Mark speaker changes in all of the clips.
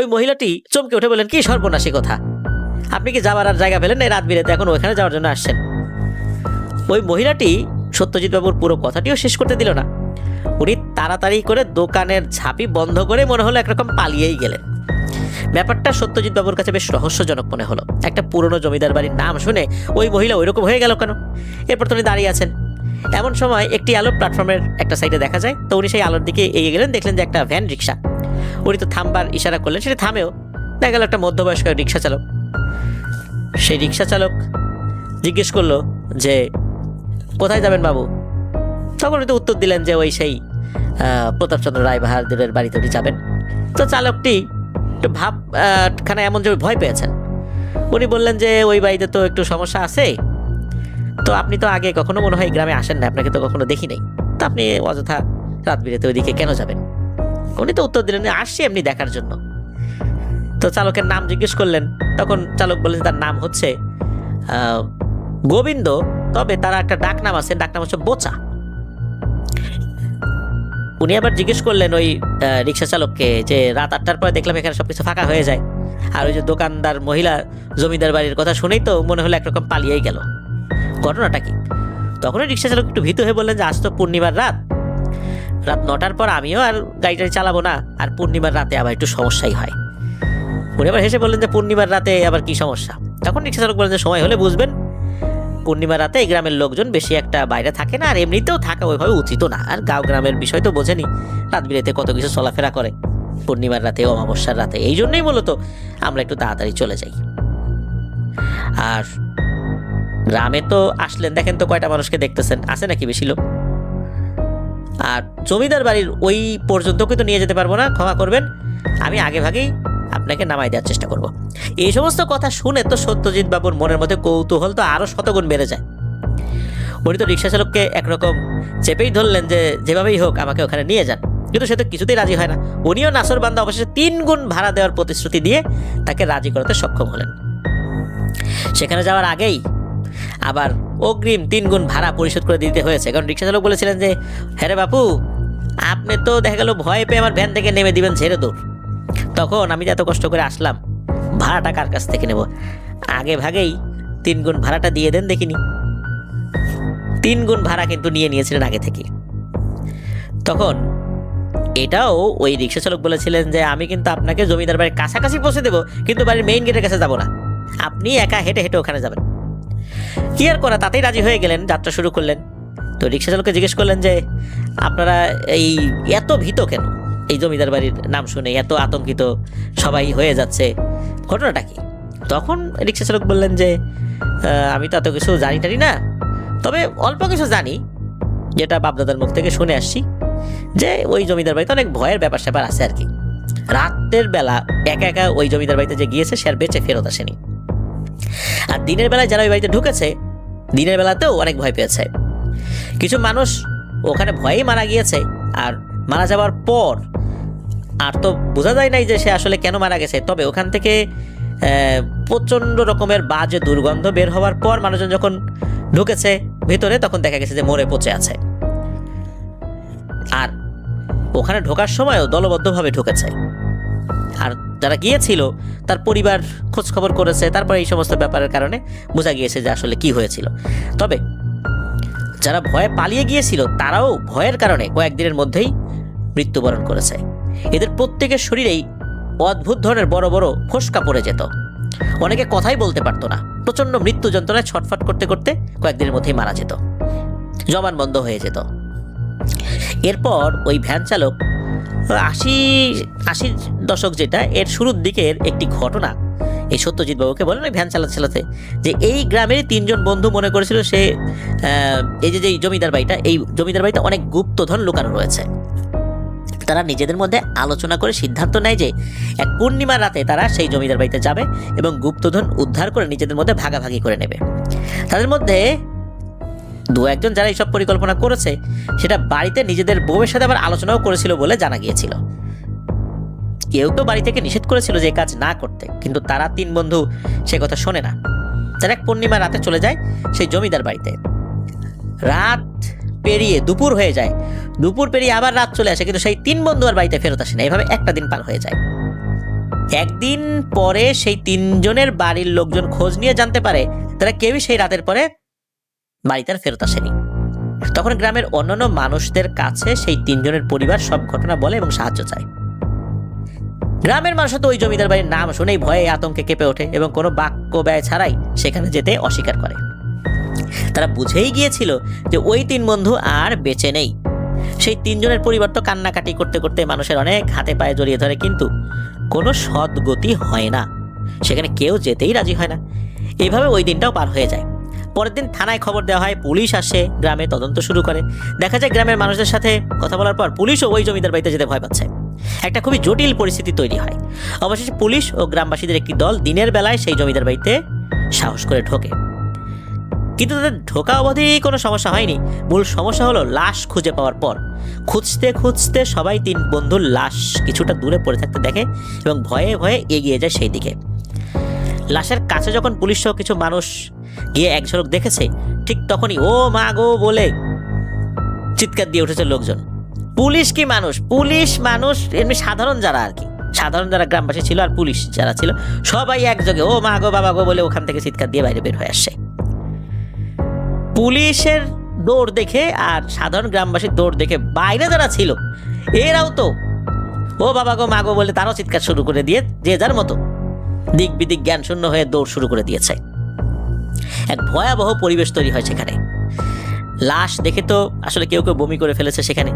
Speaker 1: ওই মহিলাটি চমকে উঠে বললেন, কি সর্বনাশী কথা, আপনি কি যাবার আর জায়গা পেলেন না রাত বিরেতে, এখন ওইখানে যাওয়ার জন্য আসছেন? ওই মহিলাটি সত্যজিৎ বাবুর পুরো কথাটিও শেষ করতে দিল না। উনি তাড়াতাড়ি করে দোকানের ঝাঁপি বন্ধ করে মনে হলো একরকম পালিয়েই গেলেন। ব্যাপারটা সত্যজিৎ বাবুর কাছে বেশ রহস্যজনক মনে হলো। একটা পুরনো জমিদার বাড়ির নাম শুনে ওই মহিলা ওইরকম হয়ে গেল কেন? এরপর তো উনি দাঁড়িয়ে আছেন। এমন সময় একটি আলো প্ল্যাটফর্মের একটা সাইডে দেখা যায়। তো উনি সেই আলোর দিকে এগিয়ে গেলেন, দেখলেন যে একটা ভ্যান রিক্সা। উনি তো থামবার ইশারা করলেন, সেটা থামেও। দেখা গেল একটা মধ্যবয়স্ক রিক্সা চালক। সেই রিক্সা চালক জিজ্ঞেস করলো যে, কোথায় যাবেন বাবু? তখন উনি তো উত্তর দিলেন যে ওই সেই প্রতাপচন্দ্র রায় বাহাদুরের বাড়িতে উনি যাবেন। তো চালকটি একটু ভাবখানা এমন যে ভয় পেয়েছেন। উনি বললেন যে ওই বাড়িতে তো একটু সমস্যা আছে, তো আপনি তো আগে কখনো মনে হয় গ্রামে আসেন না, আপনাকে তো কখনো দেখি নাই, তো আপনি অযথা রাত বিরেতে ওইদিকে কেন যাবেন? উনি তো উত্তর দিলেন, আসছি এমনি দেখার জন্য। তো চালকের নাম জিজ্ঞেস করলেন। তখন চালক বললেন তার নাম হচ্ছে গোবিন্দ, তবে তার একটা ডাক নাম আছে, ডাক নাম হচ্ছে বোচা। উনি আবার জিজ্ঞেস করলেন ওই রিক্সা চালককে যে, রাত 8টার পরে দেখলাম এখানে সবকিছু ফাঁকা হয়ে যায়, আর ওই যে দোকানদার মহিলা জমিদার বাড়ির কথা শুনেই তো মনে হলো একরকম পালিয়েই গেল, ঘটনাটা কি? তখন ওই রিক্সা চালক একটু ভীত হয়ে বললেন যে, আজ তো পূর্ণিমার রাত, রাত 9টার পর আমিও আর গাড়িটা চালাবো না, আর পূর্ণিমার রাতে আবার একটু সমস্যাই হয়। উনি আবার হেসে বললেন যে, পূর্ণিমার রাতে আবার কি সমস্যা? তখন রিক্সা চালক বললেন যে, সময় হলে বুঝবেন, পূর্ণিমার রাতে এই গ্রামের লোকজন বেশি একটা বাইরে থাকে না, আর এমনিতেও থাকা ওইভাবে উচিত না, আর গাঁও গ্রামের বিষয় তো বোঝেনি, রাত বিরেতে কত কিছু চলাফেরা করে পূর্ণিমার রাতে, অমাবস্যার রাতে, এই জন্যই মূলত আমরা একটু তাড়াতাড়ি চলে যাই। আর গ্রামে তো আসলেন, দেখেন তো কয়টা মানুষকে দেখতেছেন, আছে নাকি বেশি লোক? আর জমিদার বাড়ির ওই পর্যন্ত কিন্তু নিয়ে যেতে পারবো না, ক্ষমা করবেন, আমি আগে ভাগেই আপনাকে নামাই দেওয়ার চেষ্টা করব। এই সমস্ত কথা শুনে তো সত্যজিৎ বাবুর মনের মধ্যে কৌতূহল তো আরো শতগুণ বেড়ে যায়। উনি তো রিক্সা চালককে একরকম চেপেই ধরলেন যে, যেভাবেই হোক আমাকে ওখানে নিয়ে যান, কিন্তু সে তো কিছুতেই রাজি হয় না। উনিও নাসর বান্দা অবশেষে 3 গুণ ভাড়া দেওয়ার প্রতিশ্রুতি দিয়ে তাকে রাজি করাতে সক্ষম হলেন। সেখানে যাওয়ার আগেই আবার অগ্রিম 3 গুণ ভাড়া পরিশোধ করে দিতে হয়েছে, কারণ রিক্সা চালক বলেছিলেন যে, হ্যাঁ রে বাপু, আপনি তো দেখা গেল ভয় পেয়ে আমার ভ্যান থেকে নেমে দিবেন ছেড়ে দৌড়, তখন আমি যে এত কষ্ট করে আসলাম, ভাড়াটা কার কাছ থেকে নেব? আগে ভাগেই 3 গুণ ভাড়াটা দিয়ে দেন দেখিনি। 3 গুণ ভাড়া কিন্তু নিয়ে নিয়েছিলেন আগে থেকে। তখন এটাও ওই রিক্সা চালক বলেছিলেন যে, আমি কিন্তু আপনাকে জমিদার বাড়ির কাছাকাছি পৌঁছে দেবো, কিন্তু বাড়ির মেইন গেটের কাছে যাব না, আপনি একা হেঁটে হেঁটে ওখানে যাবেন। কি আর করা, তাতেই রাজি হয়ে গেলেন, যাত্রা শুরু করলেন। তো রিক্সা চালককে জিজ্ঞেস করলেন যে, আপনারা এই এত ভীত কেন? এই জমিদার বাড়ির নাম শুনে এত আতঙ্কিত সবাই হয়ে যাচ্ছে, ঘটনাটা কি? তখন রিক্সা চালক বললেন যে, আমি তো এত কিছু জানি টানি না, তবে অল্প কিছু জানি, যেটা বাপদাদার মুখ থেকে শুনে আসছি, যে ওই জমিদার বাড়িতে অনেক ভয়ের ব্যাপার স্যাপার আছে আর কি। রাতের বেলা একা একা ওই জমিদার বাড়িতে যে গিয়েছে সে আর বেঁচে ফেরত আসেনি, আর দিনের বেলায় যারা ওই বাড়িতে ঢুকেছে, দিনের বেলাতেও অনেক ভয় পেয়েছে। কিছু মানুষ ওখানে ভয়েই মারা গিয়েছে, আর মারা যাওয়ার পর আর তো বোঝা যায় নাই যে সে আসলে কেন মারা গেছে। তবে ওখান থেকে প্রচণ্ড রকমের বাজে দুর্গন্ধ বের হওয়ার পর মানুষজন যখন ঢুকেছে ভিতরে, তখন দেখা গেছে যে মরে পচে আছে। আর ওখানে ঢোকার সময়ও দলবদ্ধভাবে ঢুকেছে, আর যারা গিয়েছিল তার পরিবার খোঁজ খবর করেছে, তারপরে এই সমস্ত ব্যাপারের কারণে বোঝা গিয়েছে যে আসলে কি হয়েছিল। তবে যারা ভয়ে পালিয়ে গিয়েছিল তারাও ভয়ের কারণে কয়েকদিনের মধ্যেই মৃত্যুবরণ করেছে। এদের প্রত্যেকের শরীরেই অদ্ভুত ধরনের বড় বড় ফোস্কা পড়ে যেত, অনেকে কথাই বলতে পারতো না, প্রচণ্ড মৃত্যু যন্ত্রণায় ছটফট করতে করতে কয়েকদিনের মধ্যেই মারা যেত, জবান বন্ধ হয়ে যেত। এরপর ওই ভ্যান চালক 80 দশক যেটা, এর শুরুর দিকের একটি ঘটনা এই সত্যজিৎ বাবুকে বলেন ওই ভ্যান চালাতে চালাতে, যে এই গ্রামেরই 3 জন বন্ধু মনে করেছিল সে এই যে জমিদার বাড়িটা, এই জমিদার বাড়িতে অনেক গুপ্তধন লুকানো রয়েছে। তারা নিজেদের মধ্যে আলোচনা করে সিদ্ধান্ত নেয় যে এক পূর্ণিমার রাতে তারা সেই জমিদার বাড়িতে যাবে এবং গুপ্তধন উদ্ধার করে নিজেদের মধ্যে ভাগাভাগি করে নেবে। তাদের মধ্যে 2-1 যারা এইসব পরিকল্পনা করেছে, সেটা বাড়িতে নিজেদের বউয়ের সাথে আবার আলোচনাও করেছিল বলে জানা গিয়েছিল। কেউ কেউ বাড়ি থেকে নিষেধ করেছিল যে কাজ না করতে, কিন্তু তারা 3 বন্ধু সে কথা শোনে না। তারা এক পূর্ণিমা রাতে চলে যায় সেই জমিদার বাড়িতে। রাত পেরিয়ে দুপুর হয়ে যায়, দুপুর পেরিয়ে আবার রাত চলে আসে, কিন্তু সেই 3 বন্ধু আর বাড়িতে ফেরত আসে না। এভাবে একটা দিন পার হয়ে যায়। একদিন পরে সেই তিনজনের বাড়ির লোকজন খোঁজ নিয়ে জানতে পারে তারা কেউই সেই রাতের পরে বাড়িতে আর ফেরত আসেনি। তখন গ্রামের অন্যান্য মানুষদের কাছে সেই তিনজনের পরিবার সব ঘটনা বলে এবং সাহায্য চায়। গ্রামের মানুষ তো ওই জমিদার বাড়ির নাম শুনেই ভয়ে আতঙ্কে কেঁপে ওঠে এবং কোনো বাক্য ব্যয় ছাড়াই সেখানে যেতে অস্বীকার করে। তারা বুঝেই গিয়েছিল যে ওই তিন বন্ধু আর বেঁচে নেই। সেই তিনজনের পরিবার তো কান্নাকাটি করতে করতে মানুষের অনেক হাতে পায়ে জড়িয়ে ধরে, কিন্তু কোনো সদ্গতি হয় না, সেখানে কেউ যেতেই রাজি হয় না। এইভাবে ওই দিনটাও পার হয়ে যায়। পরের দিন থানায় খবর দেওয়া হয়, পুলিশ আসে, গ্রামে তদন্ত শুরু করে। দেখা যায় গ্রামের মানুষদের সাথে কথা বলার পর পুলিশও ওই জমিদার বাড়িতে যেতে ভয় পাচ্ছে। একটা খুবই জটিল পরিস্থিতি তৈরি হয়। অবশেষে পুলিশ ও গ্রামবাসীদের একটি দল দিনের বেলায় সেই জমিদার বাড়িতে সাহস করে ঢোকে, কিন্তু তাদের ঢোকা অবধি কোনো সমস্যা হয়নি। মূল সমস্যা হলো লাশ খুঁজে পাওয়ার পর। খুঁজতে খুঁজতে সবাই তিন বন্ধুর লাশ কিছুটা দূরে পড়ে থাকতে দেখে এবং ভয়ে ভয়ে এগিয়ে যায় সেই দিকে। লাশের কাছে যখন পুলিশ সহ কিছু মানুষ গিয়ে এক ঝলক দেখেছে, ঠিক তখনই ও মা গো বলে চিৎকার দিয়ে উঠেছে লোকজন। পুলিশ কি মানুষ, পুলিশ মানুষ এমনি সাধারণ যারা আর কি, সাধারণ যারা গ্রামবাসী ছিল আর পুলিশ যারা ছিল সবাই একযোগে ও মা গো বাবা গো বলে ওখান থেকে চিৎকার দিয়ে বাইরে বের হয়ে আসছে। পুলিশের দৌড় দেখে আর সাধারণ গ্রামবাসীর দৌড় দেখে বাইরে যারা ছিল এরাও তো ও বাবা গো মা গো বলে তারাও চিৎকার শুরু করে দিয়ে যে যার মতো দিক বিদিক জ্ঞান শূন্য হয়ে দৌড় শুরু করে দিয়েছে। এক ভয়াবহ পরিবেশ তৈরি হয় সেখানে। লাশ দেখে তো আসলে কেউ কেউ বমি করে ফেলেছে সেখানে,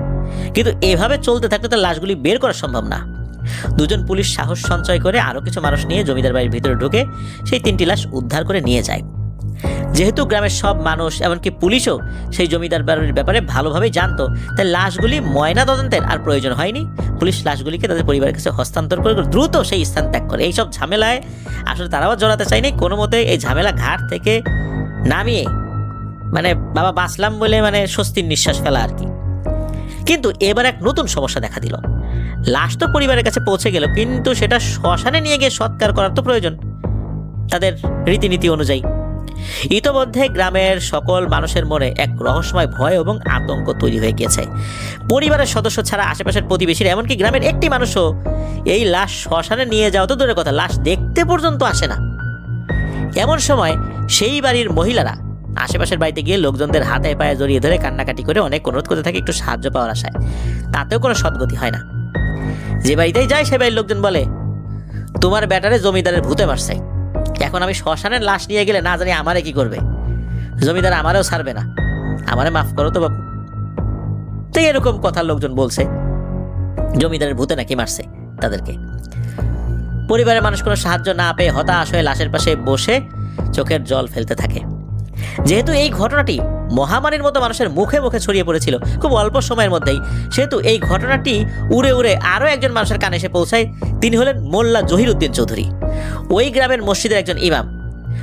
Speaker 1: কিন্তু এভাবে চলতে থাকলে তো লাশগুলি বের করা সম্ভব না। দুজন পুলিশ সাহস সঞ্চয় করে আরো কিছু মানুষ নিয়ে জমিদার বাড়ির ভিতরে ঢুকে সেই তিনটি লাশ উদ্ধার করে নিয়ে যায়। যেহেতু গ্রামের সব মানুষ এমনকি পুলিশও সেই জমিদার বাড়ির ব্যাপারে ভালোভাবেই জানতো, তাই লাশগুলি ময়না তদন্তের আর প্রয়োজন হয়নি। পুলিশ লাশগুলিকে তাদের পরিবারের কাছে হস্তান্তর করে দ্রুত সেই স্থান ত্যাগ করে। এইসব ঝামেলায় আসলে তারাও জড়াতে চায়নি, কোনো মতে এই ঝামেলা ঘাট থেকে নামিয়ে মানে বাবা বাঁচলাম বলে মানে স্বস্তির নিঃশ্বাস ফেলা আর কি। কিন্তু এবার এক নতুন সমস্যা দেখা দিল। লাশ তো পরিবারের কাছে পৌঁছে গেল, কিন্তু সেটা শ্মশানে নিয়ে গিয়ে সৎকার করার তো প্রয়োজন তাদের রীতিনীতি অনুযায়ী। ইতোমধ্যে গ্রামের সকল মানুষের মনে এক রহস্যময় ভয় এবং আতঙ্ক তৈরি হয়ে গিয়েছে। পরিবারের সদস্য ছাড়া আশেপাশের প্রতিবেশীরা এমনকি গ্রামের একটি মানুষও এই লাশ শ্মশানে নিয়ে যাওয়া তো দূরের কথা, লাশ দেখতে পর্যন্ত আসে না। এমন সময় সেই বাড়ির মহিলারা আশেপাশের বাড়িতে গিয়ে লোকজনদের হাতে পায়ে জড়িয়ে ধরে কান্নাকাটি করে অনেক অনুরোধ করতে থাকে একটু সাহায্য পাওয়ার আশায়। তাতেও কোনো সদ্গতি হয় না। যে বাড়িতেই যায় সে বাড়ির লোকজন বলে, তোমার ব্যাটারে জমিদারের ভূতে মারছে, এখন আমি শ্মশানের লাশ নিয়ে গেলে না জানি আমারে কি করবে, জমিদার আমারেও ছাড়বে না, আমারে মাফ করো তো বাবু। তো এরকম কথা লোকজন বলছে, জমিদারের ভূতে নাকি মারছে তাদেরকে। পরিবারের মানুষ কোনো সাহায্য না পেয়ে হতাশ হয়ে লাশের পাশে বসে চোখের জল ফেলতে থাকে। যেহেতু এই ঘটনাটি মহামারীর মতো মানুষের মুখে মুখে ছড়িয়ে পড়েছিল খুব অল্প সময়ের মধ্যেই, সেহেতু এই ঘটনাটি উড়ে উড়ে আরও একজন মানুষের কানে এসে পৌঁছায়। তিনি হলেন মোল্লা জহিরুদ্দিন চৌধুরী, ওই গ্রামের মসজিদের একজন ইমাম।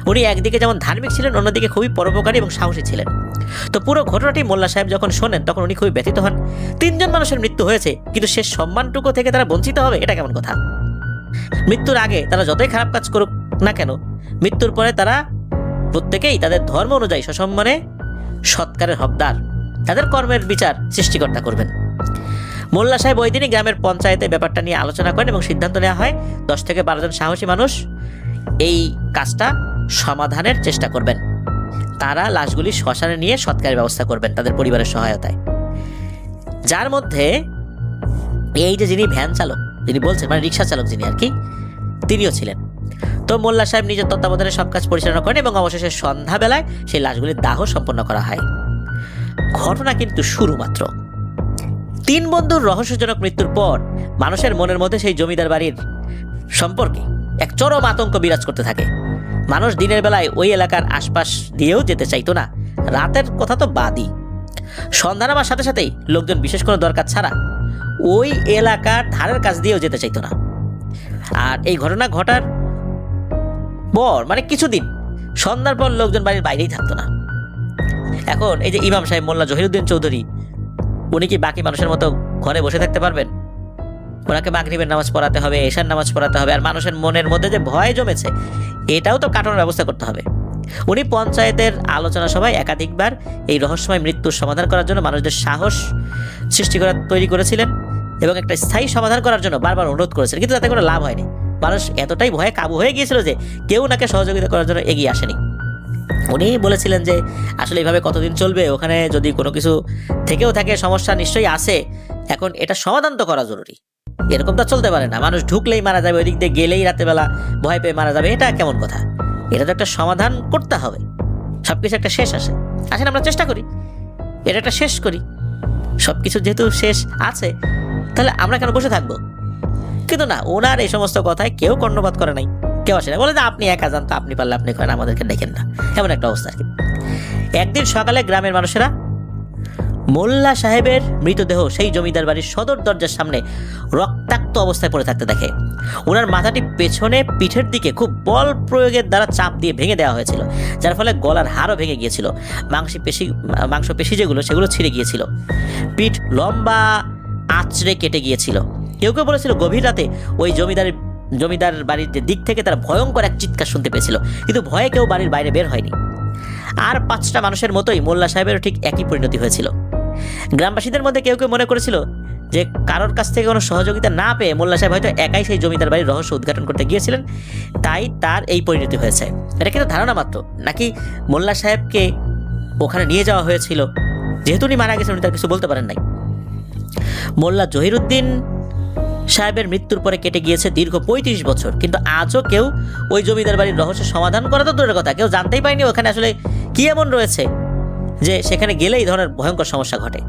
Speaker 1: উনি একদিকে যেমন ধার্মিক ছিলেন, অন্যদিকে খুবই পরোপকারী এবং সাহসী ছিলেন। তো পুরো ঘটনাটি মোল্লা সাহেব যখন শোনেন তখন উনি খুবই ব্যথিত হন। তিনজন মানুষের মৃত্যু হয়েছে, কিন্তু শেষ সম্মানটুকু থেকে তারা বঞ্চিত হবে, এটা কেমন কথা? মৃত্যুর আগে তারা যতই খারাপ কাজ করুক না কেন, মৃত্যুর পরে তারা প্রত্যেকেই তাদের ধর্ম অনুযায়ী সসম্মানে সৎকারের হকদার, তাদের কর্মের বিচার সৃষ্টিকর্তা করবেন। মোল্লা সাহেব ওই দিনই গ্রামের পঞ্চায়েতে ব্যাপারটা নিয়ে আলোচনা করেন এবং সিদ্ধান্ত নেওয়া হয় 10 থেকে 12 জন সাহসী মানুষ এই কাজটা সমাধানের চেষ্টা করবেন। তারা লাশগুলি শ্মশানে নিয়ে সৎকারের ব্যবস্থা করবেন তাদের পরিবারের সহায়তায়। যার মধ্যে এই যে যিনি ভ্যান চালক, যিনি বলছেন মানে রিক্সা চালক যিনি আর কি, তিনিও ছিলেন। তো মোল্লা সাহেব নিজের তত্ত্বাবধানে সব কাজ পরিচালনা করেন এবং অবশেষে সন্ধ্যাবেলায় সেই লাশগুলির দাহ সম্পন্ন করা হয়। ঘটনা কিন্তু শুরু মাত্র। 3 বন্ধুর রহস্যজনক মৃত্যুর পর মানুষের মনের মধ্যে সেই জমিদার বাড়ির সম্পর্কে এক চরম আতঙ্ক বিরাজ করতে থাকে। মানুষ দিনের বেলায় ওই এলাকার আশপাশ দিয়েও যেতে চাইতো না, রাতের কথা তো বাদই। সন্ধ্যা নামার সাথে সাথেই লোকজন বিশেষ কোনো দরকার ছাড়া ওই এলাকার ধারের কাছ দিয়েও যেতে চাইতো না। আর এই ঘটনা ঘটার পর মানে কিছুদিন সন্ধ্যার পর লোকজন বাড়ির বাইরেই থাকতো না। এখন এই যে ইমাম সাহেব মোল্লা জহিরুদ্দিন চৌধুরী, উনি কি বাকি মানুষের মতো ঘরে বসে থাকতে পারবেন? ওনাকে মাগরিবের নামাজ পড়াতে হবে, এশার নামাজ পড়াতে হবে, আর মানুষের মনের মধ্যে যে ভয় জমেছে এটাও তো কাটানোর ব্যবস্থা করতে হবে। উনি পঞ্চায়েতের আলোচনা সভায় একাধিকবার এই রহস্যময় মৃত্যুর সমাধান করার জন্য মানুষদের সাহস তৈরি করেছিলেন এবং একটা স্থায়ী সমাধান করার জন্য বারবার অনুরোধ করেছিলেন, কিন্তু তাতে কোনো লাভ হয়নি। মানুষ এতটাই ভয়ে কাবু হয়ে গিয়েছিল যে কেউ ওনাকে সহযোগিতা করার জন্য এগিয়ে আসেনি। উনি বলেছিলেন যে আসলে এইভাবে কতদিন চলবে, ওখানে যদি কোনো কিছু থেকেও থাকে সমস্যা নিশ্চয়ই আছে, এখন এটা সমাধান তো করা জরুরি। এরকম তো চলতে পারে না, মানুষ ঢুকলেই মারা যাবে, ওই দিক দিয়ে গেলেই রাতেবেলা ভয় পেয়ে মারা যাবে, এটা কেমন কথা? এটা তো একটা সমাধান করতে হবে, সবকিছু একটা শেষ আসে। আসেন আমরা চেষ্টা করি এটা একটা শেষ করি, সবকিছু যেহেতু শেষ আছে তাহলে আমরা কেন বসে থাকবো? কিন্তু না, ওনার এই সমস্ত কথায় কেউ কর্ণপাত করে নাই, কেউ আসে না, বলে যে আপনি একা যান তো, আপনি পারলে আপনি করেন, আমাদেরকে ডেকেন না, এমন একটা অবস্থা আর কি। একদিন সকালে গ্রামের মানুষেরা মোল্লা সাহেবের মৃতদেহ সেই জমিদার বাড়ির সদর দরজার সামনে রক্তাক্ত অবস্থায় পড়ে থাকতে দেখে। ওনার মাথাটি পেছনে পিঠের দিকে খুব বল প্রয়োগের দ্বারা চাপ দিয়ে ভেঙে দেওয়া হয়েছিল, যার ফলে গলার হাড়ও ভেঙে গিয়েছিল, মাংসপেশি সেগুলো ছিঁড়ে গিয়েছিল, পিঠ লম্বা আঁচড়ে কেটে গিয়েছিল। কেউ কেউ বলেছিল গভীর রাতে ওই জমিদার বাড়ির দিক থেকে তারা ভয়ঙ্কর এক চিৎকার শুনতে পেয়েছিল, কিন্তু ভয়ে কেউ বাড়ির বাইরে বের হয়নি। আর 5টা মানুষের মতোই মোল্লা সাহেবেরও ঠিক একই পরিণতি হয়েছিল। গ্রামবাসীদের মধ্যে কেউ কেউ মনে করেছিল যে কারোর কাছ থেকে কোনো সহযোগিতা না পেয়ে মোল্লা সাহেব হয়তো একাই সেই জমিদার বাড়ির রহস্য উদ্ঘাটন করতে গিয়েছিলেন, তাই তার এই পরিণতি হয়েছে। এটা কিন্তু ধারণা মাত্র, নাকি মোল্লা সাহেবকে ওখানে নিয়ে যাওয়া হয়েছিল, যেহেতু উনি মারা গেছেন উনি তার কিছু বলতে পারেন নাই। মোল্লা জহিরুদ্দিন সাহেবের মৃত্যুর পরে কেটে গিয়েছে দীর্ঘ 35 বছর, কিন্তু আজও কেউ ওই জমিদার বাড়ির রহস্য সমাধান করা তো দূরের কথা, কেউ জানতেই পারেনি ওখানে আসলে কি এমন রয়েছে যে সেখানে গেলে এই ধরনের ভয়ঙ্কর সমস্যা ঘটে।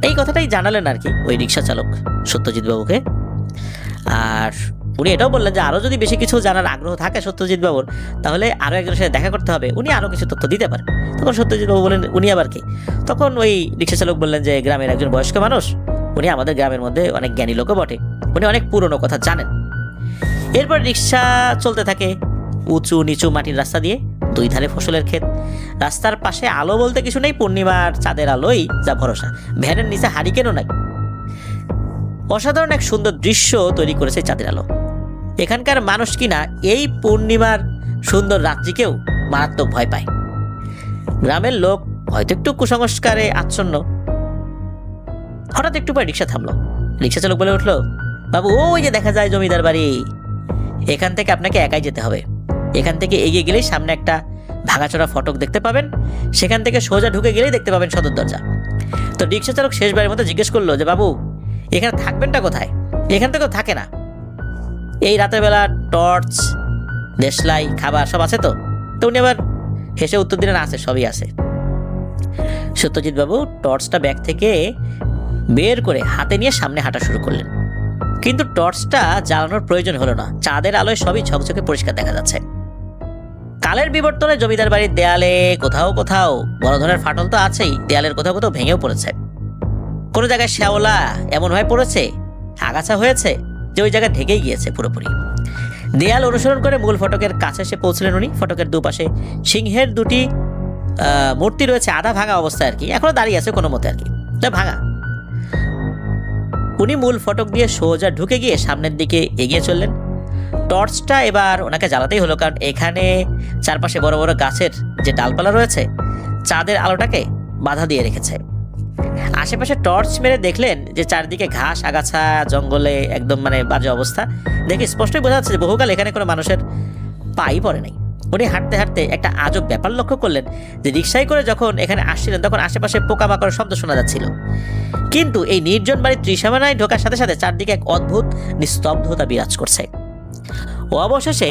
Speaker 1: এই কথাটাই জানালেন আর কি ওই রিক্সা চালক সত্যজিৎ বাবুকে। আর উনি এটাও বললেন যে আরও যদি বেশি কিছু জানার আগ্রহ থাকে সত্যজিৎ বাবুর, তাহলে আরও একজনের সাথে দেখা করতে হবে, উনি আরও কিছু তথ্য দিতে পারেন। তখন সত্যজিৎ বাবু বললেন উনি আবার কি? তখন ওই রিক্সা চালক বললেন যে গ্রামের একজন বয়স্ক মানুষ, উনি আমাদের গ্রামের মধ্যে অনেক জ্ঞানী লোকও বটে, উনি অনেক পুরনো কথা জানেন। এরপর রিক্সা চলতে থাকে উঁচু নিচু মাটির রাস্তা দিয়ে, দুই ধারে ফসলের ক্ষেত, রাস্তার পাশে আলো বলতে কিছু নেই, পূর্ণিমার চাঁদের আলোই যা ভরসা, ভ্যানের নিচে হারিকেনও নাই। অসাধারণ এক সুন্দর দৃশ্য তৈরি করেছে চাঁদের আলো। এখানকার মানুষ কিনা এই পূর্ণিমার সুন্দর রাত্রিকেও মারাত্মক ভয় পায়। গ্রামের লোক হয়তো একটু কুসংস্কারে আচ্ছন্ন। হঠাৎ একটু পরে রিক্সা থামলো। রিক্সা চালক বলে উঠলো, বাবু ওই যে দেখা যায় জমিদার বাড়ি, এখান থেকে আপনাকে একাই যেতে হবে, এখান থেকে এগিয়ে গেলেই সামনে একটা ভাঙাচোরা ফটক দেখতে পাবেন, সেখান থেকে সোজা ঢুকে গেলেই দেখতে পাবেন সদর দরজা। তো রিক্সা চালক শেষবারের মতো জিজ্ঞেস করলো যে বাবু এখানে থাকবেনটা কোথায়? এখান থেকেও থাকে না, এই রাতের বেলা টর্চ দেশলাই খাবার সব আছে তো? তো উনি আবার হেসে উত্তর দিলেন আছে, সবই আছে। সত্যজিৎ বাবু টর্চটা ব্যাগ থেকে বের করে হাতে নিয়ে সামনে হাঁটা শুরু করলেন, কিন্তু টর্চটা জ্বালানোর প্রয়োজন হলো না, চাঁদের আলোয় সবই ঝকঝকে পরিষ্কার দেখা যাচ্ছে। কালের বিবর্তনে জমিদার বাড়ির দেয়ালে কোথাও কোথাও বড় ধরনের ফাটল তো আছেই, দেয়ালের কোথাও কোথাও ভেঙেও পড়েছে, কোনো জায়গায় শ্যাওলা এমনভাবে পড়েছে, আগাছা হয়েছে যে ওই জায়গায় ঢেকেই গিয়েছে পুরোপুরি। দেয়াল অনুসরণ করে মূল ফটকের কাছে এসে পৌঁছলেন উনি। ফটকের দুপাশে সিংহের দুটি মূর্তি রয়েছে, আধা ভাঙা অবস্থায় আর কি, এখনো দাঁড়িয়ে আছে কোনো মতে আর কি, ভাঙা। উনি মূল ফটক দিয়ে সোজা ঢুকে গিয়ে সামনের দিকে এগিয়ে চললেন। টর্চটা এবার ওনাকে জ্বালাতেই হলো, কারণ এখানে চারপাশে বড় বড় গাছের যে ডালপালা রয়েছে চাঁদের আলোটাকে বাধা দিয়ে রেখেছে। আশেপাশে টর্চ মেরে দেখলেন যে চারদিকে ঘাস আগাছা জঙ্গলে একদম বাজে অবস্থা। দেখে স্পষ্টই বোঝা যাচ্ছে যে বহুকাল এখানে কোনো মানুষের পাই পড়ে নাই। উনি হাঁটতে হাঁটতে একটা আজব ব্যাপার লক্ষ্য করলেন যে রিকশায় করে যখন এখানে আসছিলেন তখন আশেপাশে পোকামাকড়ের শব্দ শোনা যাচ্ছিল, কিন্তু এই নির্জন বাড়ির ত্রিসীমানায় ঢোকার সাথে সাথে চারদিকে এক অদ্ভুত নিস্তব্ধতা বিরাজ করছে। অবশেষে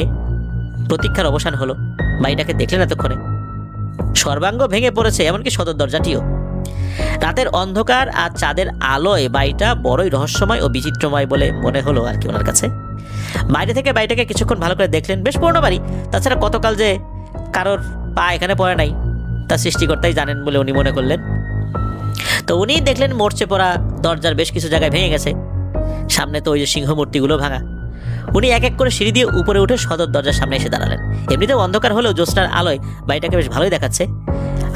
Speaker 1: প্রতীক্ষার অবসান হলো। বাড়িটাকে দেখলেন এতক্ষণে সর্বাঙ্গ ভেঙে পড়েছে, এমনকি সদর দরজাটিও। রাতের অন্ধকার আর চাঁদের আলোয় বাড়িটা বড়ই রহস্যময় ও বিচিত্রময় বলে মনে হলো আর কি ওনার কাছে। বাইরে থেকে বাড়িটাকে কিছুক্ষণ ভালো করে দেখলেন, বেশ পুরনো বাড়ি, তাছাড়া কতকাল যে কারোর পা এখানে পড়ে নাই তা সৃষ্টিকর্তাই জানেন বলে উনি মনে করলেন। তো উনি দেখলেন মরচে পড়া দরজার বেশ কিছু জায়গায় ভেঙে গেছে, সামনে তো ওই যে সিংহ মূর্তিগুলো ভাঙা। উনি এক এক করে সিঁড়ি দিয়ে উপরে উঠে সদর দরজার সামনে এসে দাঁড়ালেন। এমনিতেও অন্ধকার হলেও জ্যোৎস্নার আলোয় বাড়িটাকে বেশ ভালোই দেখাচ্ছে,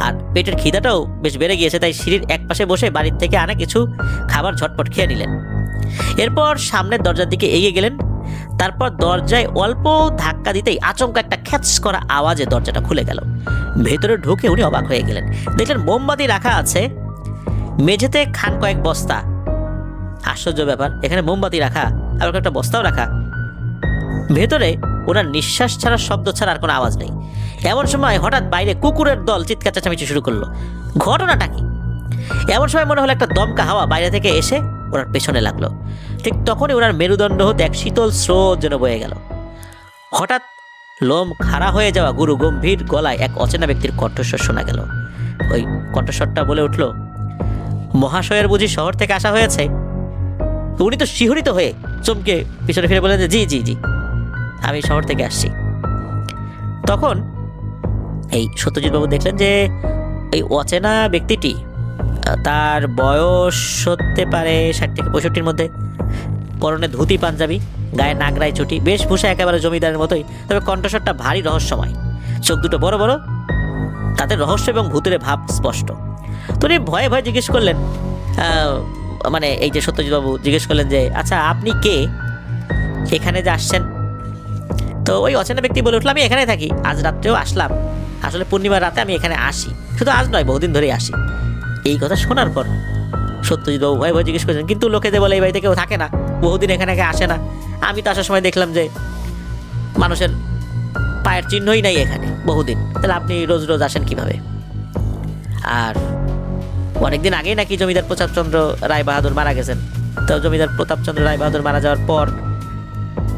Speaker 1: আর পেটের খিদাটাও বেশ বেড়ে গিয়েছে, তাই সিঁড়ির এক পাশে বসে বাড়ির থেকে আনা কিছু খাবার ঝটপট খেয়ে নিলেন। এরপর সামনের দরজার দিকে এগিয়ে গেলেন। তারপর দরজায় অল্প ধাক্কা দিতেই আচমকা একটা খ্যাচ করা আওয়াজে দরজাটা খুলে গেল। ভেতরে ঢুকে উনি অবাক হয়ে গেলেন। দেখলেন মোমবাতি রাখা আছে মেঝেতে, খান কয়েক বস্তা। আশ্চর্য ব্যাপার, এখানে মোমবাতি রাখা, আবার একটা বস্তাও রাখা, ভেতরে ওনার নিঃশ্বাস ছাড়া, শব্দ ছাড়া আর কোনো আওয়াজ নেই। এমন সময় হঠাৎ বাইরে কুকুরের দল চিৎকার চেঁচামেচি শুরু করলো। ঘটনাটা কি? এমন সময় মনে হলো একটা দমকা হাওয়া বাইরে থেকে এসে ওনার পেছনে লাগলো। ঠিক তখনই ওনার মেরুদণ্ড হতে এক শীতল স্রোত যেন বয়ে গেল। হঠাৎ লোম খাড়া হয়ে যাওয়া গুরু গম্ভীর গলায় এক অচেনা ব্যক্তির কণ্ঠস্বর শোনা গেল। ওই কণ্ঠস্বরটা বলে উঠল, মহাশয়ের বুঝি শহর থেকে আসা হয়েছে? উনি তো শিহরিত হয়ে চমকে পিছনে ফিরে বললেন যে জি জি জি, আমি শহর থেকে আসছি। তখন এই সত্যজিৎ বাবু দেখলেন যে এই অচেনা ব্যক্তিটি, তার বয়স হতে পারে 60 থেকে 65-র মধ্যে, পরনে ধুতি পাঞ্জাবি, গায়ে নাগরাই চুটি, বেশভূষা একেবারে জমিদারের মতোই, তবে কণ্ঠস্বরটা ভারী রহস্যময়, চোখ দুটো বড় বড়, তাতে রহস্য এবং ভূতের ভাব স্পষ্ট। তো উনি ভয়ে ভয়ে জিজ্ঞেস করলেন, মানে এই যে সত্যজিৎ বাবু জিজ্ঞেস করলেন যে আচ্ছা আপনি কে, এখানে যে আসছেন? তো ওই অচেনা ব্যক্তি বলে উঠল, আমি এখানে থাকি, আজ রাত্রেও আসলাম, আসলে পূর্ণিমার রাতে আমি এখানে আসি, শুধু আজ নয় বহুদিন ধরেই আসি। এই কথা শোনার পর সত্যজিৎ বাবু ভয়ে ভয়ে জিজ্ঞেস করেছেন, কিন্তু লোকে যে বলে এই বাড়িতে কেউ থাকে না, বহুদিন এখানে আসে না, আমি তো আসার সময় দেখলাম যে মানুষের পায়ের চিহ্নই নাই এখানে বহুদিন, তাহলে আপনি রোজ রোজ আসেন কিভাবে? আর অনেকদিন আগেই নাকি জমিদার প্রতাপচন্দ্র রায় বাহাদুর মারা গেছেন, তো জমিদার প্রতাপচন্দ্র রায় বাহাদুর মারা যাওয়ার পর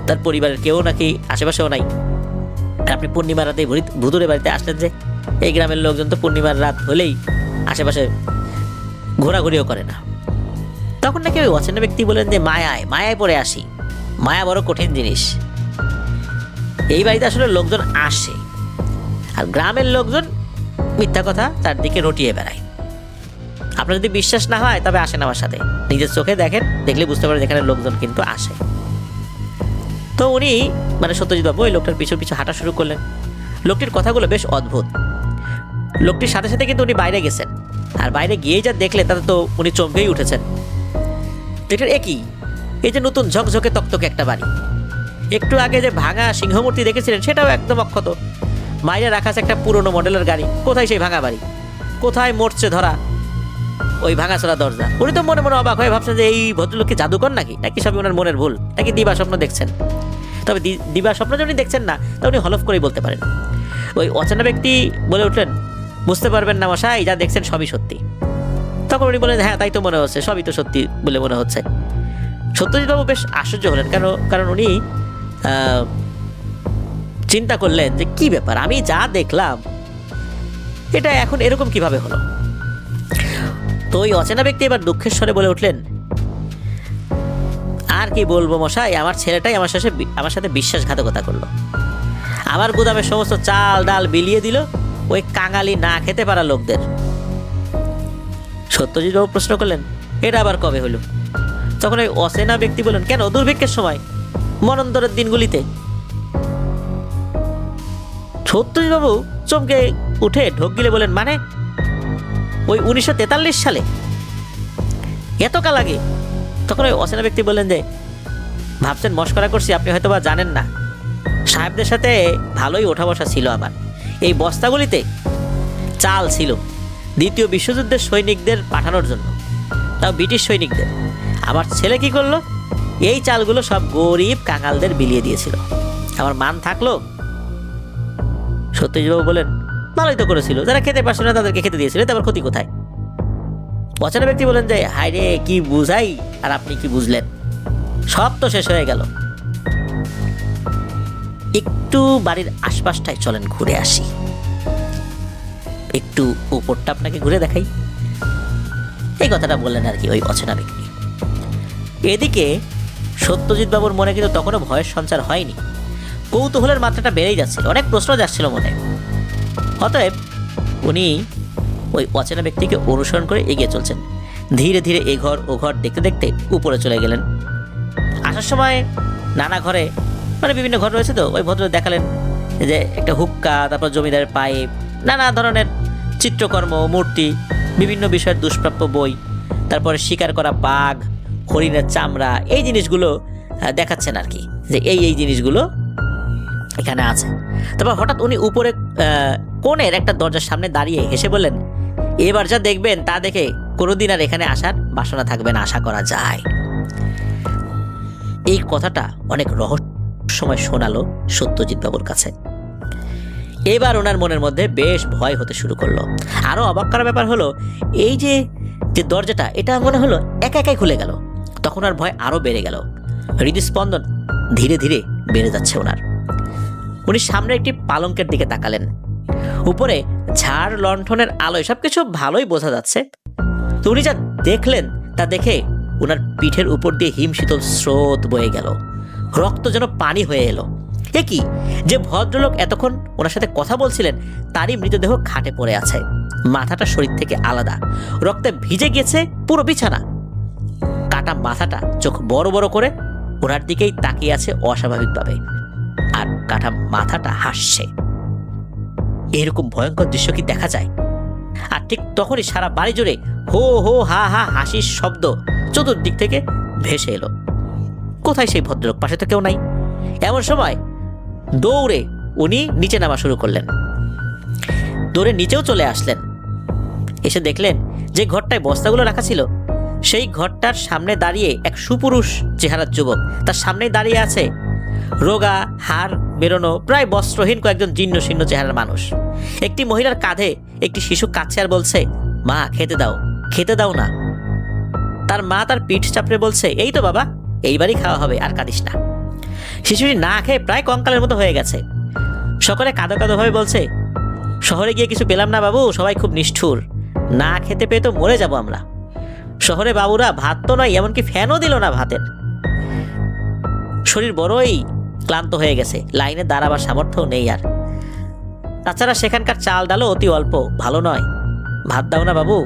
Speaker 1: তার পরিবারের কেউ নাকি আশেপাশেও নাই, আপনি পূর্ণিমার রাতে ভুতুরে বাড়িতে আসলেন যে? এই গ্রামের লোকজন তো পূর্ণিমার রাত হলেই আশেপাশে ঘোরাঘুরিও করে না। তখন নাকি ওই অচেনা ব্যক্তি বলেন যে মায়ায় পড়ে আসি, মায়া বড় কঠিন জিনিস, এই বাড়িতে আসলে লোকজন আসে আর গ্রামের লোকজন মিথ্যা কথা চারদিকে রটিয়ে বেড়ায়। আপনার যদি বিশ্বাস না হয় তবে আসেন আমার সাথে, নিজের চোখে দেখেন, দেখলে বুঝতে পারেন এখানে লোকজন কিন্তু আসে। তো উনি মানে সত্যজিৎ বাবু ওই লোকটার পিছু পিছু হাঁটা শুরু করলেন। লোকটির কথাগুলো বেশ অদ্ভুত। লোকটির সাথে সাথে কিন্তু উনি বাইরে গেছেন, আর বাইরে গিয়েই যা দেখলেন তাতে তো উনি চমকেই উঠেছেন। দেখলেন একই, এই যে নতুন ঝকঝকে তকতকে একটা বাড়ি, একটু আগে যে ভাঙা সিংহমূর্তি দেখেছিলেন সেটাও একদম অক্ষত, বাইরে রাখা আছে একটা পুরনো মডেলের গাড়ি, কোথায় সেই ভাঙা বাড়ি, কোথায় মরছে ধরা ওই ভাঙাচোরা দরজা। উনি তো মনে মনে অবাক হয়ে ভাবছেন যে এই ভদ্রলোককে জাদুকর নাকি সবই ওনার মনের ভুল, নাকি দিবা স্বপ্ন দেখছেন। তবে দিবা স্বপ্ন যদি দেখছেন না তা উনি হলফ করেই বলতে পারেন। ওই অচেনা ব্যক্তি বলে উঠলেন, বুঝতে পারবেন না মশাই, যা দেখছেন সবই সত্যি। তখন উনি বলেন, হ্যাঁ তাই তো মনে হচ্ছে, সবই তো সত্যি বলে মনে হচ্ছে। সত্যজিৎ বাবু বেশ আশ্চর্য হলেন, কারণ উনি চিন্তা করলেন যে কি ব্যাপার, আমি যা দেখলাম এটা এখন এরকম কিভাবে হলো। তো ওই অচেনা ব্যক্তি এবার দুঃখের স্বরে বলে উঠলেন, আর কি বলবো মশাই, আমার ছেলেটাই আমার সাথে বিশ্বাসঘাতকতা করলো, আমার গুদামের সমস্ত চাল ডাল বিলিয়ে দিল ওই কাঙালি না খেতে পারা লোকদের। সত্যজিৎ বাবু প্রশ্ন করলেন, এটা আবার কবে হলো? তখন ওই অচেনা ব্যক্তি বললেন, কেন, দুর্ভিক্ষের সময়, মনন্তরের দিনগুলিতে। সত্যজিৎ বাবু চমকে উঠে ঢোক গিলে বলেন, মানে ওই 1943 সালে, এতকাল আগে? তখন ওই অচেনা ব্যক্তি বললেন যে, ভাবছেন মস্করা করছি, আপনি হয়তো বা জানেন না, সাহেবদের সাথে ভালোই ওঠা বসা ছিল আমার। এই বস্তাগুলিতে চাল ছিল দ্বিতীয় বিশ্বযুদ্ধের সৈনিকদের পাঠানোর জন্য, তাও ব্রিটিশ সৈনিকদের। আমার ছেলে কি করলো, এই চালগুলো সব গরিব কাঙালদের বিলিয়ে দিয়েছিল। আমার মান থাকলো? সত্যজিৎবাবু বলেন, ভালোই তো করেছিল, যারা খেতে পারছিল না তাদেরকে খেতে দিয়েছিল, তারপর ক্ষতি কোথায়? অচেনা ব্যক্তি বলেন যে, হায় রে, কি বুঝাই আর আপনি কি বুঝলেন, সব তো শেষ হয়ে গেল। একটু বাড়ির আশপাশটায় চলেন ঘুরে আসি, একটু উপরটা আপনাকে ঘুরে দেখাই। এই কথাটা বললেন আর কি ওই অচেনা ব্যক্তি। এদিকে সত্যজিৎ বাবুর মনে কিন্তু তখনও ভয়ের সঞ্চার হয়নি, কৌতূহলের মাত্রাটা বেড়েই যাচ্ছিল, অনেক প্রশ্ন যাচ্ছিল মনে। অতএব উনি ওই অচেনা ব্যক্তিকে অনুসরণ করে এগিয়ে চলছেন। ধীরে ধীরে এ ঘর ও ঘর দেখতে দেখতে উপরে চলে গেলেন। আসার সময় নানা ঘরে, মানে বিভিন্ন ঘর রয়েছে, তো ওই ভদ্র দেখালেন যে একটা হুক্কা, তারপর জমিদারের পাইপ, নানা ধরনের চিত্রকর্ম, মূর্তি, বিভিন্ন বিষয়ের দুষ্প্রাপ্য বই, তারপরে শিকার করা বাঘ, হরিণের চামড়া, এই জিনিসগুলো দেখাচ্ছেন আর কি, যে এই জিনিসগুলো এখানে আছে। তারপর হঠাৎ উনি উপরে কোণের একটা দরজার সামনে দাঁড়িয়ে হেসে বললেন, এবার যা দেখবেন তা দেখে কোনোদিন আর এখানে আসার বাসনা থাকবে না, আশা করা যায়। এই কথাটা অনেক রহস্য রহস্যময় শোনালো সত্যজিৎ বাবুর কাছে। এবার ওনার মনের মধ্যে বেশ ভয় হতে শুরু করলো। আরো অবাক করার ব্যাপার হলো, এই যে যে দরজাটা, এটা মনে হলো একা একাই খুলে গেল। তখন আর ভয় আরো বেড়ে গেল, হৃদস্পন্দন ধীরে ধীরে বেড়ে যাচ্ছে ওনার। উনি সামনে একটি পালঙ্কের দিকে তাকালেন। উপরে ঝাড় লণ্ঠনের আলোয় সবকিছু ভালোই বোঝা যাচ্ছে। তো উনি যা দেখলেন তা দেখে ওনার পিঠের উপর দিয়ে হিমশীতল স্রোত বয়ে গেল, রক্ত যেন পানি হয়ে এলো। এ কি, যে ভদ্রলোক এতক্ষণ ওনার সাথে কথা বলছিলেন তারই মৃতদেহ খাটে পড়ে আছে, মাথাটা শরীর থেকে আলাদা, রক্তে ভিজে গেছে পুরো বিছানা। কাটা মাথাটা চোখ বড় বড় করে ওনার দিকেই তাকিয়ে আছে অস্বাভাবিকভাবে, আর কাটা মাথাটা হাসছে। এরকম ভয়ঙ্কর দৃশ্য কি দেখা যায়? আর ঠিক তখনই সারা বাড়ি জুড়ে হো হো হা হা হাসির শব্দ চতুর্দিক থেকে ভেসে এলো। কোথায় সেই ভদ্রলোক? পাশে তো কেউ নাই। এমন সময় দৌড়ে উনি নিচে নামা শুরু করলেন। দৌড়ে নিচেও চলে আসলেন। এসে দেখলেন যে ঘরটায় বস্তাগুলো রাখা ছিল সেই ঘরটার সামনে দাঁড়িয়ে এক সুপুরুষ চেহারার যুবক। তার সামনেই দাঁড়িয়ে আছে রোগা, হাড় বেরোনো, প্রায় বস্ত্রহীন কয়েকজন জীর্ণ শীর্ণ চেহারার মানুষ। একটি মহিলার কাঁধে একটি শিশু কাঁদছে আর বলছে, মা খেতে দাও, খেতে দাও না। তার মা তার পিঠ চাপড়ে বলছে, এই তো বাবা, এইবারই খাওয়া হবে, আর কাঁদিস না। শিশুটি না খেয়ে প্রায় কঙ্কালের মতো হয়ে গেছে। সকলে কাঁদো কাঁদো ভাবে বলছে, শহরে গিয়ে কিছু পেলাম না বাবু, সবাই খুব নিষ্ঠুর, না খেতে পেয়ে তো মরে যাব আমরা। শহরে বাবুরা ভাত তো নয়, এমনকি ফ্যানও দিল না ভাতের। শরীর বড়ই ক্লান্ত হয়ে গেছে, লাইনে দাঁড়াবার সামর্থ্য নেই আর। তাছাড়া সেখানকার চাল ডালও অতি অল্প, ভালো নয়। ভাত দাও না বাবু,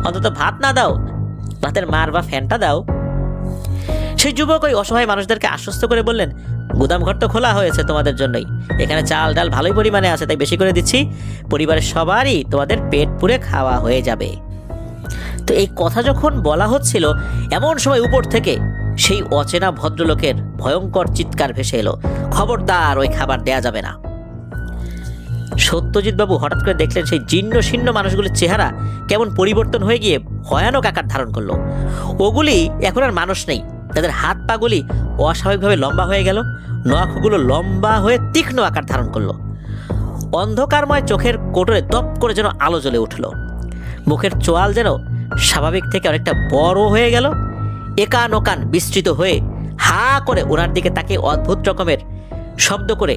Speaker 1: অন্তত ভাত না দাও, ভাতের মার বা ফ্যানটা দাও। সেই যুবক ওই অসহায় মানুষদেরকে আশ্বস্ত করে বললেন, গুদাম ঘর তো খোলা হয়েছে তোমাদের জন্যই, এখানে চাল ডাল ভালোই পরিমাণে আছে, তাই বেশি করে দিচ্ছি, পরিবারের সবারই তোমাদের পেট পুরে খাওয়া হয়ে যাবে। তো এই কথা যখন বলা হচ্ছিল এমন সময় উপর থেকে সেই অচেনা ভদ্রলোকের ভয়ঙ্কর চিৎকার ভেসে এলো, খবরদার, ওই খাবার দেয়া যাবে না। সত্যজিৎ বাবু হঠাৎ করে দেখলেন সেই জীর্ণ শীর্ণ মানুষগুলির চেহারা কেমন পরিবর্তন হয়ে গিয়ে ভয়ানক আকার ধারণ করলো। ওগুলি এখন আর মানুষ নেই, তাদের হাত পাগুলি অস্বাভাবিকভাবে লম্বা হয়ে গেল, নখগুলো লম্বা হয়ে তীক্ষ্ণ আকার ধারণ করলো। অন্ধকারময় চোখের কোটরে দপ করে যেন আলো জ্বলে উঠল। মুখের চোয়াল যেন স্বাভাবিক থেকে অনেকটা বড় হয়ে গেল। একান ওকান বিস্তৃত হয়ে হা করে ওনার দিকে তাকে অদ্ভুত রকমের শব্দ করে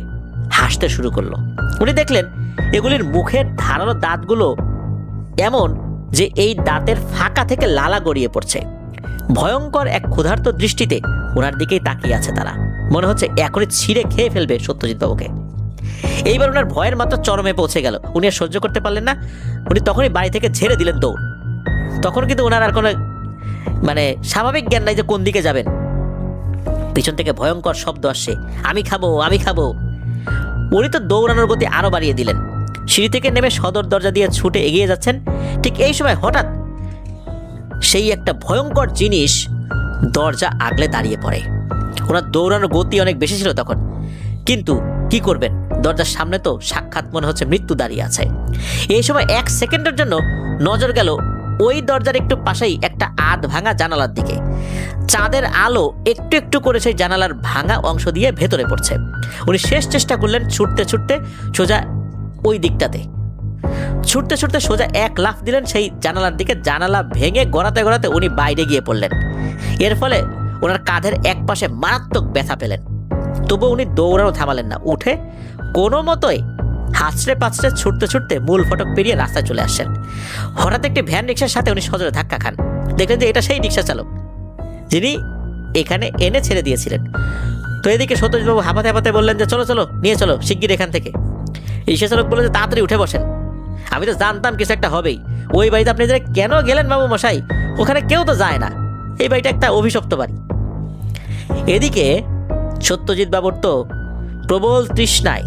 Speaker 1: হাসতে শুরু করলো। উনি দেখলেন এগুলির মুখের ধারালো দাঁতগুলো এমন যে এই দাঁতের ফাঁকা থেকে লালা গড়িয়ে পড়ছে। ভয়ঙ্কর এক ক্ষুধার্ত দৃষ্টিতে ওনার দিকেই তাকিয়ে আছে তারা, মনে হচ্ছে এখনই ছিঁড়ে খেয়ে ফেলবে সত্যজিৎ বাবুকে। এইবার ওনার ভয়ের মাত্রা চরমে পৌঁছে গেল, উনি আর সহ্য করতে পারলেন না। উনি তখনই বাড়ি থেকে ছেড়ে দিলেন দৌড়। তখন কিন্তু ওনার আর কোনো স্বাভাবিক জ্ঞান নাই যে কোন দিকে যাবেন। পিছন থেকে ভয়ঙ্কর শব্দ আসছে, আমি খাবো, আমি খাবো। উনি তো দৌড়ানোর গতি আরো বাড়িয়ে দিলেন, সিঁড়ি থেকে নেমে সদর দরজা দিয়ে ছুটে এগিয়ে যাচ্ছেন। ঠিক এই সময় হঠাৎ সেই একটা ভয়ঙ্কর জিনিস দরজা আগলে দাঁড়িয়ে পড়ে। ওনার দৌড়ানোর গতি অনেক বেশি ছিল তখন, কিন্তু কি করবেন, দরজার সামনে তো সাক্ষাৎ মনে হচ্ছে মৃত্যু দাঁড়িয়ে আছে। এই সময় এক সেকেন্ডের জন্য নজর গেল ওই দরজার একটু পাশেই একটা আধ ভাঙা জানালার দিকে। চাঁদের আলো একটু একটু করে সেই জানালার ভাঙা অংশ দিয়ে ভেতরে পড়ছে। উনি শেষ চেষ্টা করলেন ছুটতে ছুটতে সোজা ওই দিকটাতে। ছুটতে ছুটতে সোজা এক লাফ দিলেন সেই জানালার দিকে। জানালা ভেঙে গড়াতে গড়াতে উনি বাইরে গিয়ে পড়লেন। এর ফলে ওনার কাঁধের এক পাশে মারাত্মক ব্যথা পেলেন। তবু উনি দৌড়ানো থামালেন না, উঠে কোনো মতোই হাঁচড়ে পাঁচড়ে ছুটতে ছুটতে মূল ফটক পেরিয়ে রাস্তায় চলে আসছেন। হঠাৎ একটি ভ্যান রিক্সার সাথে উনি সজোরে ধাক্কা খান। দেখলেন যে এটা সেই রিক্সা চালক যিনি এখানে এনে ছেড়ে দিয়েছিলেন। তো এদিকে সত্যজিৎবাবু হাঁপাতে হাঁপাতে বললেন যে চলো চলো, নিয়ে চলো শিগগির এখান থেকে। রিক্সা চালক বললেন যে তাড়াতাড়ি উঠে বসেন, আমি তো জানতাম কিছু একটা হবেই। ওই বাড়িতে আপনি কেন গেলেন বাবু মশাই? ওখানে কেউ তো যায় না, এই বাড়িটা একটা অভিশপ্ত বাড়ি। এদিকে সত্যজিৎ বাবুর তো প্রবল তৃষ্ণায়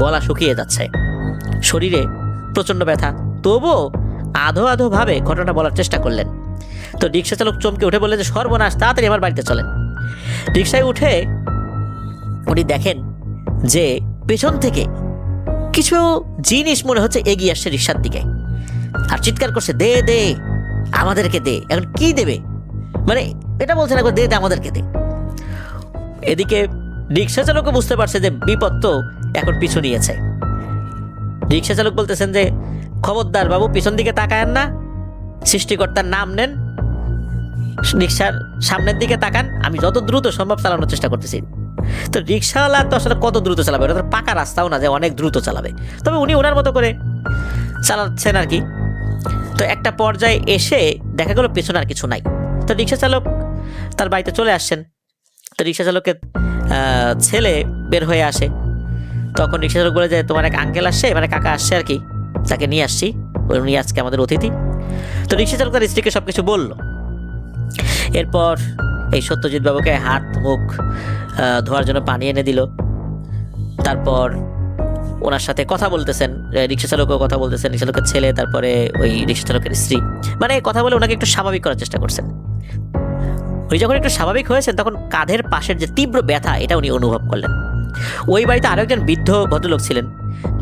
Speaker 1: গলা শুকিয়ে যাচ্ছে, শরীরে প্রচন্ড ব্যথা, তবুও আধো আধো ভাবে ঘটনা বলার চেষ্টা করলেন। তো রিক্সা চালক চমকে উঠে বললেন যে সর্বনাশ, তাড়াতাড়ি আমার বাড়িতে চলেন। রিক্সায় উঠে উনি দেখেন যে পেছন থেকে কিছু জিনিস মনে হচ্ছে এগিয়ে আসছে রিক্সার দিকে, আর চিৎকার করছে, দে দে, আমাদেরকে দে। এখন কি দেবে, মানে এটা বলছে না, দে দে, আমাদেরকে দে। এদিকে রিক্সা চালকও বুঝতে পারছে যে বিপদ তো এখন পিছু নিয়েছে। রিক্সা চালক বলতেছেন যে খবরদার বাবু, পিছন দিকে তাকায়েন না, সৃষ্টিকর্তার নাম নেন, রিক্সার সামনের দিকে তাকান, আমি যত দ্রুত সম্ভব চালানোর চেষ্টা করতেছি। তো রিক্সাওয়ালা তো আসলে কত দ্রুত চালাবে, ওটা তো পাকা রাস্তাও না যে অনেক দ্রুত চালাবে, তবে উনি ওনার মতো করে চালাচ্ছেন আর কি। তো একটা পর্যায়ে এসে দেখা গেল পেছনে আর কিছু নাই। তো রিক্সা চালক তার বাড়িতে চলে আসছেন। তো রিক্সা চালকের ছেলে বের হয়ে আসে। তখন রিক্সা চালক বলে যে তোমার এক আঙ্কেল আসছে, মানে কাকা আসছে আর কি, তাকে নিয়ে আসছি, উনি আজকে আমাদের অতিথি। তো রিক্সা চালক তার স্ত্রীকে সবকিছু বলল। এরপর এই সত্যজিৎ বাবুকে হাত মুখ ধোয়ার জন্য পানি এনে দিল। তারপর ওনার সাথে কথা বলতেছেন, রিক্সা চালকও কথা বলতেছেন, রিক্সা চালকের ছেলে, তারপরে ওই রিক্সা চালকের স্ত্রী, মানে কথা বলে ওনাকে একটু স্বাভাবিক করার চেষ্টা করছেন। উনি যখন একটু স্বাভাবিক হয়েছেন তখন কাঁধের পাশের যে তীব্র ব্যথা এটা উনি অনুভব করলেন। ওই বাড়িতে আরো একজন বৃদ্ধ ভদ্রলোক ছিলেন,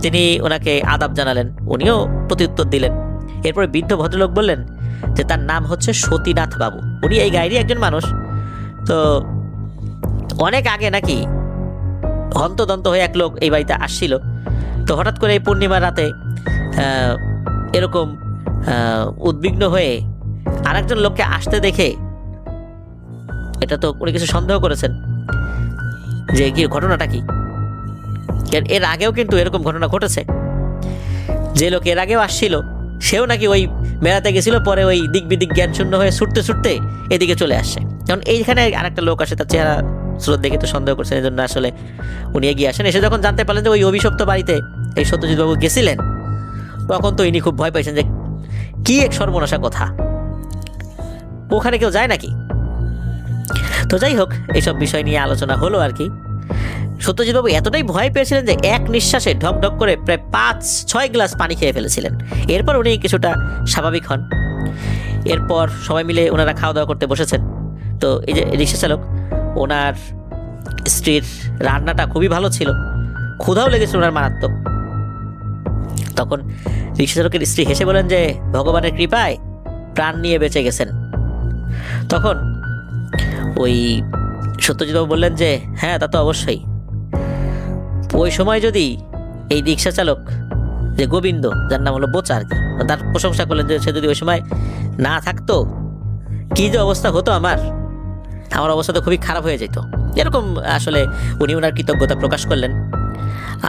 Speaker 1: তিনি ওনাকে আদাব জানালেন, উনিও প্রত্যুত্তর দিলেন। এরপরে বৃদ্ধ ভদ্রলোক বললেন যে তার নাম হচ্ছে সতীনাথ বাবু, উনি এই গায়েরই একজন মানুষ। তো অনেক আগে নাকি হন্তদন্ত হয়ে এক লোক এই বাড়িতে আসছিল। তো হঠাৎ করে এই পূর্ণিমার রাতে এরকম উদ্বিগ্ন হয়ে আরেকজন লোককে আসতে দেখে এটা তো উনি কিছু সন্দেহ করেছেন যে কি ঘটনাটা কি। এর আগেও কিন্তু এরকম ঘটনা ঘটেছে, যে লোক এর আগেও আসছিল সেও নাকি ওই মেলাতে গেছিল, পরে ওই দিক বিদিক জ্ঞান শূন্য হয়ে ছুটতে ছুটতে এদিকে চলে আসছে। কারণ এইখানে আরেকটা লোক আসে, তার চেহারা স্রোত দেখে তো সন্দেহ করছেন, এই জন্য আসলে উনি এগিয়ে আসেন। এসে যখন জানতে পারলেন যে ওই অভিশপ্ত বাড়িতে এই সত্যজিৎ বাবু গেছিলেন, তখন তো ইনি খুব ভয় পাইছেন যে কি এক সর্বনাশা কথা, ওখানে কেউ যায় নাকি। তো যাই হোক, এইসব বিষয় নিয়ে আলোচনা হলো আর কি। সত্যজিৎ বাবু এতটাই ভয় পেয়েছিলেন যে এক নিঃশ্বাসে ঢক ঢক করে প্রায় 5-6 গ্লাস পানি খেয়ে ফেলেছিলেন। এরপর উনি কিছুটা স্বাভাবিক হন। এরপর সবাই মিলে ওনারা খাওয়া দাওয়া করতে বসেছেন। তো এই যে রিক্সা চালক, ওনার স্ত্রীর রান্নাটা খুবই ভালো ছিল, ক্ষুধাও লেগেছিল ওনার মারাত্মক। তখন রিক্সা চালকের স্ত্রী হেসে বলেন যে ভগবানের কৃপায় প্রাণ নিয়ে বেঁচে গেছেন। তখন ওই সত্যজিৎবাবু বললেন যে হ্যাঁ, তা তো অবশ্যই। ওই সময় যদি এই রিক্সা চালক যে গোবিন্দ, যার নাম হলো বোচা আর কি, তার প্রশংসা করলেন যে সে যদি ওই সময় না থাকতো কি যে অবস্থা হতো, আমার অবস্থা তো খুবই খারাপ হয়ে যেত। এরকম আসলে উনি ওনার কৃতজ্ঞতা প্রকাশ করলেন।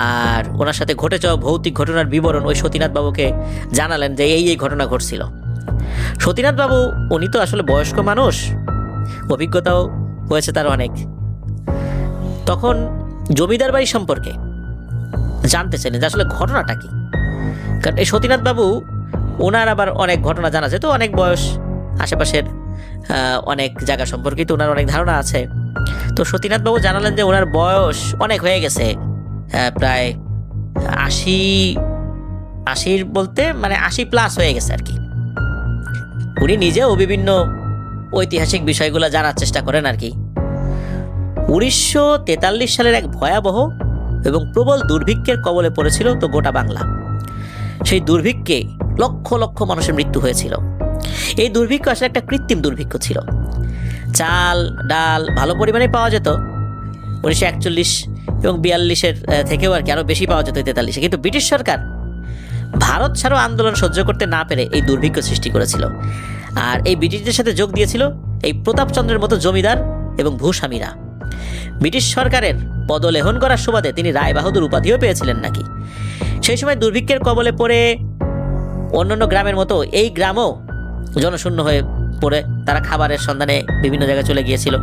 Speaker 1: আর ওনার সাথে ঘটে যাওয়া ভৌতিক ঘটনার বিবরণ ওই সতীনাথ বাবুকে জানালেন যে এই ঘটনা ঘটছিল। সতীনাথ বাবু উনি তো আসলে বয়স্ক মানুষ, অভিজ্ঞতাও হয়েছে তার অনেক। তখন জমিদার বাড়ি সম্পর্কে জানতে চাইলেন যে আসলে ঘটনাটা কি। কারণ এই সতীনাথ বাবু ওনার আবার অনেক ঘটনা জানা যেত, অনেক বয়স, আশেপাশের অনেক জায়গা সম্পর্কে তো ওনার অনেক ধারণা আছে। তো সতীনাথ বাবু জানালেন যে ওনার বয়স অনেক হয়ে গেছে, প্রায় 80 বলতে মানে 80+ হয়ে গেছে আর কি। উনি নিজেও বিভিন্ন ঐতিহাসিক বিষয়গুলো জানার চেষ্টা করেন আর কি। 1943 সালের এক ভয়াবহ এবং প্রবল দুর্ভিক্ষের কবলে পড়েছিল তো গোটা বাংলা। সেই দুর্ভিক্ষে লক্ষ লক্ষ মানুষের মৃত্যু হয়েছিল। এই দুর্ভিক্ষ আসলে একটা কৃত্রিম দুর্ভিক্ষ ছিল। চাল ডাল ভালো পরিমাণে পাওয়া যেত 1941 এবং 42-এর থেকেও আর কি আরও বেশি পাওয়া যেত 43-এ। কিন্তু ব্রিটিশ সরকার ভারত ছাড়ো আন্দোলন সহ্য করতে না পেরে এই দুর্ভিক্ষ সৃষ্টি করেছিল। আর এই ব্রিটিশদের সাথে যোগ দিয়েছিল এই প্রতাপচন্দ্রের মতো জমিদার এবং ভূস্বামীরা। ব্রিটিশ সরকারের পদলেহন করার সুবাদে তিনি রায় বাহাদুর উপাধিও পেয়েছিলেন নাকি। সেই সময় দুর্ভিক্ষের কবলে পড়ে অন্যান্য গ্রামের মতো এই গ্রামও জনশূন্য হয়ে পড়ে তারা খাবারের সন্ধানে বিভিন্ন জায়গায় চলে গিয়েছিল।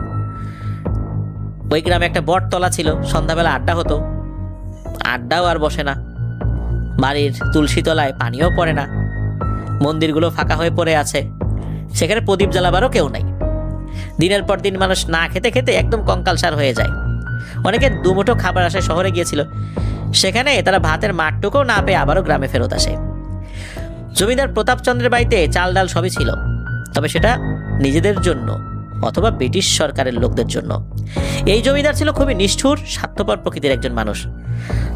Speaker 1: ওই গ্রামে একটা বটতলা ছিল, সন্ধ্যাবেলা আড্ডা হতো, আড্ডাও আর বসে না। বাড়ির তুলসী তলায় পানিও পড়ে না, মন্দিরগুলো ফাঁকা হয়ে পড়ে আছে, সেখানে প্রদীপ জ্বালাবারও কেউ নাই। দিনের পর দিন মানুষ না খেতে খেতে একদম কঙ্কালসার হয়ে যায়। অনেকে দুমুঠো খাবার আসায় শহরে গিয়েছিল, সেখানে তারা ভাতের মাঠটুকুও না পেয়ে আবারও গ্রামে ফেরত আসে। জমিদার প্রতাপচন্দ্রের বাড়িতে চাল ডাল সবই ছিল, তবে সেটা নিজেদের জন্য অথবা ব্রিটিশ সরকারের লোকদের জন্য। এই জমিদার ছিল খুবই নিষ্ঠুর, স্বার্থপর প্রকৃতির একজন মানুষ।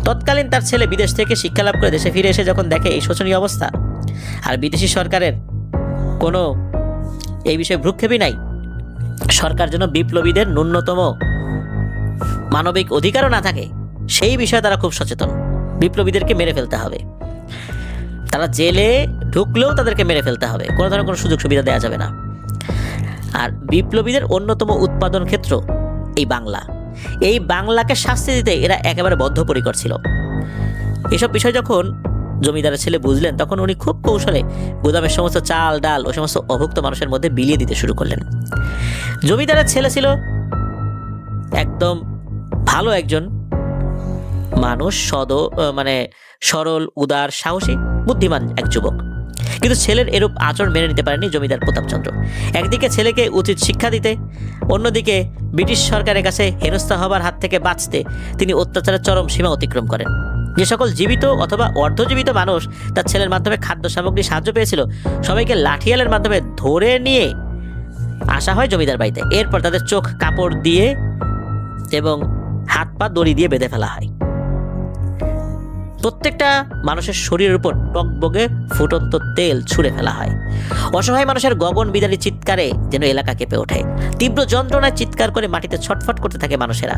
Speaker 1: তৎকালীন তার ছেলে বিদেশ থেকে শিক্ষালাভ করে দেশে ফিরে এসে যখন দেখে এই শোচনীয় অবস্থা, আর বিদেশি সরকারের কোনো এই বিষয়ে ভ্রুক্ষেপই নাই, সরকার যেন বিপ্লবীদের ন্যূনতম মানবিক অধিকারও না থাকে, সেই বিষয়ে তারা খুব সচেতন। বিপ্লবীদেরকে মেরে ফেলতে হবে, তারা জেলে ঢুকলেও তাদেরকে মেরে ফেলতে হবে, কোনো ধরনের কোনো সুযোগ সুবিধা দেওয়া যাবে না। আর বিপ্লবীদের অন্যতম উৎপাদন ক্ষেত্র এই বাংলা, এই বাংলাকে শাস্তি দিতে এরা একেবারে বদ্ধপরিকর ছিল। এসব বিষয় যখন জমিদারের ছেলে বুঝলেন, তখন উনি খুব কৌশলে গুদামের সমস্ত চাল ডাল ও সমস্ত অভুক্ত মানুষের মধ্যে বিলিয়ে দিতে শুরু করলেন। জমিদারের ছেলে ছিল একদম ভালো একজন মানুষ, সরল, উদার, সাহসী, বুদ্ধিমান এক যুবক। কিন্তু ছেলের এরূপ আচরণ মেনে নিতে পারেনি জমিদার প্রতাপচন্দ্র। একদিকে ছেলেকে উচিত শিক্ষা দিতে, অন্যদিকে ব্রিটিশ সরকারের কাছে হেনস্থা হবার হাত থেকে বাঁচতে তিনি অত্যাচারের চরম সীমা অতিক্রম করেন। যে সকল জীবিত অথবা অর্ধজীবিত মানুষ তার ছেলের মাধ্যমে খাদ্য সামগ্রী সাহায্য পেয়েছিল, সবাইকে লাঠিয়ালের মাধ্যমে ধরে নিয়ে আসা হয় জমিদার বাড়িতে। এরপর তাদের চোখ কাপড় দিয়ে এবং হাত পা দড়ি দিয়ে বেঁধে ফেলা হয়। প্রত্যেকটা মানুষের শরীরের উপর টকবগে ফুটন্ত তেল ছুঁড়ে ফেলা হয়। অসহায় মানুষের গগন বিদারী চিৎকারে যেন এলাকা কেঁপে ওঠে। তীব্র যন্ত্রণায় চিৎকার করে মাটিতে ছটফট করতে থাকে মানুষেরা।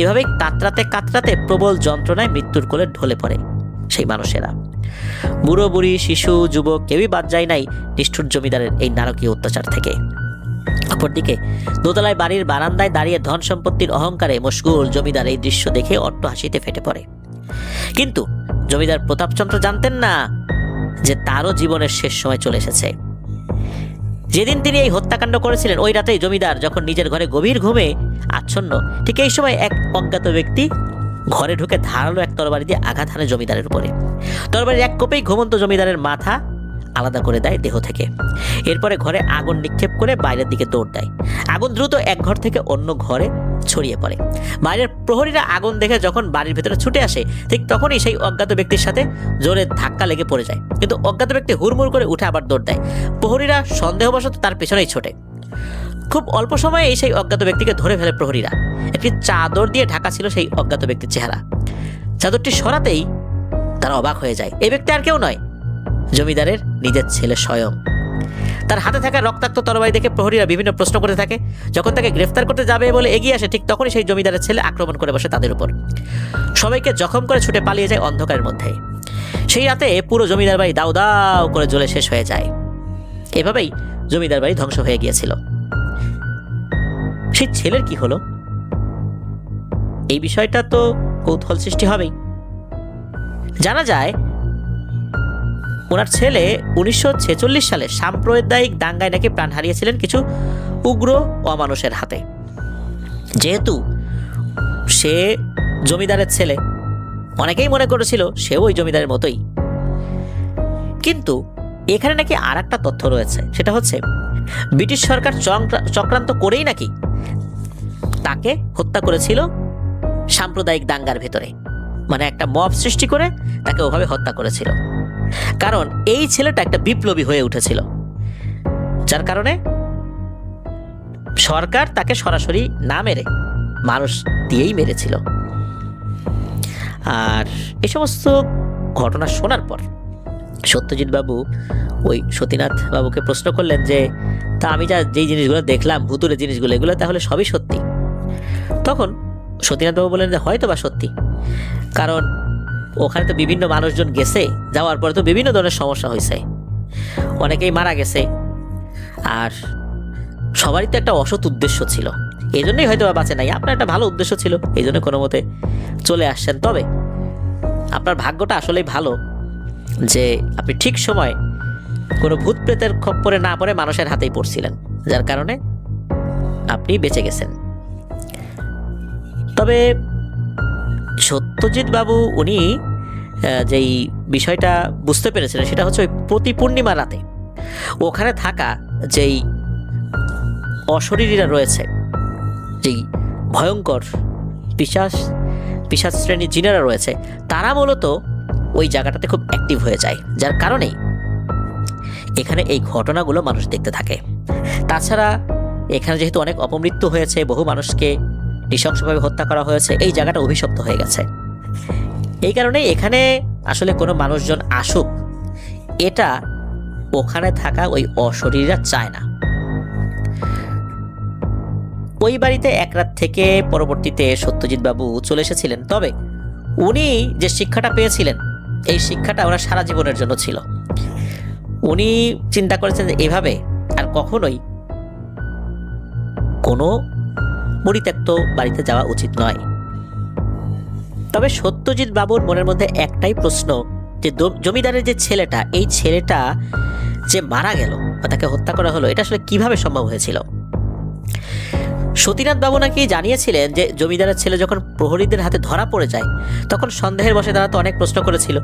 Speaker 1: এভাবেই কাতরাতে কাতরাতে প্রবল যন্ত্রণায় মৃত্যুর কোলে ঢলে পড়ে সেই মানুষেরা। বুড়ো বুড়ি, শিশু, যুবক কেউই বাদ যায় নাই নিষ্ঠুর জমিদারের এই নারকীয় অত্যাচার থেকে। অপরদিকে দোতলায় বাড়ির বারান্দায় দাঁড়িয়ে ধন সম্পত্তির অহংকারে মশগুল জমিদার এই দৃশ্য দেখে অট্ট হাসিতে ফেটে পড়ে। কিন্তু জমিদার প্রতাপচন্দ্র জানতেন না যে তারও জীবনের শেষ সময় চলে এসেছে। যেদিন তিনি এই হত্যাকাণ্ড করেছিলেন, ওই রাতেই জমিদার যখন নিজের ঘরে গভীর ঘুমে আচ্ছন্ন, ঠিক এই সময় এক অজ্ঞাত ব্যক্তি ঘরে ঢুকে ধারালো এক তরবারি দিয়ে আঘাত হানে জমিদারের উপরে। তরবারির এক কোপেই ঘুমন্ত জমিদারের মাথা আলাদা করে দেয় দেহ থেকে। এরপরে ঘরে আগুন নিক্ষেপ করে বাইরের দিকে দৌড় দেয়। আগুন দ্রুত এক ঘর থেকে অন্য ঘরে ছড়িয়ে পড়ে। বাইরের প্রহরীরা আগুন দেখে যখন বাড়ির ভেতরে ছুটে আসে, ঠিক তখনই সেই অজ্ঞাত ব্যক্তির সাথে জোরে ধাক্কা লেগে পড়ে যায়। কিন্তু অজ্ঞাত ব্যক্তি হুড়মুড় করে উঠে আবার দৌড় দেয়। প্রহরীরা সন্দেহবশত তার পেছনেই ছোটে। খুব অল্প সময়ে সেই অজ্ঞাত ব্যক্তিকে ধরে ফেলে প্রহরীরা। একটি চাদর দিয়ে ঢাকা ছিল সেই অজ্ঞাত ব্যক্তির চেহারা। চাদরটি সরাতেই তারা অবাক হয়ে যায়। এই ব্যক্তি আর কেউ নয়, জমিদারের নিজের ছেলে স্বয়ং। তার হাতে থাকা রক্তাক্ত তরবারি দেখে প্রহরীরা বিভিন্ন প্রশ্ন করতে থাকে। যখন তাকে গ্রেফতার করতে যাবে বলে এগিয়ে আসে, ঠিক তখনই সেই জমিদারের ছেলে আক্রমণ করে বসে তাদের উপর। সবাইকে জখম করে ছুটে পালিয়ে যায় অন্ধকারের মধ্যে। সেই রাতে পুরো জমিদার বাড়ি দাউ দাউ করে জ্বলে শেষ হয়ে যায়। এভাবেই জমিদার বাড়ি ধ্বংস হয়ে গিয়েছিল। সেই ছেলের কি হলো, এই বিষয়টা তো কৌতূহল সৃষ্টি হবেই। জানা যায় ওনার ছেলে 1946 সালে সাম্প্রদায়িক দাঙ্গায় নাকি প্রাণ হারিয়েছিলেন কিছু উগ্র অমানুষের হাতে। যেহেতু সে জমিদারের ছেলে, অনেকেই মনে করেছিল সেও ওই জমিদারের মতোই। কিন্তু এখানে নাকি আর একটা তথ্য রয়েছে, সেটা হচ্ছে ব্রিটিশ সরকার চক্রান্ত করেই নাকি তাকে হত্যা করেছিল সাম্প্রদায়িক দাঙ্গার ভেতরে। মানে একটা মব সৃষ্টি করে তাকে ওভাবে হত্যা করেছিল। কারণ এই ছেলেটা একটা বিপ্লবী হয়ে উঠেছিল, যার কারণে সরকার তাকে সরাসরি না মেরে মানুষ দিয়েই মেরেছিল। আর এই সমস্ত ঘটনা শোনার পর সত্যজিৎ বাবু ওই সতীনাথ বাবুকে প্রশ্ন করলেন যে, তা আমি যেই জিনিসগুলো দেখলাম, ভুতুরে জিনিসগুলো, এগুলো তাহলে সবই সত্যি? তখন সতীনাথ বাবু বললেন যে হয়তো বা সত্যি, কারণ ওখানে তো বিভিন্ন মানুষজন গেছে, যাওয়ার পরে তো বিভিন্ন ধরনের সমস্যা হয়েছে, অনেকেই মারা গেছে, আর সবারই তো একটা অসৎ উদ্দেশ্য ছিল, এই জন্যই হয়তো বা বাঁচে নাই। আপনার একটা ভালো উদ্দেশ্য ছিল, এই জন্য কোনো মতে চলে আসছেন। তবে আপনার ভাগ্যটা আসলেই ভালো যে আপনি ঠিক সময় কোনো ভূত প্রেতের খপ্পরে না পড়ে মানুষের হাতেই পড়ছিলেন, যার কারণে আপনি বেঁচে গেছেন। তবে সত্যজিৎ বাবু উনি যেই বিষয়টা বুঝতে পেরেছিলেন, সেটা হচ্ছে ওই প্রতি পূর্ণিমা রাতে ওখানে থাকা যেই অশরীরীরা রয়েছে, যেই ভয়ঙ্কর পিশাচ শ্রেণীর জিনেরা রয়েছে, তারা মূলত ওই জায়গাটাতে খুব অ্যাক্টিভ হয়ে যায়, যার কারণেই এখানে এই ঘটনাগুলো মানুষ দেখতে থাকে। তাছাড়া এখানে যেহেতু অনেক অপমৃত্যু হয়েছে, বহু মানুষকে নৃশংসভাবে হত্যা করা হয়েছে, এই জায়গাটা অভিশপ্ত হয়ে গেছে। এই কারণে এখানে আসলে কোনো মানুষজন আসুক, এটা ওখানে থাকা ওই অশরীরীরা চায় না। ওই বাড়িতে এক রাত থেকে পরবর্তীতে সত্যজিৎ বাবু চলে এসেছিলেন, তবে উনি যে শিক্ষাটা পেয়েছিলেন এই শিক্ষাটা ওনার সারা জীবনের জন্য ছিল। উনি চিন্তা করেছেন যে এভাবে আর কখনোই কোনো পরিত্যক্ত বাড়িতে যাওয়া উচিত নয়। তবে সত্যজিৎ বাবুর মনের মধ্যে একটাই প্রশ্ন, যে জমিদারের যে ছেলেটা, এই ছেলেটা যে মারা গেল বা তাকে হত্যা করা হলো, এটা আসলে কিভাবে সম্ভব হয়েছিল। সতীনাথ বাবু নাকি জানিয়েছিলেন যে জমিদারের ছেলে যখন প্রহরীদের হাতে ধরা পড়ে যায় তখন সন্দেহের বশে তারা তো অনেক প্রশ্ন করেছিল,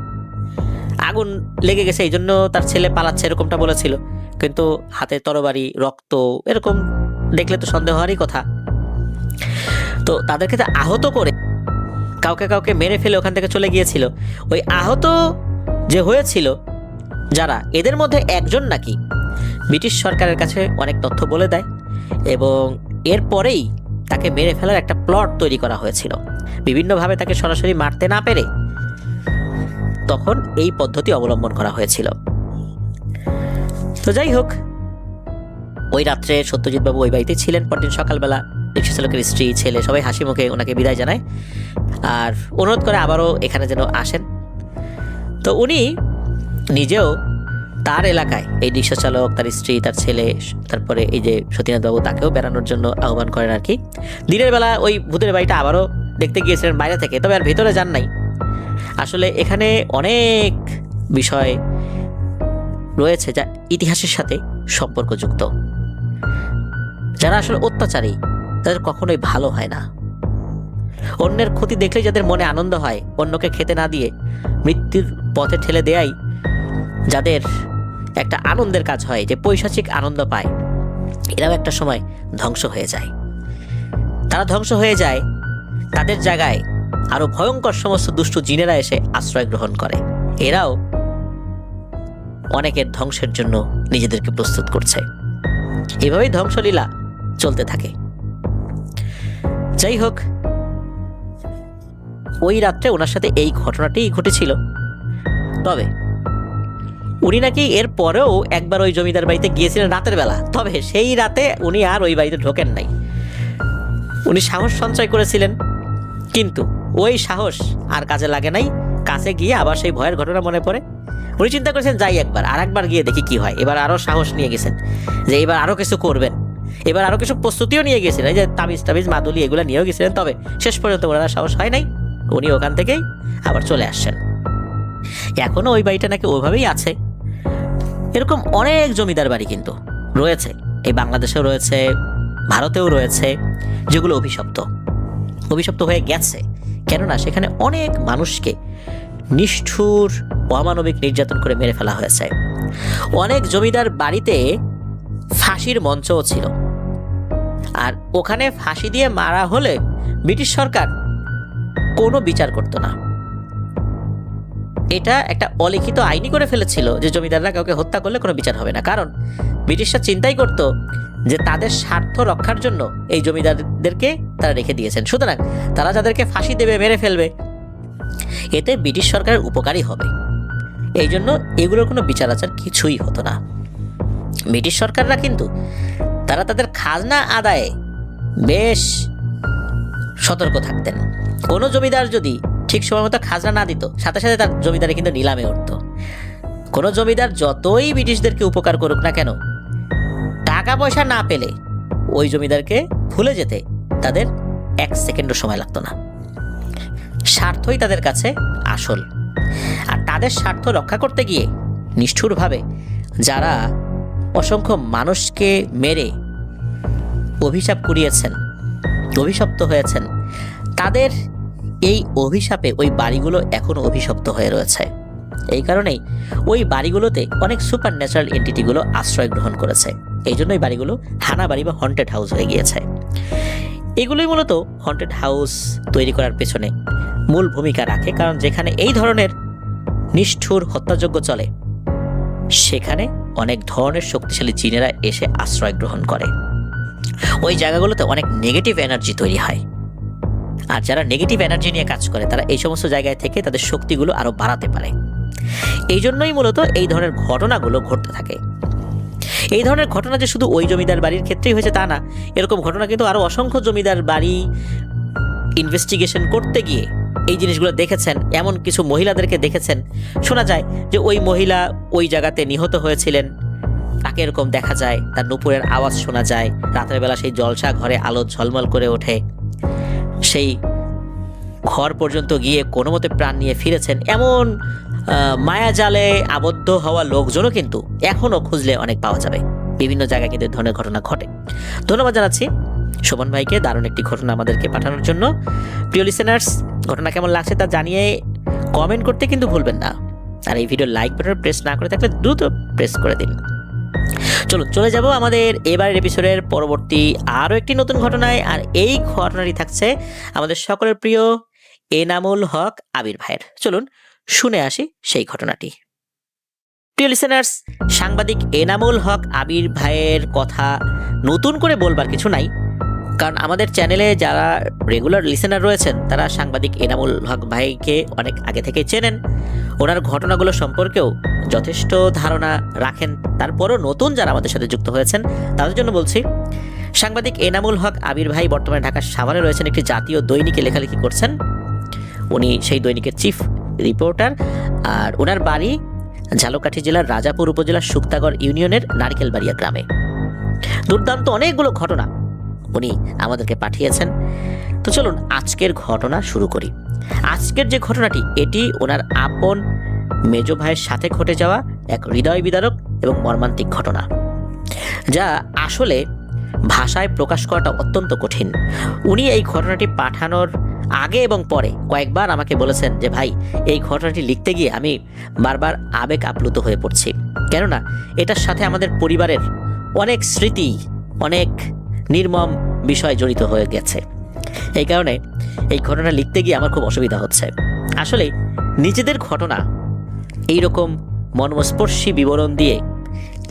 Speaker 1: আগুন লেগে গেছে এই জন্য তার ছেলে পালাচ্ছে এরকমটা বলেছিল, কিন্তু হাতে তরবারি, রক্ত এরকম দেখলে তো সন্দেহ হওয়ারই কথা। তো তাদেরকে তো আহত করে কাউকে কাউকে মেরে ফেলে ওখান থেকে চলে গিয়েছিল। ওই আহত যে হয়েছিল যারা, এদের মধ্যে একজন নাকি ব্রিটিশ সরকারের কাছে অনেক তথ্য বলে দেয় এবং এরপরেই তাকে মেরে ফেলার একটা প্লট তৈরি করা হয়েছিল। বিভিন্নভাবে তাকে সরাসরি মারতে না পেরে তখন এই পদ্ধতি অবলম্বন করা হয়েছিল। তো যাই হোক, ওই রাত্রে সত্যজিৎ বাবু ওই বাড়িতে ছিলেন। পরদিন সকালবেলা রিক্সা চালকের স্ত্রী, ছেলে সবাই হাসি মুখে ওনাকে বিদায় জানায় আর অনুরোধ করে আবারও এখানে যেন আসেন। তো উনি নিজেও তার এলাকায় এই রিক্সা চালক, তার স্ত্রী, তার ছেলে, তারপরে এই যে সতীনাথ বাবু, তাকেও বেড়ানোর জন্য আহ্বান করেন আর কি। দিনের বেলা ওই ভূতের বাড়িটা আবারও দেখতে গিয়েছিলেন বাইরে থেকে, তবে আর ভেতরে যান নাই। আসলে এখানে অনেক বিষয় রয়েছে যা ইতিহাসের সাথে সম্পর্কযুক্ত। যারা আসলে অত্যাচারী তাদের কখনোই ভালো হয় না। অন্যের ক্ষতি দেখলে যাদের মনে আনন্দ হয়, অন্যকে খেতে না দিয়ে মৃত্যুর পথে ঠেলে দেয়াই যাদের একটা আনন্দের কাজ হয়, যে পৈশাচিক আনন্দ পায়, এরাও একটা সময় ধ্বংস হয়ে যায়। তারা ধ্বংস হয়ে যায়, তাদের জায়গায় আরো ভয়ঙ্কর সমস্ত দুষ্ট জিনেরা এসে আশ্রয় গ্রহণ করে। এরাও অনেকের ধ্বংসের জন্য নিজেদেরকে প্রস্তুত করছে। এভাবেই ধ্বংসলীলা চলতে থাকে। যাই হোক, ওই রাত্রে ওনার সাথে এই ঘটনাটি ঘটেছিল। তবে উনি নাকি এর পরেও একবার ওই জমিদার বাড়িতে গিয়েছিলেন রাতের বেলা, তবে সেই রাতে উনি আর ওই বাড়িতে ঢোকেন নাই। উনি সাহস সঞ্চয় করেছিলেন, কিন্তু ওই সাহস আর কাজে লাগে নাই। কাছে গিয়ে আবার সেই ভয়ের ঘটনা মনে পড়ে। উনি চিন্তা করেছেন যাই একবার, আর একবার গিয়ে দেখি কি হয়। এবার আরো সাহস নিয়ে গেছেন যে এবার আরো কিছু করবেন, এবার আরো কিছু প্রস্তুতিও নিয়ে গেছিলেন, এই যে তাবিজ মাদুলি এগুলো নিয়েও গেছিলেন। তবে শেষ পর্যন্ত ওনার সাহস হয় নাই, উনি ওখান থেকেই আবার চলে আসছেন। এখনো ওই বাড়িটা নাকি ওইভাবেই আছে। এরকম অনেক জমিদার বাড়ি কিন্তু রয়েছে, এই বাংলাদেশেও রয়েছে, ভারতেও রয়েছে, যেগুলো অভিশপ্ত হয়ে গেছে। কেননা সেখানে অনেক মানুষকে নিষ্ঠুর অমানবিক নির্যাতন করে মেরে ফেলা হয়েছে। অনেক জমিদার বাড়িতে ফাঁসির মঞ্চও ছিল, আর ওখানে ফাঁসি দিয়ে মারা হলে ব্রিটিশ সরকার কোনো বিচার করত না। এটা একটা অলিখিত আইনই করে ফেলেছিল যে জমিদাররা কাউকে হত্যা করলে কোনো বিচার হবে না, কারণ ব্রিটিশরা চিন্তাই করত যে তাদের স্বার্থ রক্ষার জন্য এই জমিদারদেরকে তারা রেখে দিয়েছেন। সুতরাং তারা যাদেরকে ফাঁসি দেবে, মেরে ফেলবে, এতে ব্রিটিশ সরকারের উপকারই হবে। এই জন্য এগুলোর কোনো বিচার আচার কিছুই হতো না। ব্রিটিশ সরকাররা কিন্তু তারা তাদের খাজনা আদায়ে বেশ সতর্ক থাকতেন। কোনো জমিদার যদি ঠিক সময় মতো খাজনা না দিত, সাথে সাথে তার জমিদারি কিন্তু নিলামে উঠত। কোনো জমিদার যতই ব্রিটিশদেরকে উপকার করুক না কেন, টাকা পয়সা না পেলে ওই জমিদারকে ভুলে যেতে তাদের এক সেকেন্ডও সময় লাগতো না। স্বার্থই তাদের কাছে আসল। আর তাদের স্বার্থ রক্ষা করতে গিয়ে নিষ্ঠুরভাবে যারা অসংখ্য মানুষকে মেরে অভিশাপ কুড়িয়েছেন, অভিশপ্ত হয়েছেন, তাদের এই অভিশাপে ওই বাড়িগুলো এখনো অভিশপ্ত হয়ে রয়েছে। এই কারণেই ওই বাড়িগুলোতে অনেক সুপার ন্যাচারাল এন্টিটিগুলো আশ্রয় গ্রহণ করেছে। এই জন্যই বাড়িগুলো হানা বাড়ি বা হন্টেড হাউস হয়ে গিয়েছে। এগুলোই মূলত হন্টেড হাউস তৈরি করার পেছনে মূল ভূমিকা রাখে, কারণ যেখানে এই ধরনের নিষ্ঠুর হত্যাযজ্ঞ চলে সেখানে অনেক ধরনের শক্তিশালী জিনেরা এসে আশ্রয় গ্রহণ করে। ওই জায়গাগুলোতে অনেক নেগেটিভ এনার্জি তৈরি হয়, আর যারা নেগেটিভ এনার্জি নিয়ে কাজ করে তারা এই সমস্ত জায়গায় থেকে তাদের শক্তিগুলো আরো বাড়াতে পারে। এই জন্যই মূলত এই ধরনের ঘটনাগুলো ঘটতে থাকে। এই ধরনের ঘটনা যে শুধু ওই জমিদার বাড়ির ক্ষেত্রেই হয়েছে তা না, এরকম ঘটনা কিন্তু আরও অসংখ্য জমিদার বাড়ি ইনভেস্টিগেশন করতে গিয়ে এই জিনিসগুলো দেখেছেন, এমন কিছু মহিলাদেরকে দেখেছেন। শোনা যায় যে ওই মহিলা ওই জায়গাতে নিহত হয়েছিলেন, তাকে এরকম দেখা যায়, তার নুপুরের আওয়াজ শোনা যায়, রাতের বেলা সেই জলসা ঘরে আলো ঝলমল করে ওঠে, সেই ঘর পর্যন্ত গিয়ে কোনো মতে প্রাণ নিয়ে ফিরেছেন, এমন মায়াজালে আবদ্ধ হওয়া লোকজনও কিন্তু এখনও খুঁজলে অনেক পাওয়া যাবে। বিভিন্ন জায়গায় কিন্তু এই ধরনের ঘটনা ঘটে। ধন্যবাদ জানাচ্ছি শোভন ভাইকে দারুণ একটি ঘটনা আমাদেরকে পাঠানোর জন্য। প্রিয় লিসেনার্স, ঘটনা কেমন লাগছে তা জানিয়ে কমেন্ট করতে কিন্তু ভুলবেন না। আর এই ভিডিও লাইক বাটন প্রেস না করে থাকলে দ্রুত প্রেস করে দিন। চলুন চলে যাব আমাদের এবারের এপিসোডের পরবর্তী আরও একটি নতুন ঘটনায়। আর এই ঘটনাটি থাকছে আমাদের সকলের প্রিয় এনামুল হক আবির ভাইয়ের। চলুন শুনে আসি সেই ঘটনাটি। প্রিয় লিসেনার্স, সাংবাদিক এনামুল হক আবির ভাইয়ের কথা নতুন করে বলবার কিছু নাই, কারণ আমাদের চ্যানেলে যারা রেগুলার লিসেনার রয়েছেন তারা সাংবাদিক এনামুল হক ভাইকে অনেক আগে থেকে চেনেন, ওনার ঘটনাগুলো সম্পর্কেও যথেষ্ট ধারণা রাখেন। তারপরও নতুন যারা আমাদের সাথে যুক্ত হয়েছেন তাদের জন্য বলছি, সাংবাদিক এনামুল হক আবির ভাই বর্তমানে ঢাকার সাভারে রয়েছেন, একটি জাতীয় দৈনিকে লেখালেখি করছেন। উনি সেই দৈনিকের চিফ রিপোর্টার। আর ওনার বাড়ি ঝালকাঠি জেলার রাজাপুর উপজেলার শুক্তাগড় ইউনিয়নের নারকেলবাড়িয়া গ্রামে। দুর্দান্ত অনেকগুলো ঘটনা উনি আমাদেরকে পাঠিয়েছেন। তো চলুন আজকের ঘটনা শুরু করি। আজকের যে ঘটনাটি, এটি ওনার আপন মেজো ভাইয়ের সাথে ঘটে যাওয়া এক হৃদয় বিদারক এবং মর্মান্তিক ঘটনা, যা আসলে ভাষায় প্রকাশ করাটা অত্যন্ত কঠিন। উনি এই ঘটনাটি পাঠানোর আগে এবং পরে কয়েকবার আমাকে বলেছেন যে ভাই, এই ঘটনাটি লিখতে গিয়ে আমি বারবার আবেগ আপ্লুত হয়ে পড়ছি, কেননা এটার সাথে আমাদের পরিবারের অনেক স্মৃতি, অনেক নির্মম বিষয় জড়িত হয়ে গেছে। এই কারণে এই ঘটনা লিখতে গিয়ে আমার খুব অসুবিধা হচ্ছে। আসলে নিজেদের ঘটনা এইরকম মর্মস্পর্শী বিবরণ দিয়ে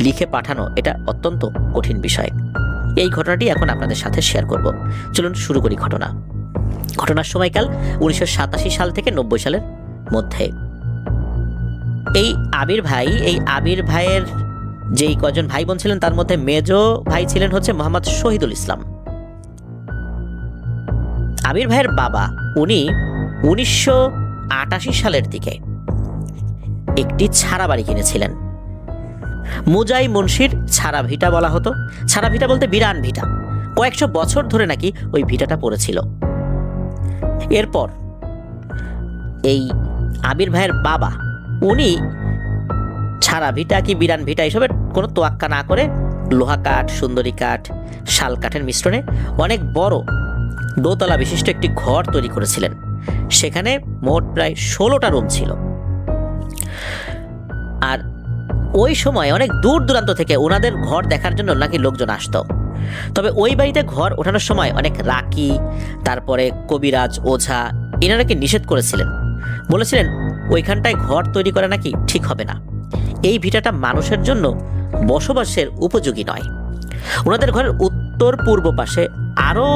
Speaker 1: লিখে পাঠানো এটা অত্যন্ত কঠিন বিষয়। এই ঘটনাটি এখন আপনাদের সাথে শেয়ার করব। চলুন শুরু করি ঘটনা। ঘটনার সময়কাল 1987 সাল থেকে 90 সালের মধ্যে। এই আবির ভাইয়ের যেই কজন ভাই বোন ছিলেন তার মধ্যে মেজো ভাই ছিলেন হচ্ছে মোহাম্মদ শহীদুল ইসলাম। আবির ভাইয়ের বাবা উনি 1988 সালের দিকে একটি ছাড়া বাড়ি কিনেছিলেন। মুজাই মুন্সির ছাড়া ভিটা বলা হতো। ছাড়া ভিটা বলতে বিরান ভিটা। কয়েকশো বছর ধরে নাকি ওই ভিটাটা পড়েছিল। এরপর এই আবির ভাইয়ের বাবা উনি ছাড়া ভিটা কি বিরান ভিটা এসবের কোনো তোয়াক্কা না করে লোহা কাঠ, সুন্দরী কাঠ, শাল কাঠের মিশ্রণে অনেক বড় দোতলা বিশিষ্ট একটি ঘর তৈরি করেছিলেন। সেখানে মোট প্রায় 16টা রুম ছিল। আর ওই সময় অনেক দূর দূরান্ত থেকে ওনাদের ঘর দেখার জন্য নাকি লোকজন আসতো। তবে ওই বাড়িতে ঘর ওঠানোর সময় অনেক রাকি, তারপরে কবিরাজ, ওঝা এনারা নাকি নিষেধ করেছিলেন। বলেছিলেন ওইখানটায় ঘর তৈরি করা নাকি ঠিক হবে না, এই ভিটাটা মানুষের জন্য বসবাসের উপযোগী নয়। ওনাদের ঘরের উত্তর পূর্ব পাশে আরও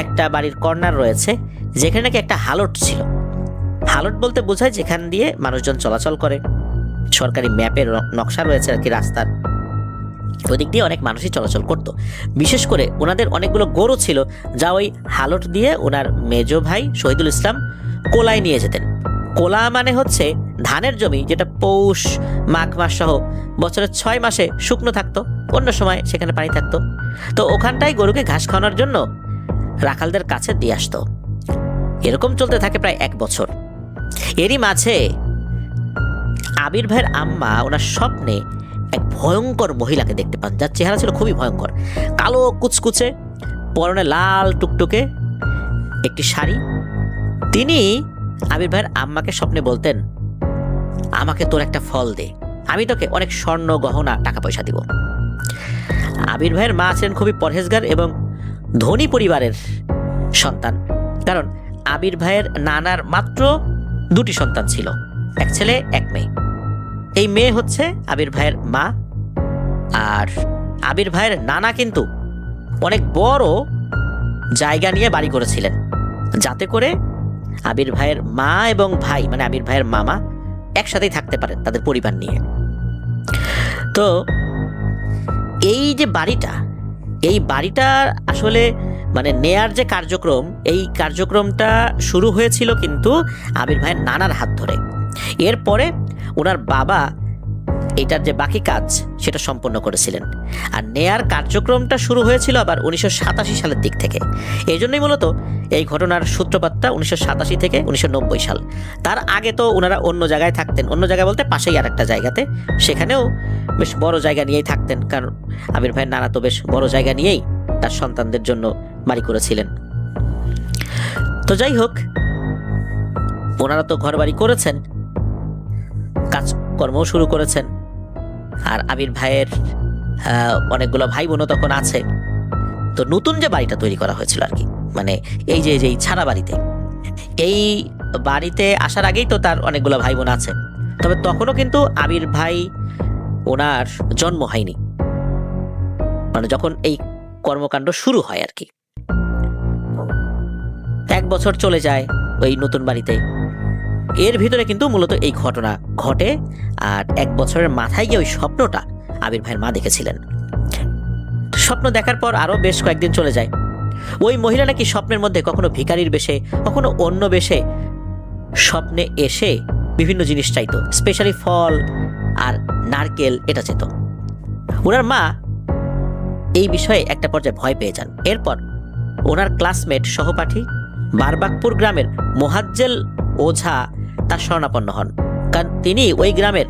Speaker 1: একটা বাড়ির কর্নার রয়েছে, যেখানে নাকি একটা হালট ছিল। হালট বলতে বোঝায় যেখান দিয়ে মানুষজন চলাচল করে। সরকারি ম্যাপের নকশা রয়েছে আর কি রাস্তার, ওদিক দিয়ে অনেক মানুষই চলাচল করত। বিশেষ করে ওনাদের অনেকগুলো গরু ছিল, যা ওই হালট দিয়ে ওনার মেজো ভাই শহীদুল ইসলাম কোলায় নিয়ে যেতেন। কোলা মানে হচ্ছে ধানের জমি, যেটা পৌষ মাঘ মাস সহ বছরের 6 মাসে শুকনো থাকতো, অন্য সময় সেখানে পানি থাকতো। তো ওখানটায় গরুকে ঘাস খাওয়ানোর জন্য রাখালদের কাছে দিয়ে আসতো। এরকম চলতে থাকে প্রায় 1 বছর। এরই মাঝে আবির ভাইয়ের আম্মা ওনার স্বপ্নে এক ভয়ঙ্কর মহিলাকে দেখতে পান, যার চেহারা ছিল খুবই ভয়ঙ্কর। কালো কুচকুচে, পরনে লাল টুকটুকে একটি শাড়ি। তিনি আবির ভাইয়ের আম্মাকে স্বপ্নে বলতেন, আমাকে তোর একটা ফল দে, আমি তোকে অনেক স্বর্ণ গহনা টাকা পয়সা দিব। আবির ভাইয়ের মা ছিলেন খুবই পরহেজগার এবং ধনী পরিবারের সন্তান, কারণ আবির ভাইয়ের নানার মাত্র 2টি সন্তান ছিল, এক ছেলে এক মেয়ে। এই মেয়ে হচ্ছে আবির ভাইয়ের মা। আর আবির ভাইয়ের নানা কিন্তু অনেক বড় জায়গা নিয়ে বাড়ি করেছিলেন, যাতে করে আবির ভাইয়ের মা এবং ভাই মানে আবির ভাইয়ের মামা একসাথেই থাকতে পারেন তাদের পরিবার নিয়ে। তো এই যে বাড়িটা, এই বাড়িটার আসলে মানে নেয়ার যে কার্যক্রম, এই কার্যক্রমটা শুরু হয়েছিল কিন্তু আবির ভাইয়ের নানার হাত ধরে। এরপরে ওনার বাবা এটার যে বাকি কাজ সেটা সম্পন্ন করেছিলেন। আর নেয়ার কার্যক্রমটা শুরু হয়েছিল আবার 1987 সালের দিক থেকে। এই জন্যই মূলত এই ঘটনার সূত্রপাতটা 1987 থেকে 1990 সাল। তার আগে তো ওনারা অন্য জায়গায় থাকতেন, অন্য জায়গায় বলতে পাশেই আর একটা জায়গাতে, সেখানেও বেশ বড় জায়গা নিয়েই থাকতেন, কারণ আবির ভাইয়ের নানা তো বেশ বড় জায়গা নিয়েই তার সন্তানদের জন্য বাড়ি করেছিলেন। তো যাই হোক, ওনারা তো ঘর বাড়ি করেছেন, কাজকর্মও শুরু করেছেন। আর আবির ভাইয়ের অনেকগুলো ভাই বোনও তখন আছে। তো নতুন যে বাড়িটা তৈরি করা হয়েছিল আর কি, মানে এই যে ছাড়া বাড়িতে, এই বাড়িতে আসার আগেই তো তার অনেকগুলো ভাই বোন আছে। তবে তখনও কিন্তু আবির ভাই ওনার জন্ম হয়নি, মানে যখন এই কর্মকাণ্ড শুরু হয় আর কি। 1 বছর চলে যায় ওই নতুন বাড়িতে। এর ভিতরে কিন্তু মূলত এই ঘটনা ঘটে। আর 1 বছরের মাথায় গিয়ে ওই স্বপ্নটা আবির ভাইয়ের মা দেখেছিলেন। স্বপ্ন দেখার পর আরো বেশ কয়েকদিন চলে যায়। ওই মহিলা নাকি স্বপ্নের মধ্যে কখনো ভিখারির বেশে, কখনো অন্য বেশে স্বপ্নে এসে বিভিন্ন জিনিস চাইতো, স্পেশালি ফল আর নারকেল এটা চেত। ওনার মা এই বিষয়ে একটা পর্যায়ে ভয় পেয়ে যান। এরপর ওনার ক্লাসমেট সহপাঠী বারবাকপুর গ্রামের মোহাজ্জেল ওঝা তার শরণাপন্ন হন, কারণ তিনি ওই গ্রামের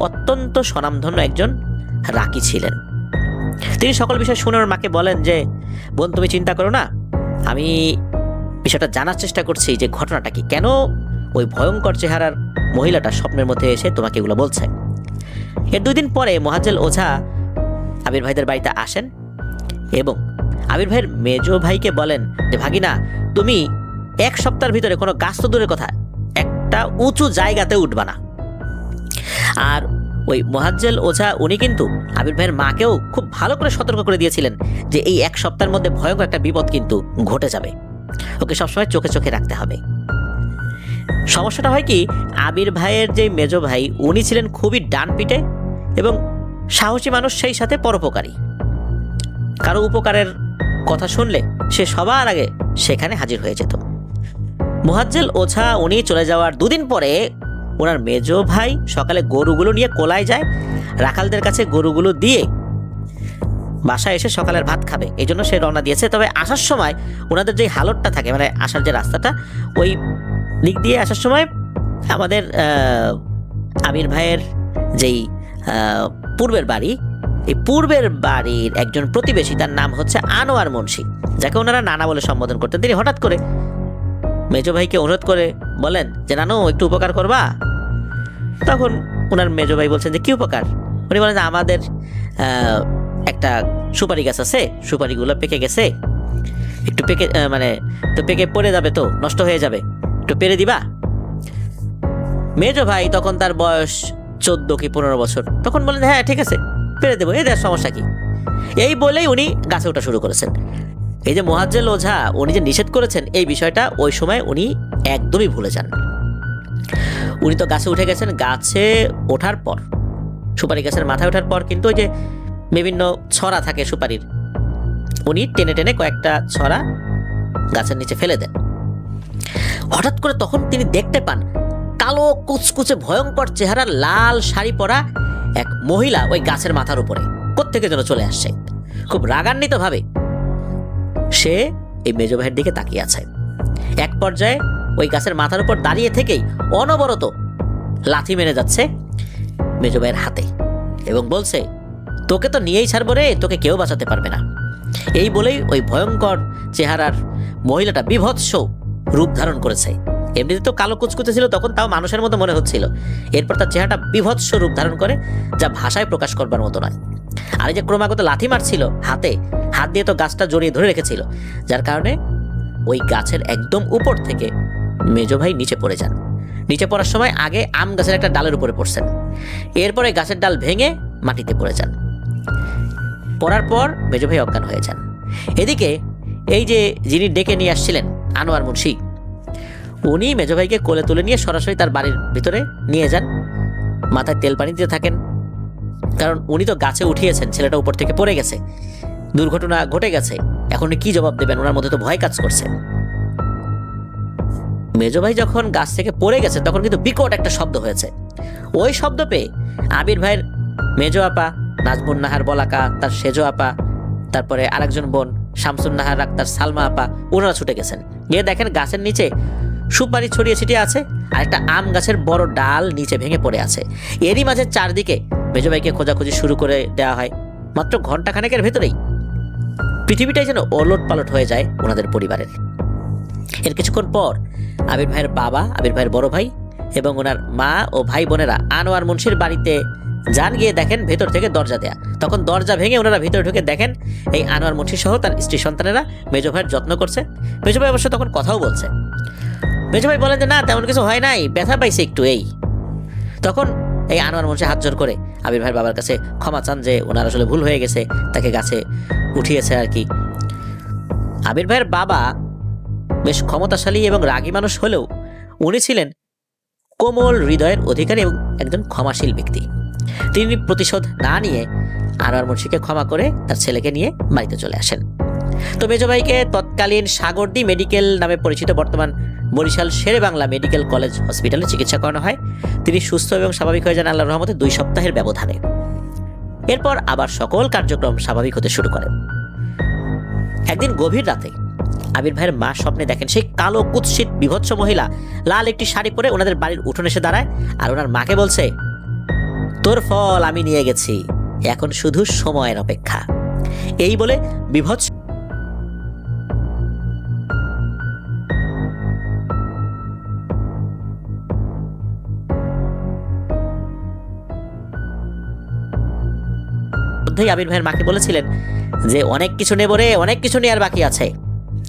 Speaker 1: অত্যন্ত স্বনামধন্য একজন রাকি ছিলেন। তিনি সকল বিষয় শুনে ওর মাকে বলেন যে, বোন তুমি চিন্তা করো না, আমি বিষয়টা জানার চেষ্টা করছি যে ঘটনাটা কি, কেন ওই ভয়ঙ্কর চেহারার মহিলাটা স্বপ্নের মধ্যে এসে তোমাকে এগুলো বলছে। এর 2 দিন পরে মোহাজ্জেল ওঝা আবির ভাইদের বাড়িতে আসেন এবং আবির ভাইয়ের মেজো ভাইকে বলেন যে, ভাগিনা তুমি 1 সপ্তাহের ভিতরে কোনো গাছ তো দূরের কথা, একটা উঁচু জায়গাতে উঠবা না। আর ওই মোহাজ্জেল ওঝা উনি কিন্তু আবির ভাইয়ের মাকেও খুব ভালো করে সতর্ক করে দিয়েছিলেন যে এই 1 সপ্তাহের মধ্যে ভয়ঙ্কর একটা বিপদ কিন্তু ঘটে যাবে, ওকে সবসময় চোখে চোখে রাখতে হবে। সমস্যাটা হয় কি, আবির ভাইয়ের যে মেজো ভাই উনি ছিলেন খুবই ডানপিটে এবং সাহসী মানুষ, সেই সাথে পরোপকারী। কারো উপকারের কথা শুনলে সে সবার আগে সেখানে হাজির হয়ে যেত। মোহাজ্জেল ওঝা উনি চলে যাওয়ার 2 দিন পরে ওনার মেজো ভাই সকালে গরুগুলো নিয়ে কোলায় যায়, রাখালদের কাছে গরুগুলো দিয়ে বাসায় এসে সকালের ভাত খাবে, এই জন্য সে রওনা দিয়েছে। তবে আসার সময় ওনাদের যে হালতটা থাকে, মানে আসার যে রাস্তাটা, ওই দিক দিয়ে আসার সময় আমাদের আবির ভাইয়ের যেই পূর্বের বাড়ি, এই পূর্বের বাড়ির একজন প্রতিবেশী, তার নাম হচ্ছে আনোয়ার মুন্সি, যাকে ওনারা নানা বলে সম্বোধন করতেন, তিনি হঠাৎ করে মেজো ভাইকে অনুরোধ করে বলেন যে, নানু একটু উপকার করবা। তখন ওনার মেজো ভাই বলছেন যে, কি উপকার? উনি বলেন যে, আমাদের একটা সুপারি গাছ আছে, সুপারিগুলো পেকে গেছে, একটু পেকে মানে তো পেকে পড়ে যাবে, তো নষ্ট হয়ে যাবে, একটু পেরে দিবা। মেজো ভাই তখন তার বয়স 14 কি 15 বছর, তখন বলেন হ্যাঁ ঠিক আছে পেরে দেবো, এদের সমস্যা কি। এই বলেই উনি গাছে ওঠা শুরু করেছেন। এই যে মোহাজ্জেল ওঝা উনি যে নিষেধ করেছেন, এই বিষয়টা ওই সময় উনি একদমই ভুলে যান। উনি তো গাছে উঠে গেছেন। গাছে ওঠার পর, সুপারি গাছের মাথায় ওঠার পর কিন্তু ওই যে বিভিন্ন ছড়া থাকে সুপারির, উনি টেনে টেনে কয়েকটা ছড়া গাছের নিচে ফেলে দেন। হঠাৎ করে তখন তিনি দেখতে পান কালো কুচকুচে ভয়ঙ্কর চেহারার লাল শাড়ি পরা এক মহিলা ওই গাছের মাথার উপরে কোত্থেকে যেন চলে আসছে। খুব রাগান্বিত ভাবে সে এই মেজো ভাইয়ের দিকে তাকিয়ে আছে। এক পর্যায়ে ওই গাছের মাথার উপর দাঁড়িয়ে থেকেই অনবরত লাথি মেরে যাচ্ছে মেজো ভাইয়ের হাতে এবং বলছে, তোকে তো নিয়েই ছাড়বো রে, তোকে কেউ বাঁচাতে পারবে না। এই বলেই ওই ভয়ঙ্কর চেহারার মহিলাটা বিভৎস রূপ ধারণ করেছে। এমনিতে তো কালো কুচকুচে ছিল তখন, তাও মানুষের মতো মনে হচ্ছিল। এরপর তার চেহারাটা বিভৎস রূপ ধারণ করে, যা ভাষায় প্রকাশ করবার মতো নয়। আর এই যে ক্রমাগত লাথি মারছিল হাতে, হাত দিয়ে তো গাছটা জড়িয়ে ধরে রেখেছিল, যার কারণে ওই গাছের একদম উপর থেকে মেজো ভাই নিচে পড়ে যান। নিচে পড়ার সময় আগে আম গাছের একটা ডালের উপরে পড়ছেন, এরপরে গাছের ডাল ভেঙে মাটিতে পড়ে যান। পড়ার পর মেজো ভাই অজ্ঞান হয়ে যান। এদিকে এই যে যিনি ডেকে নিয়ে আসছিলেন আনোয়ার মুন্সি, উনি মেজো ভাইকে কোলে তুলে নিয়ে সরাসরি তার বাড়ির ভিতরে নিয়ে যান, মাথায় তেল পানি দিতে থাকেন কারণ উনি তো গাছে উঠিয়েছেন, ছেলেটা উপর থেকে পড়ে গেছে, দুর্ঘটনা ঘটে গেছে, এখন উনি কি জবাব দেবেন? ওনার মধ্যে তো ভয় কাজ করছে। মেজো ভাই যখন গাছ থেকে পড়ে গেছে তখন কিন্তু বিকট একটা শব্দ হয়েছে। ওই শব্দ পেয়ে আবির ভাইয়ের মেজো আপা নাজমুন নাহার বলাকা, তার সেজো আপা, তারপরে আরেকজন বোন শামসুন নাহার আক্তার সালমা আপা, ওনারা ছুটে গেছেন। গিয়ে দেখেন গাছের নিচে সুপারি ছড়িয়ে ছিটিয়ে আছে, আর একটা আম গাছের বড় ডাল নিচে ভেঙে পড়ে আছে। এরই মাঝে চারদিকে মেজো ভাইকে খোঁজাখুঁজি শুরু করে দেওয়া হয়। মাত্র ঘন্টাখানেকের ভেতরেই পৃথিবীটাই যেন ওলট পালট হয়ে যায় ওনাদের পরিবারের। এর কিছুক্ষণ পর আবির ভাইয়ের বাবা, আবির ভাইয়ের বড় ভাই এবং ওনার মা ও ভাই বোনেরা আনোয়ার মুন্সির বাড়িতে যান। গিয়ে দেখেন ভেতর থেকে দরজা দেয়া। তখন দরজা ভেঙে ওনারা ভিতরে ঢুকে দেখেন এই আনোয়ার মুন্সি সহ তার স্ত্রী সন্তানেরা মেজো ভাইয়ের যত্ন করছে। মেজো ভাই অবশ্য তখন কথাও বলছে। মেজো ভাই বলেন যে না, তেমন কিছু হয় নাই, ব্যথা পাইছে একটু এই। তখন এই আনোয়ার মুন্সি হাত জোর করে আবির ভাইয়ের বাবার কাছে ক্ষমা চান যে ওনার আসলে ভুল হয়ে গেছে, তাকে গাছে উঠিয়েছে আর কি। আবির ভাইয়ের বাবা বেশ ক্ষমতাশালী এবং রাগী মানুষ হলেও উনি ছিলেন কোমল হৃদয়ের অধিকারী এবং একজন ক্ষমাশীল ব্যক্তি। তিনি প্রতিশোধ না নিয়ে আনোয়ার মুন্সিকে ক্ষমা করে তার ছেলেকে নিয়ে বাড়িতে চলে আসেন। তো মেজো ভাইকে তৎকালীন সাগরদী মেডিকেল নামে পরিচিত বর্তমান বরিশাল শেরে বাংলা মেডিকেল কলেজ হসপিটালে চিকিৎসা করানো হয়। তিনি সুস্থ এবং স্বাভাবিক হয়ে যান আল্লাহর রহমতে 2 সপ্তাহের ব্যবধানে। এরপর আবার সকল কার্যক্রম স্বাভাবিক হতে শুরু করে। একদিন গভীর রাতে আবির ভাইয়ের মা স্বপ্নে দেখেন সেই কালো কুৎসিত বিভৎস মহিলা লাল একটি শাড়ি পরে ওনাদের বাড়ির উঠোনে এসে দাঁড়ায়, আর ওনার মাকে বলছে, তোর ফল আমি নিয়ে গেছি, এখন শুধু সময়ের অপেক্ষা। এই বলে বিভৎস মধ্যেই আবির ভাইয়ের মাকে বলেছিলেন যে অনেক কিছু নেব রে, অনেক কিছু নেওয়ার বাকি আছে,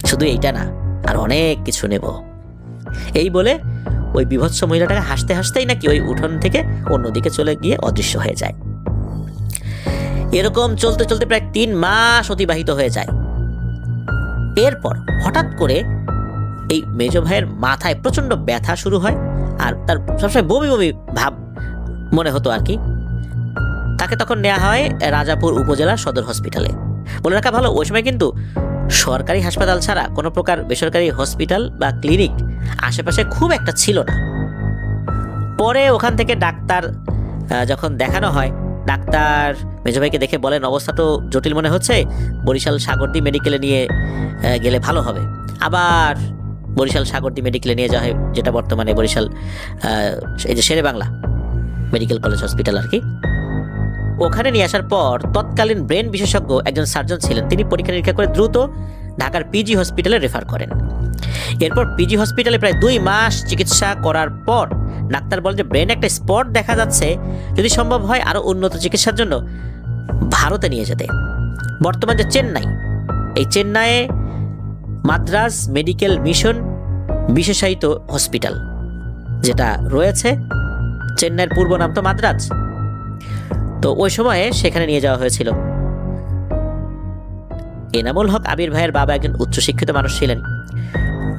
Speaker 1: শুধু এইটা না, আর অনেক কিছু নেব। এই বলে ওই বিভৎস মহিলাটাকে হাসতে হাসতেই নাকি ওই উঠোন থেকে অন্যদিকে চলে গিয়ে অদৃশ্য হয়ে যায়। এরকম চলতে চলতে প্রায় 3 মাস অতিবাহিত হয়ে যায়। এরপর হঠাৎ করে এই মেজো ভাইয়ের মাথায় প্রচন্ড ব্যথা শুরু হয়, আর তার সবসময় বমি বমি ভাব মনে হতো আর কি। তাকে তখন নেওয়া হয় রাজাপুর উপজেলা সদর হসপিটালে। বলে রাখা ভালো, ওই সময় কিন্তু সরকারি হাসপাতাল ছাড়া কোনো প্রকার বেসরকারি হসপিটাল বা ক্লিনিক আশেপাশে খুব একটা ছিল না। পরে ওখান থেকে ডাক্তার যখন দেখানো হয়, ডাক্তার মেজো ভাইকে দেখে বলেন অবস্থা তো জটিল মনে হচ্ছে, বরিশাল সাগরদী মেডিকেলে নিয়ে গেলে ভালো হবে। আবার বরিশাল সাগরদী মেডিকেলে নিয়ে যাওয়া হয়, যেটা বর্তমানে বরিশাল এই যে শেরে বাংলা মেডিকেল কলেজ হসপিটাল আর কি। ওখানে নিয়ে আসার পর তৎকালীন ব্রেন বিশেষজ্ঞ একজন সার্জন ছিলেন, তিনি পরীক্ষা নিরীক্ষা করে দ্রুত ঢাকার পিজি হসপিটালে রেফার করেন। এরপর পিজি হসপিটালে প্রায় 2 মাস চিকিৎসা করার পর ডাক্তার বলেন যে ব্রেন একটা স্পট দেখা যাচ্ছে, যদি সম্ভব হয় আরও উন্নত চিকিৎসার জন্য ভারতে নিয়ে যেতে। বর্তমান যে চেন্নাই, এই চেন্নাইয়ে মাদ্রাজ মেডিকেল মিশন বিশেষায়িত হসপিটাল যেটা রয়েছে, চেন্নাইয়ের পূর্ব নাম তো মাদ্রাজ, তো ওই সময়ে সেখানে নিয়ে যাওয়া হয়েছিল। এনামুল হক আবির ভাইয়ের বাবা একজন উচ্চশিক্ষিত মানুষ ছিলেন।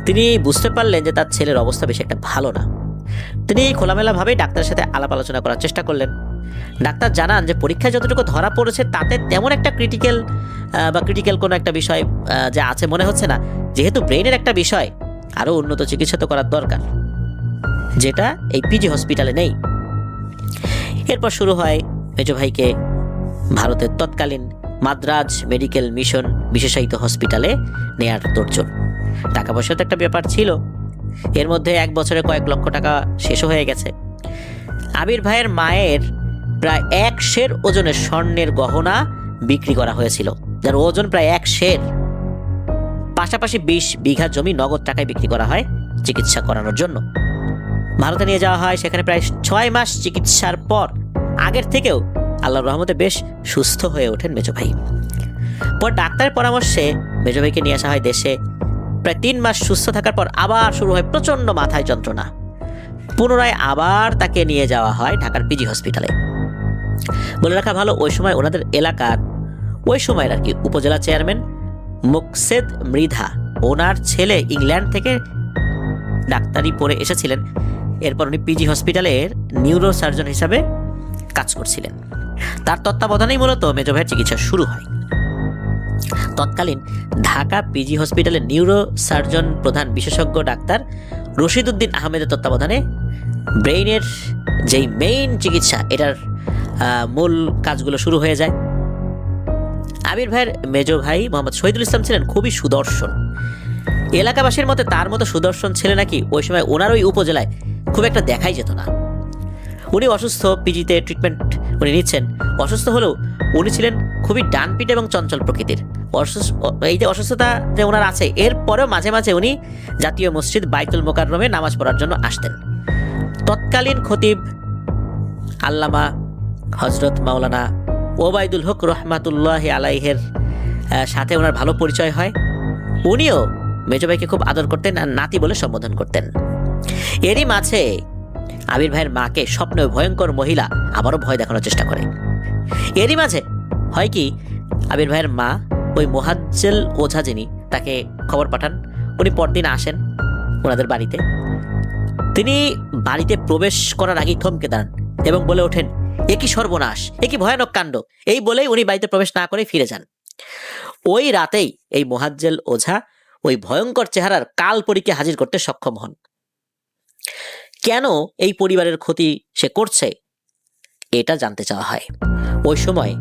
Speaker 1: তিনি বুঝতে পারলেন যে তার ছেলের অবস্থা বেশি একটা ভালো না। তিনি খোলামেলাভাবেই ডাক্তারের সাথে আলাপ আলোচনা করার চেষ্টা করলেন। ডাক্তার জানান যে পরীক্ষায় যতটুকু ধরা পড়েছে তাতে তেমন একটা ক্রিটিক্যাল কোনো একটা বিষয় যে আছে মনে হচ্ছে না। যেহেতু ব্রেনের একটা বিষয়, আরও উন্নত চিকিৎসা তো করার দরকার, যেটা এই পিজি হসপিটালে নেই। এরপর শুরু হয় মেজো ভাইকে ভারতের তৎকালীন মাদ্রাজ মেডিকেল মিশন বিশেষায়িত হসপিটালে নেয়ার তোড়জোড়। টাকা পয়সার তো একটা ব্যাপার ছিল, এর মধ্যে 1 বছরে কয়েক লক্ষ টাকা শেষও হয়ে গেছে। আবির ভাইয়ের মায়ের প্রায় 1 সের ওজনের স্বর্ণের গহনা বিক্রি করা হয়েছিল, যার ওজন প্রায় 1 সের। পাশাপাশি 20 বিঘা জমি নগদ টাকায় বিক্রি করা হয় চিকিৎসা করানোর জন্য। ভারতে নিয়ে যাওয়া হয়, সেখানে প্রায় 6 মাস চিকিৎসার পর আগের থেকেও আল্লাহর রহমতে বেশ সুস্থ হয়ে ওঠেন মেজো ভাই। পর ডাক্তারের পরামর্শে মেজো ভাইকে নিয়ে আসা হয় দেশে। প্রায় 3 মাস সুস্থ থাকার পর আবার শুরু হয় প্রচণ্ড মাথায় যন্ত্রণা। পুনরায় আবার তাকে নিয়ে যাওয়া হয় ঢাকার পিজি হসপিটালে। বলে রাখা ভালো, ওই সময় ওনাদের এলাকার ওই সময়ের আর কি উপজেলা চেয়ারম্যান মুকসেদ মৃধা, ওনার ছেলে ইংল্যান্ড থেকে ডাক্তারি পড়ে এসেছিলেন। এরপর উনি পিজি হসপিটালের নিউরো সার্জন হিসাবে কাজ করছিলেন। তার তত্ত্বাবধানেই মূলত মেজো ভাইয়ের চিকিৎসা শুরু হয়। তৎকালীন ঢাকা পিজি হসপিটালের নিউরো সার্জন প্রধান বিশেষজ্ঞ ডাক্তার রশিদ উদ্দিন আহমেদের তত্ত্বাবধানে ব্রেইনের যেই মেইন চিকিৎসা, এটার মূল কাজগুলো শুরু হয়ে যায়। আবির ভাইয়ের মেজো ভাই মোহাম্মদ শহীদুল ইসলাম ছিলেন খুবই সুদর্শন। এলাকাবাসীর মতে তার মতো সুদর্শন ছেলে নাকি ওই সময় ওনার ওই উপজেলায় খুব একটা দেখাই যেত না। উনি অসুস্থ, পিজিতে ট্রিটমেন্ট উনি নিচ্ছেন। অসুস্থ হলেও উনি ছিলেন খুবই ডানপিটে এবং চঞ্চল প্রকৃতির। এই যে অসুস্থতা যে ওনার আছে, এরপরেও মাঝে মাঝে উনি জাতীয় মসজিদ বাইতুল মোকাররমে নামাজ পড়ার জন্য আসতেন। তৎকালীন খতিব আল্লামা হজরত মাওলানা ওবায়দুল হক রহমাতুল্লাহ আলাইহের সাথে ওনার ভালো পরিচয় হয়। উনিও মেজো ভাইকে খুব আদর করতেন আর নাতি বলে সম্বোধন করতেন। এরই মাঝে আবির ভাইয়ের মাকে স্বপ্নে ভয়ঙ্কর মহিলা আবারও ভয় দেখানোর চেষ্টা করে। এরই মাঝে হয় কি, আবির ভাইয়ের মা ওই মোহাজ্জেল ওঝা যিনি, তাকে খবর পাঠান। উনি পরদিন আসেন ওনাদের বাড়িতে। তিনি বাড়িতে প্রবেশ করার আগেই থমকে দাঁড়ান এবং বলে ওঠেন, এ কি সর্বনাশ, এ কি ভয়ানক কাণ্ড। এই বলেই উনি বাড়িতে প্রবেশ না করে ফিরে যান। ওই রাতেই এই মোহাজ্জেল ওঝা ওই ভয়ঙ্কর চেহারার কালপরীকে হাজির করতে সক্ষম হন। কেন এই পরিবারের ক্ষতি সে করছে, এটা জানতে চাওয়া হয়। ওই সময়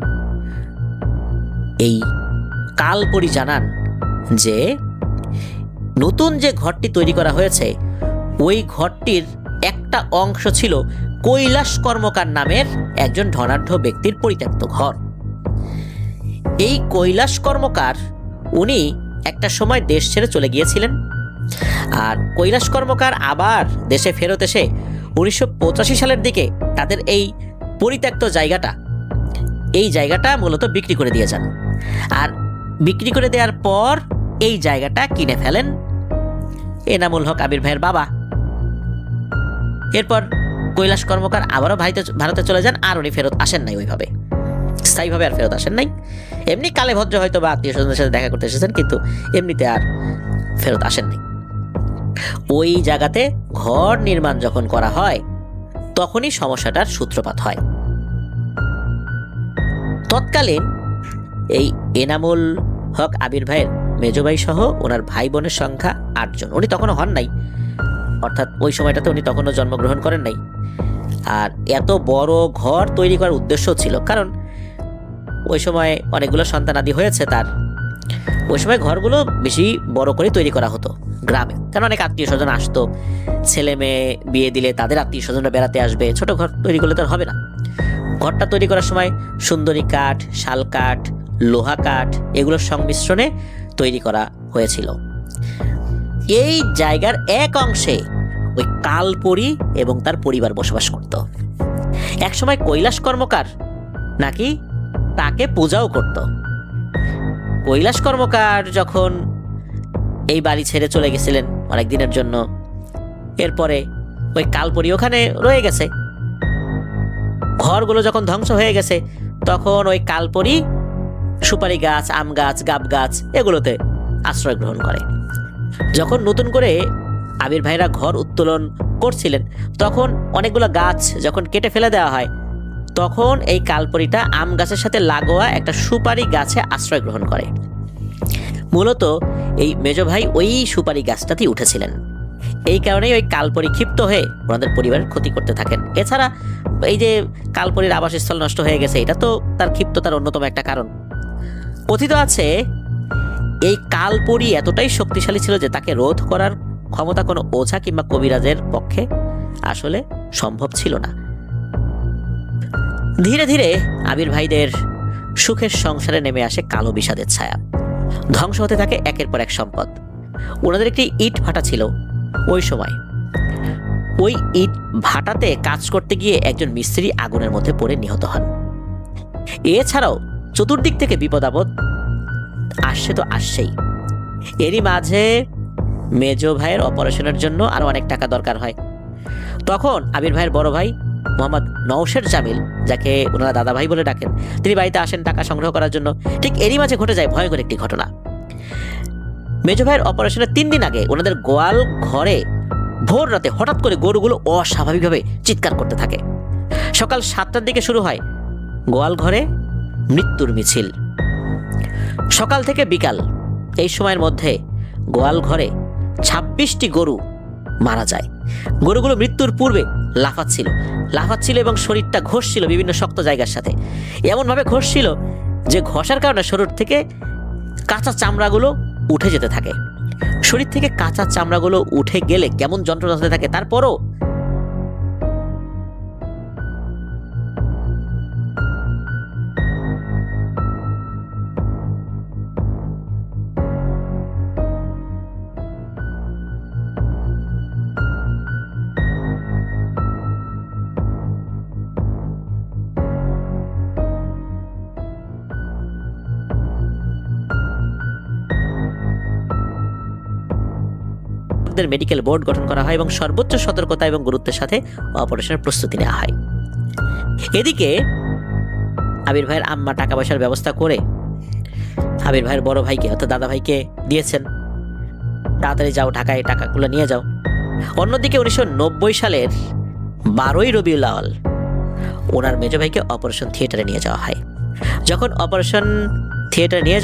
Speaker 1: এই কালপরী জানান যে নতুন যে ঘরটি তৈরি করা হয়েছে, ওই ঘরটির একটা অংশ ছিল কৈলাস কর্মকার নামের একজন ধনাঢ্য ব্যক্তির পরিত্যক্ত ঘর। এই কৈলাস কর্মকার উনি একটা সময় দেশ ছেড়ে চলে গিয়েছিলেন। আর কৈলাস কর্মকার আবার দেশে ফেরত এসে 1985 সালের দিকে তাদের এই পরিত্যক্ত জায়গাটা মূলত বিক্রি করে দিয়ে যান। আর বিক্রি করে দেওয়ার পর এই জায়গাটা কিনে ফেলেন এনামুল হক আবির ভাইয়ের বাবা। এরপর কৈলাস কর্মকার আবারও ভারতে চলে যান, আর উনি ফেরত আসেন নাই, ওইভাবে স্থায়ীভাবে আর ফেরত আসেন নাই। এমনি কালে ভদ্র হয়তো বা আত্মীয় স্বজনের সাথে দেখা করতে এসেছেন, কিন্তু এমনিতে আর ফেরত আসেন নাই। ওই জায়গাতে ঘর নির্মাণ যখন করা হয়, তখনই সমস্যাটার সূত্রপাত হয়। তৎকালীন এই এনামুল হক আবির ভাইয়ের মেজো ভাই সহ ওনার ভাই বোনের সংখ্যা 8 জন। উনি তখনও হন নাই, অর্থাৎ ওই সময়টাতে উনি তখনও জন্মগ্রহণ করেন নাই। আর এত বড় ঘর তৈরি করার উদ্দেশ্য ছিল, কারণ ওই সময় অনেকগুলো সন্তানাদি হয়েছে তার। ওই সময় ঘরগুলো বেশি বড় করে তৈরি করা হতো গ্রামে, কারণ অনেক আত্মীয় স্বজন আসতো। ছেলে মেয়ে বিয়ে দিলে তাদের আত্মীয় স্বজনরা বেড়াতে আসবে, ছোট ঘর তৈরি করলে তো আর হবে না। ঘরটা তৈরি করার সময় সুন্দরী কাঠ, শাল কাঠ, লোহা কাঠ, এগুলোর সংমিশ্রণে তৈরি করা হয়েছিল। এই জায়গার এক অংশে ওই কালপরী এবং তার পরিবার বসবাস করত। একসময় কৈলাস কর্মকার নাকি তাকে পূজাও করত। কৈলাস কর্মকার যখন এই বাড়ি ছেড়ে চলে গেছিলেন অনেক দিনের জন্য, এরপরে ওই কালপরী ওখানে রয়ে গেছে। ঘরগুলো যখন ধ্বংস হয়ে গেছে, তখন ওই কালপরী সুপারি গাছ, আম গাছ, গাব গাছ এগুলোতে আশ্রয় গ্রহণ করে। যখন নতুন করে আবির ভাইরা ঘর উত্তোলন করছিলেন, তখন অনেকগুলো গাছ যখন কেটে ফেলে দেওয়া হয়, তখন এই কালপরীটা আম গাছের সাথে লাগোয়া একটা সুপারি গাছে আশ্রয় গ্রহণ করে। মূলত এই মেজো ভাই ওই সুপারি গাছটাতেই উঠেছিলেন। এই কারণেই ওই কালপরী ক্ষিপ্ত হয়ে ওনাদের পরিবারের ক্ষতি করতে থাকেন। এছাড়া এই যে কালপরীর আবাসস্থল নষ্ট হয়ে গেছে, এটা তো তার ক্ষিপ্ততার অন্যতম একটা কারণ। কথিত আছে এই কালপরী এতটাই শক্তিশালী ছিল যে তাকে রোধ করার ক্ষমতা কোনো ওঝা কিংবা কবিরাজের পক্ষে আসলে সম্ভব ছিল না। ধীরে ধীরে আবির ভাইদের সুখের সংসারে নেমে আসে কালো বিষাদের ছায়া। ধ্বংস হতে থাকে একের পর এক সম্পদ। ওনাদের একটি ইট ভাটা ছিল ওই সময়। ওই ইট ভাটাতে কাজ করতে গিয়ে একজন মিস্ত্রি আগুনের মধ্যে পড়ে নিহত হন। এছাড়াও চতুর্দিক থেকে বিপদ আপদ আসছে তো আসছেই। এরই মাঝে মেজো ভাইয়ের অপারেশনের জন্য আরো অনেক টাকা দরকার হয়। তখন আবির ভাইয়ের বড় ভাই মোহাম্মদ নওশের জামিল, যাকে ওনারা দাদা ভাই বলে ডাকেন, তিনি বাড়িতে আসেন টাকা সংগ্রহ করার জন্য। ঠিক এরই মাঝে ঘটে যায় ভয়ঙ্কর একটি ঘটনা। মেজো ভাইয়ের অপারেশনের 3 দিন আগে ওনাদের গোয়াল ঘরে ভোর রাতে হঠাৎ করে গরুগুলো অস্বাভাবিকভাবে চিৎকার করতে থাকে। সকাল 7টার দিকে শুরু হয়, গোয়াল ঘরে মৃত্যুর মিছিল। সকাল থেকে বিকাল এই সময়ের মধ্যে গোয়াল ঘরে 26টি গরু মারা যায়। গরুগুলো মৃত্যুর পূর্বে লাফাচ্ছিল এবং শরীরটা ঘষছিল বিভিন্ন শক্ত জায়গার সাথে। এমনভাবে ঘষছিল যে ঘষার কারণে শরীর থেকে কাঁচা চামড়াগুলো উঠে যেতে থাকে। শরীর থেকে কাঁচা চামড়াগুলো উঠে গেলে কেমন যন্ত্রণা হতে থাকে, তারপরও মেডিকেল বোর্ড গঠন করা হয় এবং সর্বোচ্চ সতর্কতা এবং গুরুত্বের সাথে অপারেশনের প্রস্তুতি নেওয়া হয়। এদিকে আবির ভাইয়ের আম্মা টাকা পয়সার ব্যবস্থা করে আবির ভাইয়ের বড় ভাইকে অর্থাৎ দাদা ভাইকে দিয়েছেন, তাড়াতাড়ি যাও ঢাকায় টাকাগুলো নিয়ে যাও। অন্যদিকে 1990 সালের 12ই রবিউল আউয়াল ওনার মেজ ভাইকে অপারেশন থিয়েটারে নিয়ে যাওয়া হয়। যখন অপারেশন থিয়েটারে নিয়ে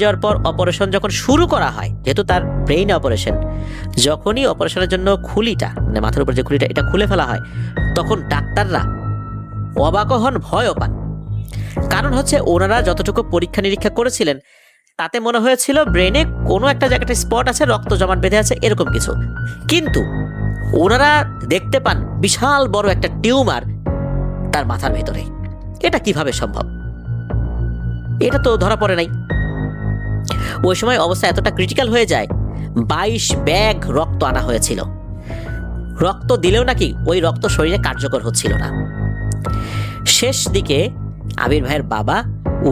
Speaker 1: যাওয়ার পর অপারেশন যখন শুরু করা হয়, যেহেতু তার ব্রেইন অপারেশন, যখনই অপারেশনের জন্য খুলিটা মানে মাথার উপর যে খুলিটা এটা খুলে ফেলা হয়, তখন ডাক্তাররা অবাক হন, ভয়ও পান। কারণ হচ্ছে ওনারা যতটুকু পরীক্ষা নিরীক্ষা করেছিলেন তাতে মনে হয়েছিল ব্রেনে কোনো একটা জায়গাতে স্পট আছে, রক্ত জমাট বেঁধে আছে, এরকম কিছু। কিন্তু ওনারা দেখতে পান বিশাল বড় একটা টিউমার তার মাথার ভেতরে। এটা কিভাবে সম্ভব? এটা তো ধরা পড়ে নাই। ওই সময় অবস্থা এতটা ক্রিটিক্যাল হয়ে যায়, 22 ব্যাগ রক্ত আনা হয়েছিল। রক্ত দিলেও নাকি ওই রক্ত শরীরে কার্যকর হচ্ছিল না। শেষ দিকে আবির ভাইয়ের বাবা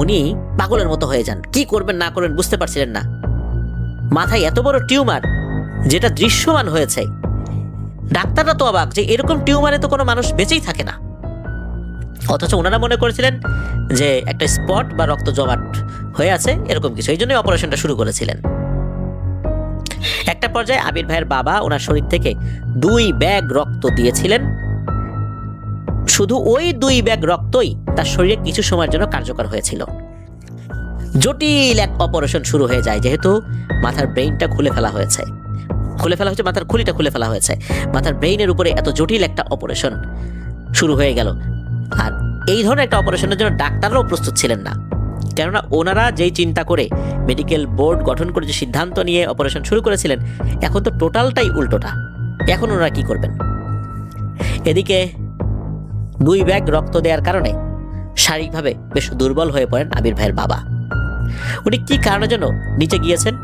Speaker 1: উনি পাগলের মতো হয়ে যান, কি করবেন না করবেন বুঝতে পারছিলেন না। মাথায় এত বড় টিউমার যেটা দৃশ্যমান হয়েছে, ডাক্তাররা তো অবাক যে এরকম টিউমারে তো কোনো মানুষ বেঁচেই থাকে না। অথচ ওনারা মনে করেছিলেন যে একটা স্পট বা রক্ত জমাট হয়ে আছে, এরকম কিছু, এই জন্যই অপারেশনটা শুরু করেছিলেন। একটা পর্যায়ে আবির ভাইয়ের বাবা ওনার শরীর থেকে 2 ব্যাগ রক্ত দিয়েছিলেন। শুধু ওই 2 ব্যাগ রক্তই তার শরীরে কিছু সময়ের জন্য কার্যকর হয়েছিল। জটিল এক অপারেশন শুরু হয়ে যায়, যেহেতু মাথার ব্রেইনটা খুলে ফেলা হয়েছে, মাথার খুলিটা খুলে ফেলা হয়েছে। মাথার ব্রেইনের উপরে এত জটিল একটা অপারেশন শুরু হয়ে গেল। আর এই ধরনের একটা অপারেশনের জন্য ডাক্তাররাও প্রস্তুত ছিলেন না, কেননা ওনারা যেই চিন্তা করে মেডিকেল বোর্ড গঠন করে যে সিদ্ধান্ত নিয়ে অপারেশন শুরু করেছিলেন, এখন তো টোটালটাই উল্টোটা। এখন ওনারা কি করবেন? এদিকে 2 ব্যাগ রক্ত দেওয়ার কারণে শারীরিকভাবে বেশ দুর্বল হয়ে পড়েন আবির ভাইয়ের বাবা। উনি কি কারণের জন্য নিচে গিয়েছেন,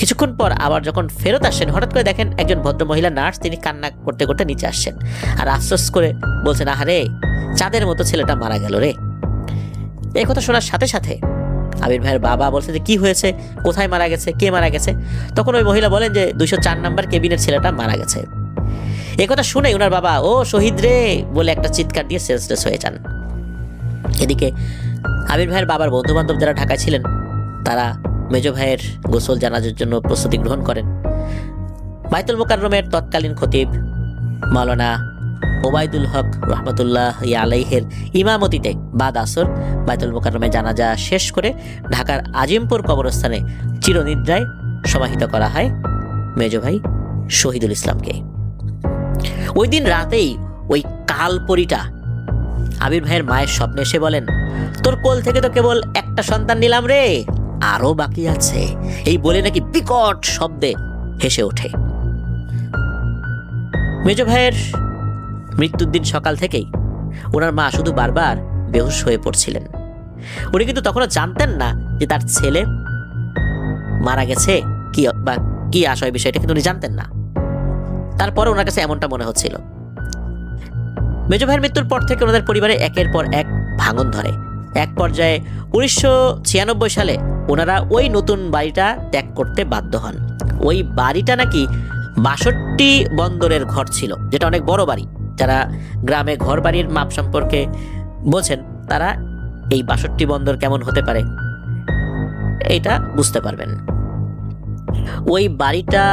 Speaker 1: কিছুক্ষণ পর আবার যখন ফেরত আসছেন, হঠাৎ করে দেখেন একজন ভদ্র মহিলা নার্স, তিনি কান্না করতে করতে নিচে আসছেন আর আফসোস করে বলছেন, আহারে চাঁদের মতো ছেলেটা মারা গেল রে। এই কথা শোনার সাথে সাথে আবির ভাইয়ের বাবা বলছে যে কি হয়েছে, কোথায় মারা গেছে, কে মারা গেছে? তখন ওই মহিলা বলেন যে 204 নম্বর কেবিনের ছেলেটা মারা গেছে। এই কথা শুনে ওনার বাবা ও শহীদ রে বলে একটা চিৎকার দিয়ে সেন্সলেস হয়ে যান। এদিকে আবির ভাইয়ের বাবার বন্ধু বান্ধব যারা ঢাকায় ছিলেন, তারা মেজ ভাইয়ের গোসল জানাজার জন্য প্রস্তুতি গ্রহণ করেন। বাইতুল মোকাররমের তৎকালীন খতিব মাওলানা ওবায়দুল হক রহমতুল্লাহ আলাইহের ইমামতিতে বাদ আসর বাইতুল মোকাররমে জানাজা শেষ করে ঢাকার আজিমপুর কবরস্থানে চিরনিদ্রায় সমাহিত করা হয় মেজ ভাই শহীদুল ইসলামকে। ওই দিন রাতেই ওই কালপরিটা আবির ভাইয়ের মায়ের স্বপ্নে এসে বলেন, তোর কোল থেকে তো কেবল একটা সন্তান নিলাম রে, আরো বাকি আছে, এই বলে নাকি বিকট শব্দে হেসে ওঠে। মেজ ভাইয়ের মৃত্যুর দিন সকাল থেকেই ওনার মা শুধু বারবার বেহুশ হয়ে পড়ছিলেন। উনি কিন্তু তখনও জানতেন না যে তার ছেলে মারা গেছে, কি আশয় বিষয়টা কিন্তু উনি জানতেন না। তারপরে ওনার কাছে এমনটা মনে হচ্ছিল। মেজ ভাইয়ের মৃত্যুর পর থেকে ওনাদের পরিবারে একের পর এক ভাঙন ধরে। এক পর্যায়ে 1996 সালে ওনারা ওই নতুন বাড়িটা ত্যাগ করতে বাধ্য হন। ওই বাড়িটা নাকি 62 বন্দরের ঘর ছিল, যেটা অনেক বড় বাড়ি। যারা গ্রামে ঘর বাড়ির মাপ সম্পর্কে বোঝেন তারা এই 62 বন্দর কেমন হতে পারে এইটা বুঝতে পারবেন। ওই বাড়িটা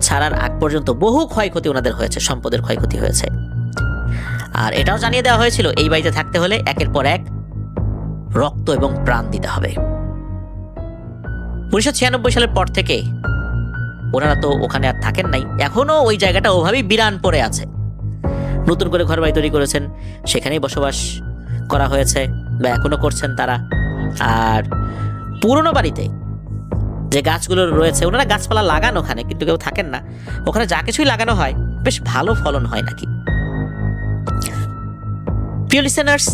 Speaker 1: ছাড়ার আগ পর্যন্ত বহু ক্ষয়ক্ষতি ওনাদের হয়েছে, সম্পদের ক্ষয়ক্ষতি হয়েছে। আর এটাও জানিয়ে দেওয়া হয়েছিল এই বাড়িতে থাকতে হলে একের পর এক রক্ত এবং প্রাণ দিতে হবে। 1996 সালের পর থেকে ওনারা তো ওখানে আর থাকেন নাই, এখনো ওই জায়গাটা ওভাবেই বিরান পড়ে আছে। নতুন করে ঘর বাড়ি তৈরি করেছেন, সেখানেই বসবাস করা হয়েছে বা এখনো করছেন তারা। আর পুরনো বাড়িতে যে গাছগুলো রয়েছে, ওনারা গাছপালা লাগান ওখানে, কিন্তু কেউ থাকেন না। ওখানে যা কিছুই লাগানো হয় বেশ ভালো ফলন হয় নাকি। প্রিয় লিসেনার্স,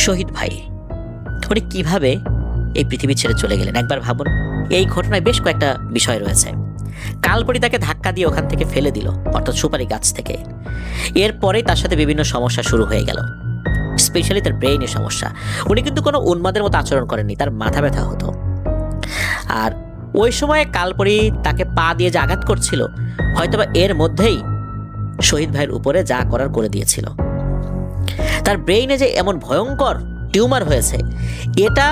Speaker 1: শহীদ ভাই উনি কিভাবে এই পৃথিবী ছেড়ে চলে গেলেন একবার ভাবুন। এই ঘটনায় বেশ কয়েকটা বিষয় রয়েছে। কালপরি তাকে ধাক্কা দিয়ে ওখান থেকে ফেলে দিল, অর্থাৎ সুপারি গাছ থেকে। এরপরেই তার সাথে বিভিন্ন সমস্যা শুরু হয়ে গেল, স্পেশালি তার ব্রেইনের সমস্যা। উনি কিন্তু কোনো উন্মাদের মতো আচরণ করেননি, তার মাথা ব্যথা হতো। আর ওই সময়ে কালপরি তাকে পা দিয়ে যে আঘাত করছিল, হয়তোবা এর মধ্যেই শহীদ ভাইয়ের উপরে যা করার করে দিয়েছিল। তার ব্রেইনে যে এমন ভয়ঙ্কর টিউমার হয়েছে, এটা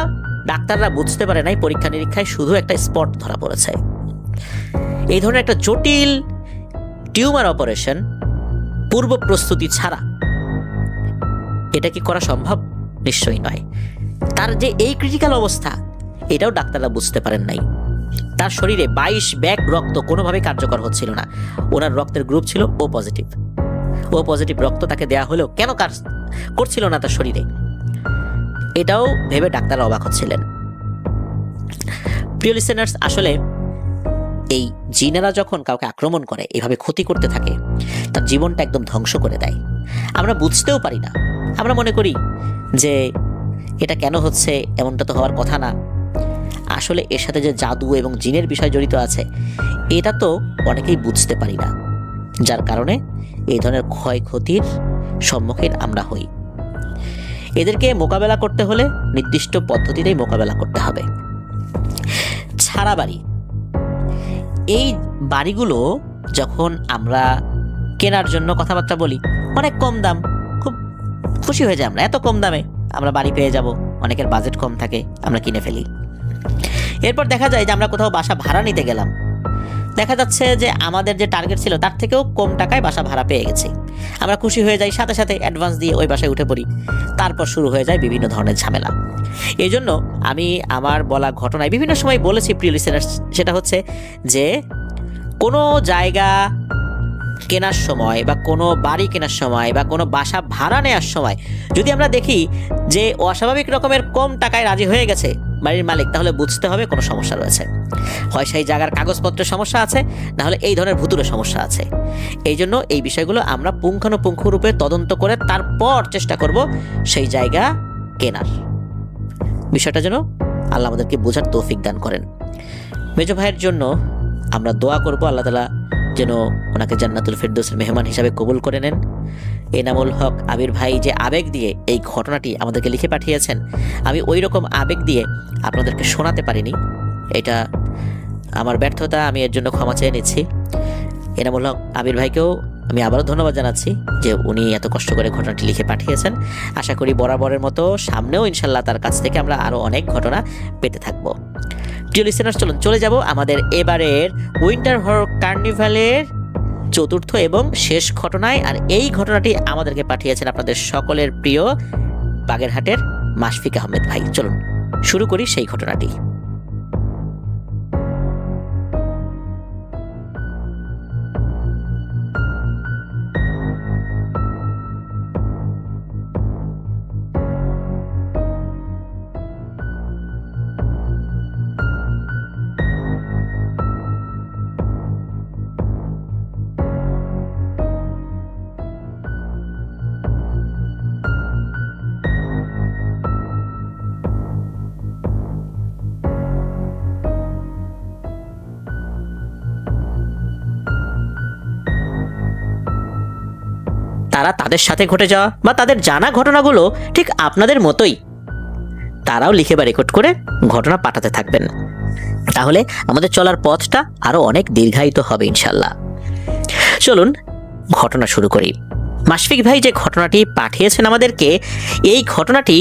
Speaker 1: ডাক্তাররা বুঝতে পারে নাই। পরীক্ষা নিরীক্ষায় শুধু একটা স্পট ধরা পড়েছে। এই ধরনের একটা জটিল টিউমার অপারেশন পূর্ব প্রস্তুতি ছাড়া এটা কি করা সম্ভব? নিশ্চয়ই নয়। তার যে এই ক্রিটিক্যাল অবস্থা, এটাও ডাক্তাররা বুঝতে পারেন নাই। তার শরীরে 22 ব্যাগ রক্ত কোনোভাবেই কার্যকর হচ্ছিল না। ওনার রক্তের গ্রুপ ছিল ও পজিটিভ। ও পজিটিভ রক্ত তাকে দেয়া হলেও কেন কাজ করছিল না তার শরীরে, এটাও ভেবে ডাক্তাররা অবাক হচ্ছিলেন। প্রিয় লিসেনার্স, আসলে এই জিনেরা যখন কাউকে আক্রমণ করে, এভাবে ক্ষতি করতে থাকে, তার জীবনটা একদম ধ্বংস করে দেয়। আমরা বুঝতেও পারি না। আমরা মনে করি যে এটা কেন হচ্ছে, এমনটা তো হওয়ার কথা না। আসলে এর সাথে যে জাদু এবং জিনের বিষয় জড়িত আছে, এটা তো অনেকেই বুঝতে পারি না, যার কারণে এই ধরনের ক্ষয়ক্ষতির সম্মুখীন আমরা হই। এদেরকে মোকাবেলা করতে হলে নির্দিষ্ট পদ্ধতিতেই মোকাবেলা করতে হবে। ছাড়া বাড়ি, এই বাড়িগুলো যখন আমরা কেনার জন্য কথাবার্তা বলি, অনেক কম দাম, খুব খুশি হয়ে যায় আমরা, এত কম দামে আমরা বাড়ি পেয়ে যাব। অনেকের বাজেট কম থাকে, আমরা কিনে ফেলি। এরপর দেখা যায় যে আমরা কোথাও বাসা ভাড়া নিতে গেলাম, দেখা যাচ্ছে যে আমাদের যে টার্গেট ছিল তার থেকেও কম টাকায় বাসা ভাড়া পেয়ে গেছি। আমরা খুশি হয়ে যাই, সাথে সাথে অ্যাডভান্স দিয়ে ওই বাসায় উঠে পড়ি। তারপর শুরু হয়ে যায় বিভিন্ন ধরনের ঝামেলা। এই জন্য আমি আমার বলা ঘটনায় বিভিন্ন সময় বলেছি প্রিয় লিসেনার্স, সেটা হচ্ছে যে কোনো জায়গা কেনার সময় বা কোনো বাড়ি কেনার সময় বা কোনো বাসা ভাড়া নেওয়ার সময় যদি আমরা দেখি যে অস্বাভাবিক রকমের কম টাকায় রাজি হয়ে গেছে বাড়ির মালিক, তাহলে বুঝতে হবে কোনো সমস্যা রয়েছে। হয় সেই জায়গার কাগজপত্রের সমস্যা আছে, না হলে এই ধরনের ভুতুরে সমস্যা আছে। এই জন্য এই বিষয়গুলো আমরা পুঙ্খানুপুঙ্খরূপে তদন্ত করে তারপর চেষ্টা করব সেই জায়গা কেনার। বিষয়টা যেন আল্লাহ আমাদেরকে বোঝার তৌফিক দান করেন। মেজো ভাইয়ের জন্য আমরা দোয়া করব, আল্লাহ তাআলা যেন ওনাকে জান্নাতুল ফেরদৌসের মেহমান হিসাবে কবুল করে নেন। এনামুল হক আবির ভাই যে আবেগ দিয়ে এই ঘটনাটি আমাদেরকে লিখে পাঠিয়েছেন, আমি ওই রকম আবেগ দিয়ে আপনাদেরকে শোনাতে পারিনি, এটা আমার ব্যর্থতা, আমি এর জন্য ক্ষমা চেয়ে নিচ্ছি। এনামুল হক আবির ভাইকেও আমি আবারও ধন্যবাদ জানাচ্ছি যে উনি এত কষ্ট করে ঘটনাটি লিখে পাঠিয়েছেন। আশা করি বরাবরের মতো সামনেও ইনশাল্লাহ তার কাছ থেকে আমরা আরও অনেক ঘটনা পেতে থাকবো। প্রিয় লিসেনার্স, চলে যাব আমাদের এবারের উইন্টার হরর কার্নিভালের চতুর্থ এবং শেষ ঘটনায়। আর এই ঘটনাটি আমাদেরকে পাঠিয়েছেন আপনাদের সকলের প্রিয় বাগেরহাটের মাশফিক আহমেদ ভাই। চলুন শুরু করি সেই ঘটনাটি। তারা তাদের সাথে ঘটে যাওয়া বা তাদের জানা ঘটনাগুলো ঠিক আপনাদের মতোই তারাও লিখে বা রেকর্ড করে ঘটনা পাঠাতে থাকবেন, তাহলে আমাদের চলার পথটা আরো অনেক দীর্ঘায়িত হবে ইনশাল্লাহ। চলুন ঘটনা শুরু করি। মাশফিক ভাই যে ঘটনাটি পাঠিয়েছেন আমাদেরকে, এই ঘটনাটি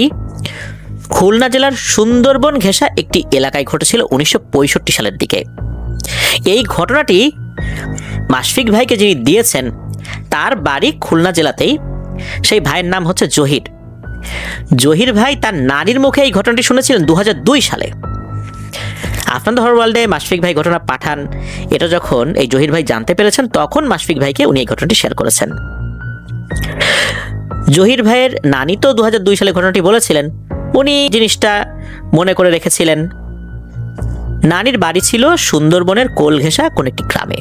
Speaker 1: খুলনা জেলার সুন্দরবন ঘেঁষা একটি এলাকায় ঘটেছিল 1965 সালের দিকে। এই ঘটনাটি মাশফিক ভাইকে যিনি দিয়েছেন তার বাড়ি খুলনা জেলাতেই। সেই ভাইয়ের নাম হচ্ছে জহির। জহির ভাই তার নানির মুখে এই ঘটনাটি শুনেছিলেন 2002 সালে। আফনান হর ওয়ার্ল্ডে মাশফিক ভাই ঘটনা পাঠান। এটা যখন এই জহির ভাই জানতে পেরেছেন, তখন মাশফিক ভাইকে উনি এই ঘটনাটি শেয়ার করেছেন। জহির ভাইয়ের নানি তো 2002 সালে ঘটনাটি বলেছিলেন, উনি জিনিসটা মনে করে রেখেছিলেন। নানির বাড়ি ছিল সুন্দরবনের কোলঘেঁষা কোন একটি গ্রামে।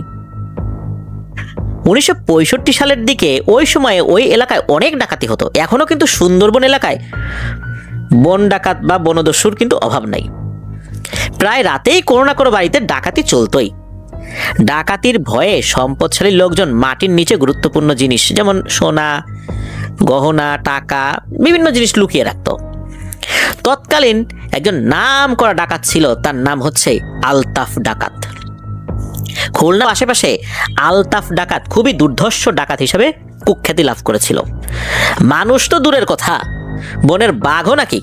Speaker 1: 1965 সালের দিকে ওই সময়ে ওই এলাকায় অনেক ডাকাতি হতো। এখনো কিন্তু সুন্দরবন এলাকায় বন ডাকাত বা বনদস্যুর কিন্তু অভাব নাই। প্রায় রাতেই কোনো না কোনো বাড়িতে ডাকাতি চলতোই। ডাকাতির ভয়ে সম্পদশালী লোকজন মাটির নিচে গুরুত্বপূর্ণ জিনিস যেমন সোনা, গহনা, টাকা, বিভিন্ন জিনিস লুকিয়ে রাখত। তৎকালীন একজন নাম করা ডাকাত ছিল, তার নাম হচ্ছে আলতাফ ডাকাত। খুলনা আশেপাশে আলতাফ ডাকাত খুবই দুর্ধর্ষ ডাকাত হিসেবে কুখ্যাতি লাভ করেছিল। মানুষ তো দূরের কথা, বনের বাঘও নাকি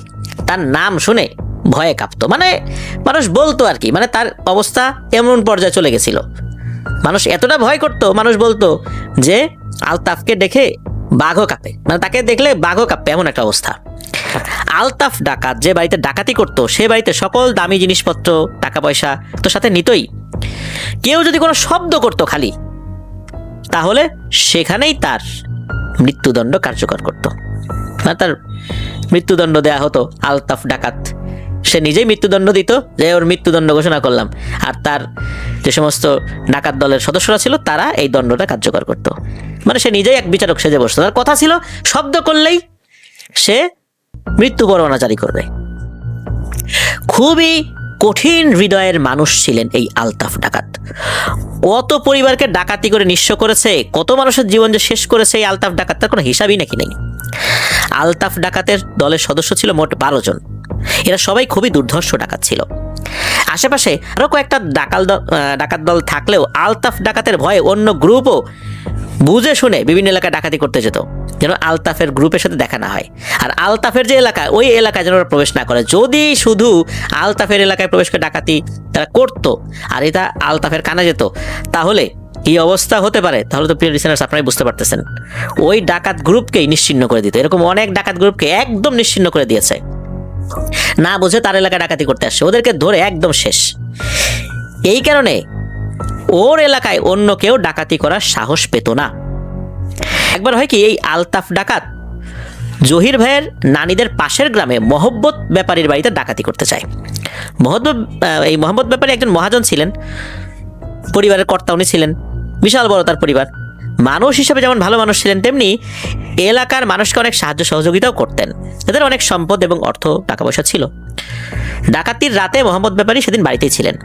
Speaker 1: তার নাম শুনে ভয়ে কাঁপতো। মানে মানুষ বলতো আর কি, মানে তার অবস্থা এমন পর্যায়ে চলে গেছিল। মানুষ এতটা ভয় করতো, মানুষ বলতো যে আলতাফকে দেখে বাঘও কাঁপে, মানে তাকে দেখলে বাঘও কাঁপে, এমন একটা অবস্থা। আলতাফ ডাকাত যে বাড়িতে ডাকাতি করতো, সে বাড়িতে সকল দামি জিনিসপত্র, টাকা পয়সা তো সাথে নিতই। কেউ যদি কোনো শব্দ করতো খালি, তাহলে সেখানেই তার মৃত্যুদণ্ড কার্যকর করত। মানে তার মৃত্যুদণ্ড দেয়া হতো। আলতাফ ডাকাত সে নিজেই মৃত্যুদণ্ড দিত, যে ওর মৃত্যুদণ্ড ঘোষণা করলাম, আর তার যে সমস্ত ডাকাত দলের সদস্যরা ছিল তারা এই দণ্ডটা কার্যকর করত। মানে সে নিজেই এক বিচারক সেজে বসতো। তার কথা ছিল শব্দ করলেই সে মৃত্যু পরোয়ানা জারি করবে। খুবই কঠিন হৃদয়ের মানুষ ছিলেন এই আলতাফ ডাকাত। কত পরিবারকে ডাকাতি করে নিঃস্ব করেছে, কত মানুষের জীবন যে শেষ করেছে এই আলতাফ ডাকাত, তার কোনো হিসাবই নাকি নেই। আলতাফ ডাকাতের দলের সদস্য ছিল মোট 12 জন। এরা সবাই খুবই দুর্ধর্ষ ডাকাত ছিল। আশেপাশে আরো কয়েকটা ডাকাত দল থাকলেও আলতাফ ডাকাতের ভয়ে অন্য গ্রুপও বুঝে শুনে বিভিন্ন এলাকায় ডাকাতি করতে যেত, যেন আলতাফের গ্রুপের সাথে দেখা না হয়। আর আলতাফের যে এলাকা, ওই এলাকায় যেন ওরা প্রবেশ না করে। যদি শুধু আলতাফের এলাকায় প্রবেশ করে ডাকাতি তারা করতো আর এটা আলতাফের কানে যেত, তাহলে কি অবস্থা হতে পারে, তাহলে তো প্রিয় লিসেনার্স আপনারাই বুঝতে পারতেছেন। ওই ডাকাত গ্রুপকেই নিশ্চিহ্ন করে দিত। এরকম অনেক ডাকাত গ্রুপকে একদম নিশ্চিহ্ন করে দিয়েছে। না বুঝে তার এলাকায় ডাকাতি করতে আসছে, ওদেরকে ধরে একদম শেষ। এই কারণে ওর এলাকায় অন্য কেউ ডাকাতি করার সাহস পেত না। একবার হয় কি, এই আলতাফ ডাকাত জহির ভাইয়ের নানিদের পাশের গ্রামে মহব্বত ব্যাপারীর বাড়িতে ডাকাতি করতে চায়। এই মহব্বত ব্যাপারী একজন মহাজন ছিলেন, পরিবারের কর্তা উনি ছিলেন, বিশাল বড় তার পরিবার। মানুষ হিসেবে যেমন ভালো মানুষ ছিলেন, তেমনি এলাকার মানুষকে অনেক সাহায্য সহযোগিতাও করতেন। এদের অনেক সম্পদ এবং অর্থ টাকা পয়সা ছিল। ডাকাতির রাতে মহম্মদ ব্যাপারী সেদিন বাড়িতেই ছিলেন।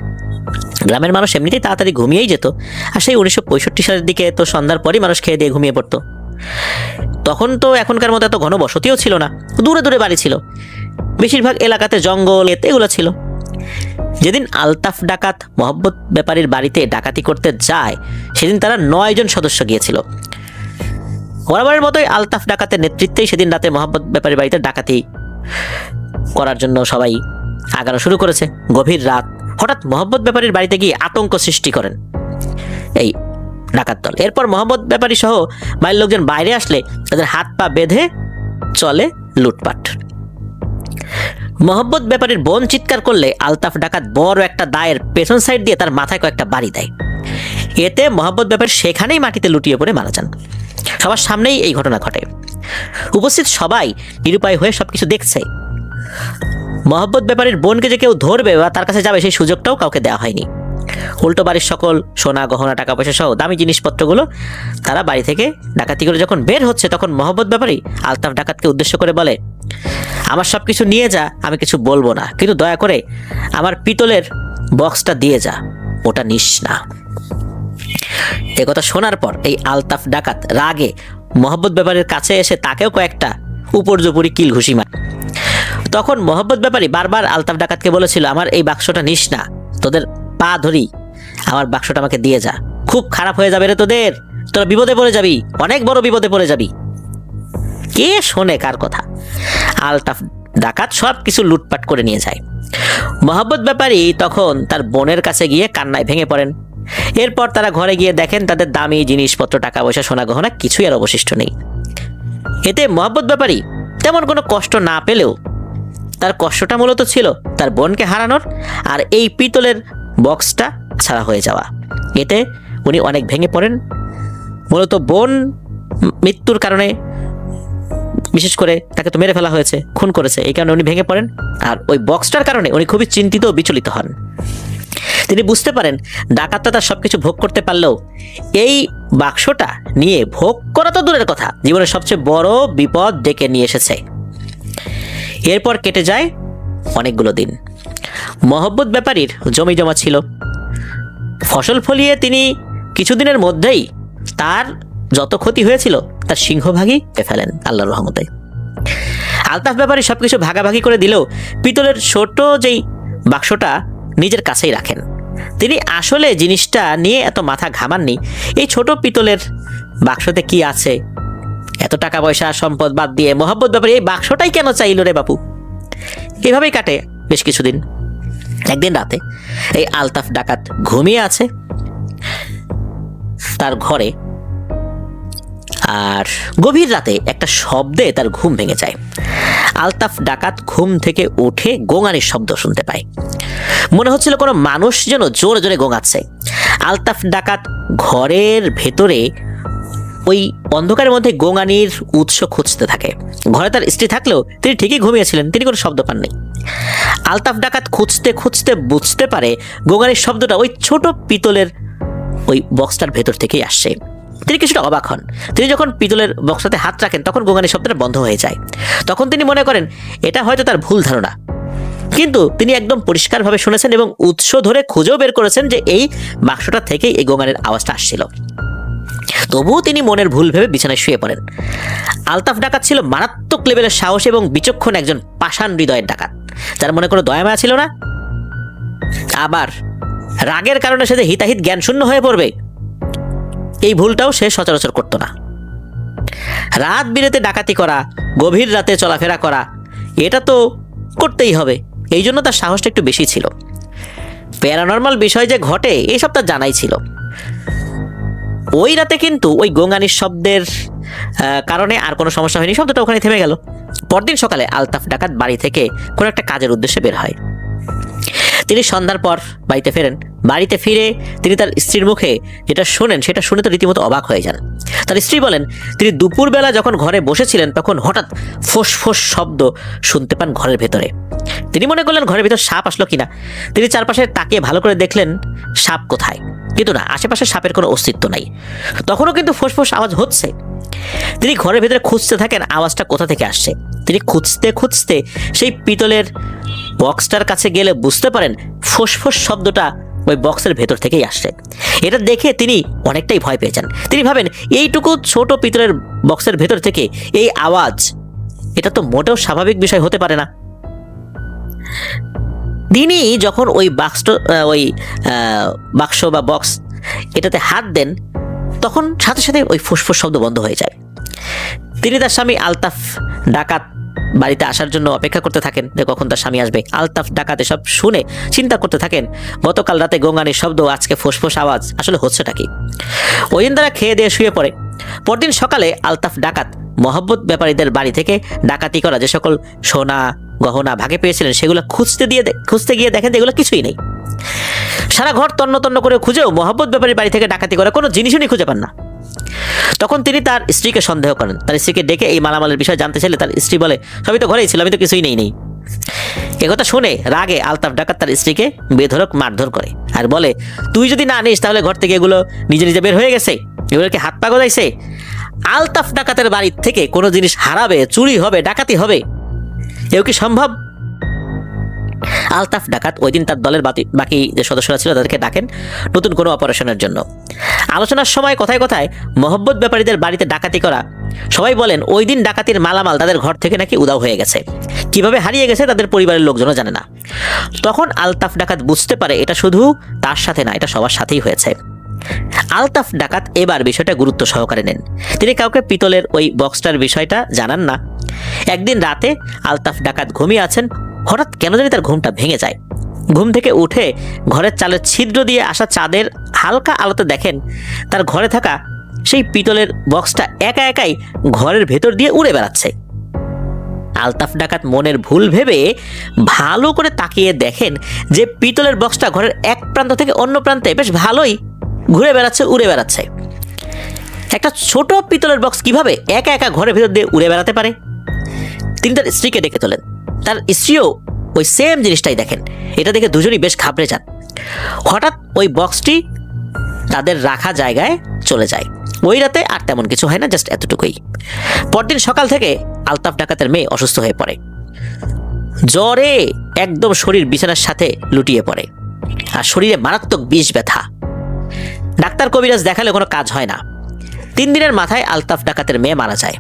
Speaker 1: গ্রামের মানুষ এমনিতেই তাড়াতাড়ি ঘুমিয়েই যেত। আর সেই 1965 সালের দিকে তো সন্ধ্যার পরই মানুষ খেয়ে দিয়ে ঘুমিয়ে পড়তো। তখন তো এখনকার মতো এত ঘন বসতিও ছিল না, দূরে দূরে বাড়ি ছিল, বেশিরভাগ এলাকাতে জঙ্গল এগুলো ছিল। যেদিন আলতাফ ডাকাত মহব্বত ব্যাপারীর বাড়িতে ডাকাতি করতে যায়, সেদিন তারা 9 জন সদস্য গিয়েছিল। বরাবরের মতোই আলতাফ ডাকাতের নেতৃত্বেই সেদিন রাতে মহব্বত ব্যাপারীর বাড়িতে ডাকাতি করার জন্য সবাই আগানো শুরু করেছে। গভীর রাত হঠাৎ মহব্বত ব্যাপারীর বাড়িতে গিয়ে আতঙ্ক সৃষ্টি করেন এই ডাকাত দল। এরপর মহম্মদ ব্যাপারী সহ বাড়ির লোকজন বাইরে আসলে তাদের হাত পা বেঁধে চলে লুটপাট। মহব্বত ব্যাপারীর বোন চিৎকার করলে আলতাফ ডাকাত বড় একটা দায়ের পেছন সাইড দিয়ে তার মাথায় কয়েকটা বাড়ি দেয়। এতে মহব্বত ব্যাপারী সেখানেই মাটিতে লুটিয়ে পড়ে মারা যান। সবার সামনেই এই ঘটনা ঘটে। উপস্থিত সবাই নিরুপায় হয়ে সবকিছু দেখছে। মহব্বত ব্যাপারীর বোনকে যে কেউ ধরবে বা তার কাছে যাবে সেই সুযোগটাও কাউকে দেওয়া হয়নি। উল্টো বাড়ির সকল সোনা গহনা টাকা পয়সা সহ দামি জিনিসপত্রগুলো তারা বাড়ি থেকে ডাকাতি করে যখন বের হচ্ছে, তখন মহব্বত ব্যাপারী আলতাফ ডাকাতকে উদ্দেশ্য করে বলে, আমার সব কিছু নিয়ে যা, আমি কিছু বলবো না, কিন্তু দয়া করে আমার পিতলের বক্সটা দিয়ে যা, ওটা নিস না। একথা শোনার পর এই আলতাফ ডাকাত রাগে মহব্বত ব্যাপারীর কাছে এসে তাকেও কয়েকটা উপর্যুপরি কিল ঘুষি মারে। তখন মহব্বত ব্যাপারী বারবার আলতাফ ডাকাতকে বলেছিল, আমার এই বাক্সটা নিস না, তোদের পা ধরি, আমার বাক্সটা আমাকে দিয়ে যা, খুব খারাপ হয়ে যাবে রে তোদের, তোরা বিপদে পড়ে যাবি, অনেক বড় বিপদে পড়ে যাবি। কে শোনে কার কথা? আলতাফ ডাকাত সব কিছু লুটপাট করে নিয়ে যায়। মহব্বত ব্যাপারী তখন তার বোনের কাছে গিয়ে কান্নায় ভেঙে পড়েন। এরপর তারা ঘরে গিয়ে দেখেন তাদের দামি জিনিসপত্র, টাকা পয়সা, সোনা গহনা কিছুই আর অবশিষ্ট নেই। এতে মহব্বত ব্যাপারী তেমন কোনো কষ্ট না পেলেও তার কষ্টটা মূলত ছিল তার বোনকে হারানোর আর এই পিতলের বক্সটা ছাড়া হয়ে যাওয়া। এতে উনি অনেক ভেঙে পড়েন। মূলত বোন মৃত্যুর কারণে, বিশেষ করে তাকে তো মেরে ফেলা হয়েছে, খুন করেছে, এই কারণে উনি ভেঙে পড়েন। আর ওই বক্সটার কারণে উনি খুবই চিন্তিত ও বিচলিত হন। তিনি বুঝতে পারেন ডাকাতটা তার সবকিছু ভোগ করতে পারলেও এই বাক্সটা নিয়ে ভোগ করা তো দূরের কথা, জীবনের সবচেয়ে বড় বিপদ ডেকে নিয়ে এসেছে। এরপর কেটে যায় অনেকগুলো দিন। মহব্বত ব্যাপারীর জমি জমা ছিল, ফসল ফলিয়ে তিনি কিছুদিনের মধ্যেই তার যত ক্ষতি হয়েছিল তার সিংহভাগই ফেলেন আল্লাহর রহমতে। আলতাফ ব্যাপারী সবকিছু ভাগাভাগি করে দিলেও পিতলের ছোট যেই বাক্সটা নিজের কাছেই রাখেন। তিনি আসলে জিনিসটা নিয়ে এত মাথা ঘামাননি, এই ছোট পিতলের বাক্সতে কি আছে, এত টাকা পয়সা সম্পদ বাদ দিয়ে মহব্বত ব্যাপারী এই বাক্সটাই কেন চাইল রে বাপু। এভাবেই কাটে বেশ কিছুদিন। একদিন রাতে এই আলতাফ ডাকাত ঘুমিয়ে আছে তার ঘরে, আর গভীর রাতে একটা শব্দে তার ঘুম ভেঙে যায়। আলতাফ ডাকাত ঘুম থেকে উঠে গোঙানির শব্দ শুনতে পায়। মনে হচ্ছিল কোনো মানুষ যেন জোরে জোরে গোঙাচ্ছে। আলতাফ ডাকাত ঘরের ভেতরে ওই অন্ধকারের মধ্যে গোঙানির উৎস খুঁজতে থাকে। ঘরে তার স্ত্রী থাকলেও তিনি ঠিকই ঘুমিয়েছিলেন, তিনি কোনো শব্দ পাননি। আলতাফ ডাকাত খুঁজতে খুঁজতে বুঝতে পারে গোঙানির শব্দটা ওই ছোট পিতলের ওই বক্সটার ভেতর থেকেই আসছে। তিনি কিছুটা অবাক হন। তিনি যখন পিতলের বক্সটাতে হাত রাখেন তখন গোঙানির শব্দটা বন্ধ হয়ে যায়। তখন তিনি মনে করেন এটা হয়তো তার ভুল ধারণা, কিন্তু তিনি একদম পরিষ্কারভাবে শুনেছেন এবং উৎস ধরে খুঁজেও বের করেছেন যে এই বাক্সটা থেকেই এই গোঙানির আওয়াজটা আসছিল। তবুও তিনি মনের ভুল ভেবে বিছানায় শুয়ে পড়েন। আলতাফ ডাকাত ছিল মারাত্মক লেভেলের সাহসী এবং বিচক্ষণ একজন পাষাণ হৃদয়ের ডাকাত, যার মনে কোনো দয়া মায়া ছিল না। আবার রাগের কারণে সে যে হিতাহিত জ্ঞান শূন্য হয়ে পড়বে, এই ভুলটাও সে সচরাচর করত না। রাত বিরেতে ডাকাতি করা, গভীর রাতে চলাফেরা করা, এটা তো করতেই হবে, এই জন্য তার সাহসটা একটু বেশি ছিল। প্যারানর্মাল বিষয় যে ঘটে এইসব তার জানাই ছিল। ওই রাতে কিন্তু ওই গোঙানির শব্দের কারণে আর কোনো সমস্যা হয়নি, শব্দটা ওখানে থেমে গেল। পরদিন সকালে আলতাফ ডাকাত বাড়ি থেকে কোনো একটা কাজের উদ্দেশ্যে বের হয়। তিনি সন্ধ্যার পর বাড়িতে ফেরেন। বাড়িতে ফিরে তিনি তার স্ত্রীর মুখে যেটা শোনেন সেটা শুনে তো রীতিমতো অবাক হয়ে যান। তার স্ত্রী বলেন তিনি দুপুরবেলা যখন ঘরে বসেছিলেন তখন হঠাৎ ফোঁস ফোঁস শব্দ শুনতে পান ঘরের ভেতরে। তিনি মনে করলেন ঘরের ভেতর সাপ আসলো কিনা। তিনি চারপাশে তাকিয়ে ভালো করে দেখলেন সাপ কোথায়, কিন্তু না, আশেপাশে সাপের কোনো অস্তিত্ব নাই। তখনও কিন্তু ফোঁস ফোঁস আওয়াজ হচ্ছে। তিনি ঘরের ভেতরে খুঁজতে থাকেন আওয়াজটা কোথা থেকে আসছে। তিনি খুঁজতে খুঁজতে সেই পিতলের বক্সটার কাছে গেলে বুঝতে পারেন ফোঁস ফোঁস শব্দটা ওই বক্সের ভেতর থেকেই আসছে। এটা দেখে তিনি অনেকটাই ভয় পেয়ে যান। তিনি ভাবেন এইটুকু ছোট পিতলের বক্সের ভেতর থেকে এই আওয়াজ, এটা তো মোটেও স্বাভাবিক বিষয় হতে পারে না। তিনি যখন ওই বাক্স বা বক্স এটাতে হাত দেন তখন সাথে সাথে ওই ফুসফুস শব্দ বন্ধ হয়ে যায়। তিনি তার স্বামী আলতাফ ডাকাত বাড়িতে আসার জন্য অপেক্ষা করতে থাকেন যে কখন তার স্বামী আসবে। আলতাফ ডাকাত এসব শুনে চিন্তা করতে থাকেন গতকাল রাতে গোঙানির শব্দ, আজকে ফুসফুস আওয়াজ, আসলে হচ্ছেটা কি। ওই দিন তারা খেয়ে দিয়ে শুয়ে পড়ে। পরদিন সকালে আলতাফ ডাকাত মহব্বত ব্যাপারীদের বাড়ি থেকে ডাকাতি করা যে সকল সোনা গহনা ভাগে পেয়েছিলেন সেগুলো খুঁজতে গিয়ে দেখেন যে এগুলো কিছুই নেই। সারা ঘর তন্ন তন্ন করে খুঁজেও মহব্বত ব্যাপারীর বাড়ি থেকে ডাকাতি করে কোনো জিনিসই খুঁজে পান না। তখন তিনি তার স্ত্রীকে সন্দেহ করেন। তার স্ত্রীকে ডেকে এই মালামালের বিষয়ে জানতে চাইলে তার স্ত্রী বলে সবই তো ঘরেই ছিল, আমি তো কিছুই নেই। একথা শুনে রাগে আলতাফ ডাকাত তার স্ত্রীকে বেধড়ক মারধর করে আর বলে তুই যদি না আনিস তাহলে ঘর থেকে এগুলো নিজে নিজে বের হয়ে গেছে, এগুলোকে হাত পা গজাইছে। আলতাফ ডাকাতের বাড়ি থেকে কোনো জিনিস হারাবে, চুরি হবে, ডাকাতি হবে, এও কি সম্ভব? আলতাফ ডাকাত ওই দিন তার দলের বাকি যে সদস্যরা ছিল তাদেরকে ডাকেন নতুন কোনো অপারেশনের জন্য। আলোচনার সময় কথায় কথায় মহব্বত ব্যাপারীদের বাড়িতে ডাকাতি করা, সবাই বলেন ওই দিন ডাকাতির মালামাল তাদের ঘর থেকে নাকি উধাও হয়ে গেছে, কিভাবে হারিয়ে গেছে তাদের পরিবারের লোকজনও জানে না। তখন আলতাফ ডাকাত বুঝতে পারে এটা শুধু তার সাথে না, এটা সবার সাথেই হয়েছে। আলতাফ ডাকাত এবার বিষয়টা গুরুত্ব সহকারে নেন। তিনি কাউকে পিতলের ওই বক্সটার বিষয়টা জানান না। একদিন রাতে আলতাফ ডাকাত ঘুমিয়ে আছেন, হঠাৎ কেন জানি তার ঘুমটা ভেঙে যায়। ঘুম থেকে উঠে ঘরের চালের ছিদ্র দিয়ে আসা চাঁদের হালকা আলোতে দেখেন তার ঘরে থাকা সেই পিতলের বক্সটা একা একাই ঘরের ভেতর দিয়ে উড়ে বেড়াচ্ছে। আলতাফ ডাকাত মনের ভুল ভেবে ভালো করে তাকিয়ে দেখেন যে পিতলের বক্সটা ঘরের এক প্রান্ত থেকে অন্য প্রান্তে বেশ ভালোই ঘুরে বেড়াচ্ছে, উড়ে বেড়াচ্ছে। একটা ছোট পিতলের বক্স কিভাবে একা একা ঘরের ভেতর দিয়ে উড়ে বেড়াতে পারে? তিনি তার স্ত্রীকে ডেকে তোলেন। তার স্ত্রীও ওই সেম জিনিসটাই দেখেন। এটা দেখে দুজনই বেশ ঘাবড়ে যান। হঠাৎ ওই বক্সটি তাদের রাখা জায়গায় চলে যায়। ওই রাতে আর তেমন কিছু হয় না, জাস্ট এতটুকুই। পরদিন সকাল থেকে আলতাফ ডাকাতের মেয়ে অসুস্থ হয়ে পড়ে। জ্বরে একদম শরীর বিছানার সাথে লুটিয়ে পড়ে, আর শরীরে মারাত্মক বিষ ব্যথা। ডাক্তার কবিরাজ দেখালে কোনো কাজ হয় না। 3 দিনের মাথায় আলতাফ ডাকাতের মেয়ে মারা যায়।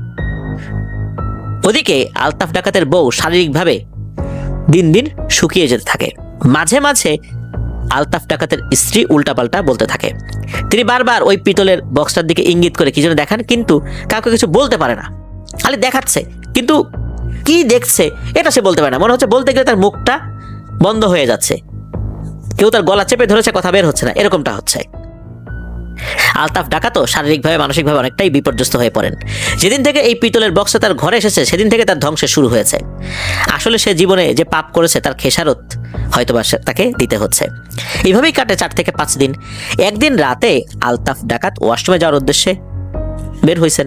Speaker 1: ওদিকে আলতাফ ডাকাতের বউ শারীরিকভাবে দিন দিন শুকিয়ে যেতে থাকে। মাঝে মাঝে আলতাফ ডাকাতের স্ত্রী উল্টাপাল্টা বলতে থাকে। তিনি বারবার ওই পিতলের বক্সটার দিকে ইঙ্গিত করে কি যেন দেখান, কিন্তু কাউকে কিছু বলতে পারে না। খালি দেখাচ্ছে, কিন্তু কি দেখছে এটা সে বলতে পারে না। মনে হচ্ছে বলতে গেলে তার মুখটা বন্ধ হয়ে যাচ্ছে, কেউ তার গলা চেপে ধরেছে, কথা বের হচ্ছে না, এরকমটা হচ্ছে। আলতাফ ডাকাতও শারীরিকভাবে মানসিকভাবে অনেকটাই বিপর্যস্ত হয়ে পড়েন। যেদিন থেকে এই পিতলের বক্সটা তার ঘরে এসেছে সেদিন থেকে তার ধ্বংসের শুরু হয়েছে। আসলে সে জীবনে যে পাপ করেছে তার খেসারত হয়তোবা তাকে দিতে হচ্ছে। এইভাবেই কাটে 4 থেকে 5 দিন। একদিন রাতে আলতাফ ডাকাত ওয়াশরুমে যাওয়ার উদ্দেশ্যে বের হয়েছেন।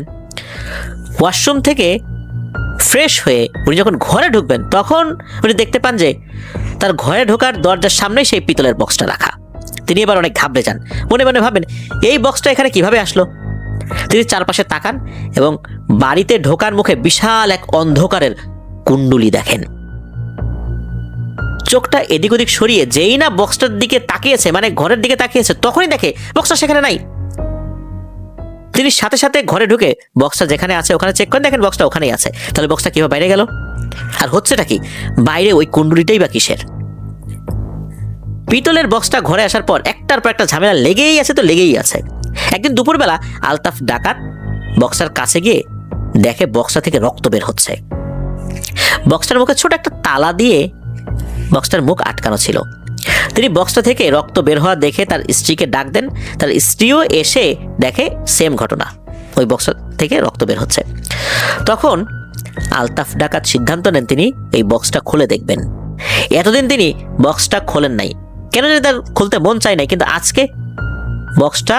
Speaker 1: ওয়াশরুম থেকে ফ্রেশ হয়ে উনি যখন ঘরে ঢুকবেন তখন উনি দেখতে পান যে তার ঘরে ঢোকার দরজার সামনেই সেই পিতলের বক্সটা রাখা। তিনি এবার অনেক ঘাবড়ে যান। মনে মনে ভাবেন, এই বক্সটা এখানে কিভাবে আসলো? তিনি চারপাশে তাকান এবং বাড়িতে ঢোকার মুখে বিশাল এক অন্ধকারের কুণ্ডুলি দেখেন। চোখটা এদিক ওদিক সরিয়ে যেই না বক্সটার দিকে তাকিয়েছে, মানে ঘরের দিকে তাকিয়েছে, তখনই দেখে বক্সটা সেখানে নাই। তিনি সাথে সাথে ঘরে ঢুকে বক্সটা যেখানে আছে ওখানে চেক করে দেখেন বক্সটা ওখানেই আছে। তাহলে বক্সটা কিভাবে বাইরে গেল? আর হচ্ছেটা কি? বাইরে ওই কুণ্ডুলিটাই বা কিসের? পিতলের বক্সটা ঘরে আসার পর একটার পর একটা ঝামেলা লেগেই আছে, তো লেগেই আছে। একদিন দুপুরবেলা আলতাফ ডাকাত বক্সটার কাছে গিয়ে দেখে বক্সটা থেকে রক্ত বের হচ্ছে। বক্সটার মুখে ছোট একটা তালা দিয়ে বক্সটার মুখ আটকানো ছিল। তিনি বক্সটা থেকে রক্ত বের হওয়া দেখে তার স্ত্রীকে ডাক দেন। তার স্ত্রীও এসে দেখে সেম ঘটনা, ওই বক্সটা থেকে রক্ত বের হচ্ছে। তখন আলতাফ ডাকাত সিদ্ধান্ত নেন তিনি এই বক্সটা খুলে দেখবেন। এতদিন তিনি বক্সটা খোলেন নাই, কেন জানি তার খুলতে মন চায় নাই, কিন্তু আজকে বক্সটা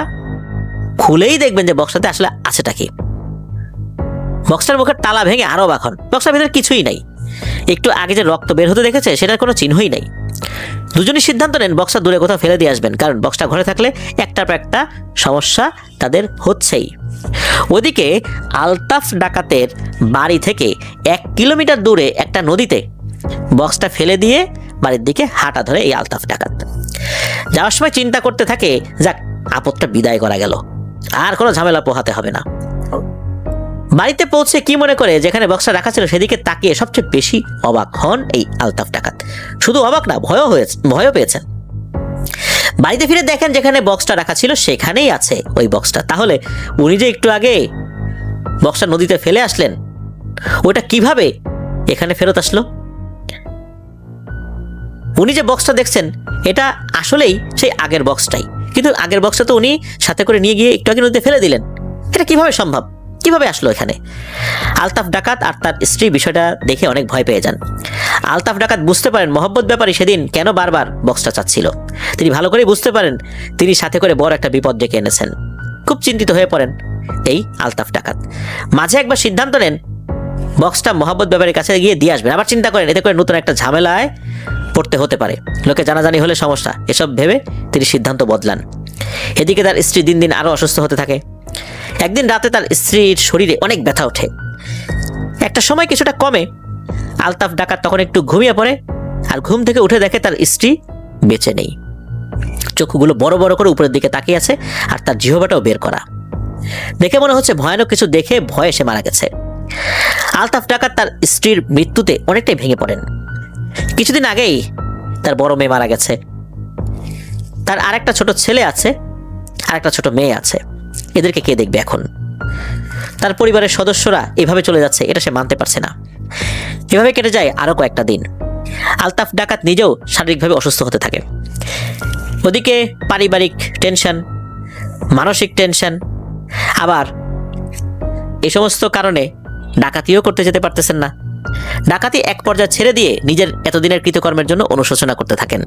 Speaker 1: খুলেই দেখবেন যে বক্সটাতে আসলে আছেটা কি। বক্সটার মুখের তালা ভেঙে আরো অবাক হন। বক্সটার ভিতরে কিছুই নাই। একটু আগে যে রক্ত বের হতে দেখেছে সেটার কোনো চিহ্নই নাই। দুজনই সিদ্ধান্ত নেন বক্সটা দূরে কোথাও ফেলে দিয়ে আসবেন, কারণ বক্সটা ঘরে থাকলে একটার পর একটা সমস্যা তাদের হচ্ছেই। ওদিকে আলতাফ ডাকাতের বাড়ি থেকে 1 কিলোমিটার দূরে একটা নদীতে বক্সটা ফেলে দিয়ে বাড়ির দিকে হাঁটা ধরে এই আলতাফ ডাকাত। যাওয়ার সময় চিন্তা করতে থাকে, যাক আপদটা বিদায় করা গেল, আর কোনো ঝামেলা পোহাতে হবে না। বাড়িতে পৌঁছে কি মনে করে যেখানে বক্সটা রাখা ছিল সেদিকে তাকিয়ে সবচেয়ে বেশি অবাক হন এই আলতাফ ডাকাত। শুধু অবাক না, ভয়ও পেয়েছেন। বাড়িতে ফিরে দেখেন যেখানে বক্সটা রাখা ছিল সেখানেই আছে ওই বক্সটা। তাহলে উনি যে একটু আগে বক্সটা নদীতে ফেলে আসলেন, ওটা কিভাবে এখানে ফেরত আসলো? উনি যে বক্সটা দেখছেন এটা আসলেই সেই আগের বক্সটাই, কিন্তু আগের বক্সটা তো উনি সাথে করে নিয়ে গিয়ে একটু আগে নদীতে ফেলে দিলেন। এটা কিভাবে সম্ভব? কিভাবে আসলো এখানে? আলতাফ ডাকাত আর তার স্ত্রী বিষয়টা দেখে অনেক ভয় পেয়ে যান। আলতাফ ডাকাত বুঝতে পারেন মহব্বত ব্যাপারী সেদিন কেন বারবার বক্সটা চাচ্ছিল। তিনি ভালো করেই বুঝতে পারেন তিনি সাথে করে বড় একটা বিপদ ডেকে এনেছেন। খুব চিন্তিত হয়ে পড়েন এই আলতাফ ডাকাত। মাঝে একবার সিদ্ধান্ত নেন বক্সটা মহব্বত ব্যাপারীর কাছে গিয়ে দিয়ে আসবেন। আবার চিন্তা করেন এতে করে নতুন একটা ঝামেলায় পড়তে হতে পারে, লোকে জানাজানি হলে সমস্যা। এসব ভেবে তিনি সিদ্ধান্ত বদলান। এদিকে তার স্ত্রী দিন দিন আরো অসুস্থ হতে থাকে। একদিন রাতে তার স্ত্রীর শরীরে অনেক ব্যথা ওঠে। একটা সময় কিছুটা কমে। আলতাফ ডাকাত তখন একটু ঘুমিয়ে পড়ে, আর ঘুম থেকে উঠে দেখে তার স্ত্রী বেঁচে নেই। চোখগুলো বড় বড় করে উপরের দিকে তাকিয়ে আছে, আর তার জিহ্বাটাও বের করা। দেখে মনে হচ্ছে ভয়ানক কিছু দেখে ভয়ে সে মারা গেছে। আলতাফ ডাকাত তার স্ত্রীর মৃত্যুতে অনেকটাই ভেঙে পড়েন। কিছুদিন আগেই তার বড় মেয়ে মারা গেছে। তার আরেকটা ছোট ছেলে আছে, আরেকটা ছোট মেয়ে আছে। এদেরকে কে দেখবে এখন? তার পরিবারের সদস্যরা এভাবে চলে যাচ্ছে, এটা সে মানতে পারছে না। এভাবে কেটে যায় আরো কয়েকটা দিন। আলতাফ ডাকাত নিজেও শারীরিকভাবে অসুস্থ হতে থাকে। ওদিকে পারিবারিক টেনশন, মানসিক টেনশন, আবার এই সমস্ত কারণে ডাকাতিও করতে যেতে পারতেছেন না। ডাকাতি এক পর্যায়ে ছেড়ে দিয়ে নিজের এতদিনের কৃতকর্মের জন্য অনুশোচনা করতে থাকেন।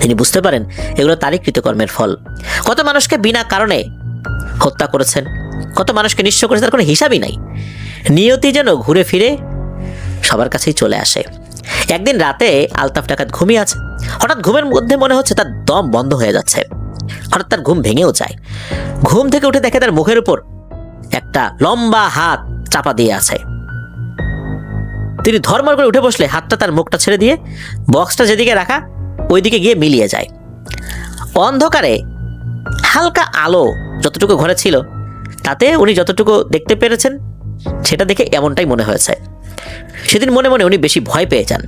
Speaker 1: তিনি বুঝতে পারেন এগুলো তারই কৃতকর্মের ফল। কত মানুষকে বিনা কারণে হত্যা করেছেন, কত মানুষকে নিঃস্ব করেছেন, তার কোনো হিসাবই নাই। নিয়তি যেন ঘুরে ফিরে সবার কাছেই চলে আসে। একদিন রাতে আলতাফ ডাকাত ঘুমিয়ে আছে। হঠাৎ ঘুমের মধ্যে মনে হচ্ছে তার দম বন্ধ হয়ে যাচ্ছে। হঠাৎ তার ঘুম ভেঙেও যায়। ঘুম থেকে উঠে দেখে তার মুখের উপর একটা লম্বা হাত চাপা দিয়ে আছে। তিনি ধর্মর করে উঠে বসলে হাতটা তার মুখটা ছেড়ে দিয়ে বক্সটা যেদিকে রাখা ওইদিকে গিয়ে মিলিয়ে যায়। অন্ধকারে হালকা আলো যতটুকু ঘরে ছিল তাতে উনি যতটুকু দেখতে পেরেছেন সেটা দেখে এমনটাই মনে হয়েছে। সেদিন মনে মনে উনি বেশি ভয় পেয়ে যান।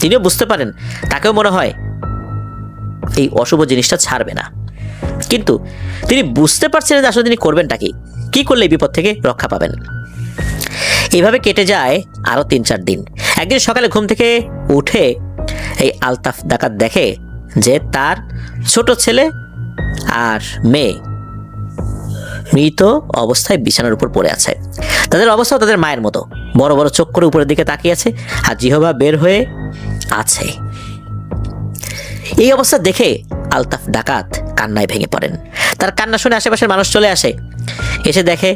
Speaker 1: তিনিও বুঝতে পারেন, তাকেও মনে হয় এই অশুভ জিনিসটা ছাড়বে না। কিন্তু তিনি বুঝতে পারছেন যে আসলে তিনি করবেনটা কি করলে এই বিপদ থেকে রক্ষা পাবেন। এভাবে কেটে যায় আরো 3-4 দিন। একদিন সকালে ঘুম থেকে উঠে এই আলতাফ ডাকাত দেখে যে তার ছোট ছেলে আর মেয়ে মৃত অবস্থায় বিছানার উপর পড়ে আছে। তাদের অবস্থাও তাদের মায়ের মতো, বড় বড় চোখ করে উপরের দিকে তাকিয়ে আছে আর জিহবা বের হয়ে আছে। এই অবস্থা দেখে আলতাফ ডাকাত কান্নায় ভেঙে পড়েন। তার কান্না শুনে আশেপাশের মানুষ চলে আসে, এসে দেখে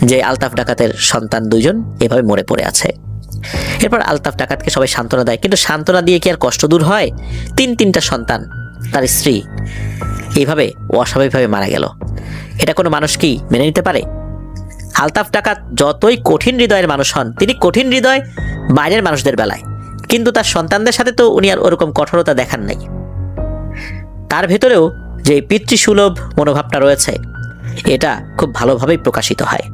Speaker 1: যে আলতাফ ডাকাতের সন্তান 2জন এভাবে মরে পড়ে আছে। এরপর আলতাফ ডাকাতকে সবাই সান্ত্বনা দেয়, কিন্তু সান্ত্বনা দিয়ে কি আর কষ্ট দূর হয়? 3টা সন্তান, তার স্ত্রী এইভাবে অস্বাভাবিকভাবে মারা গেল। এটা কোনো মানুষ কি মেনে নিতে পারে? আলতাফ ডাকাত যতই কঠিন হৃদয়ের মানুষ হন, তিনি কঠিন হৃদয় বাইরের মানুষদের বেলায়, কিন্তু তার সন্তানদের সাথে তো উনি আর ওরকম কঠোরতা দেখান নাই। তার ভেতরেও যে পিতৃসুলভ মনোভাবটা রয়েছে এটা খুব ভালোভাবেই প্রকাশিত হয়।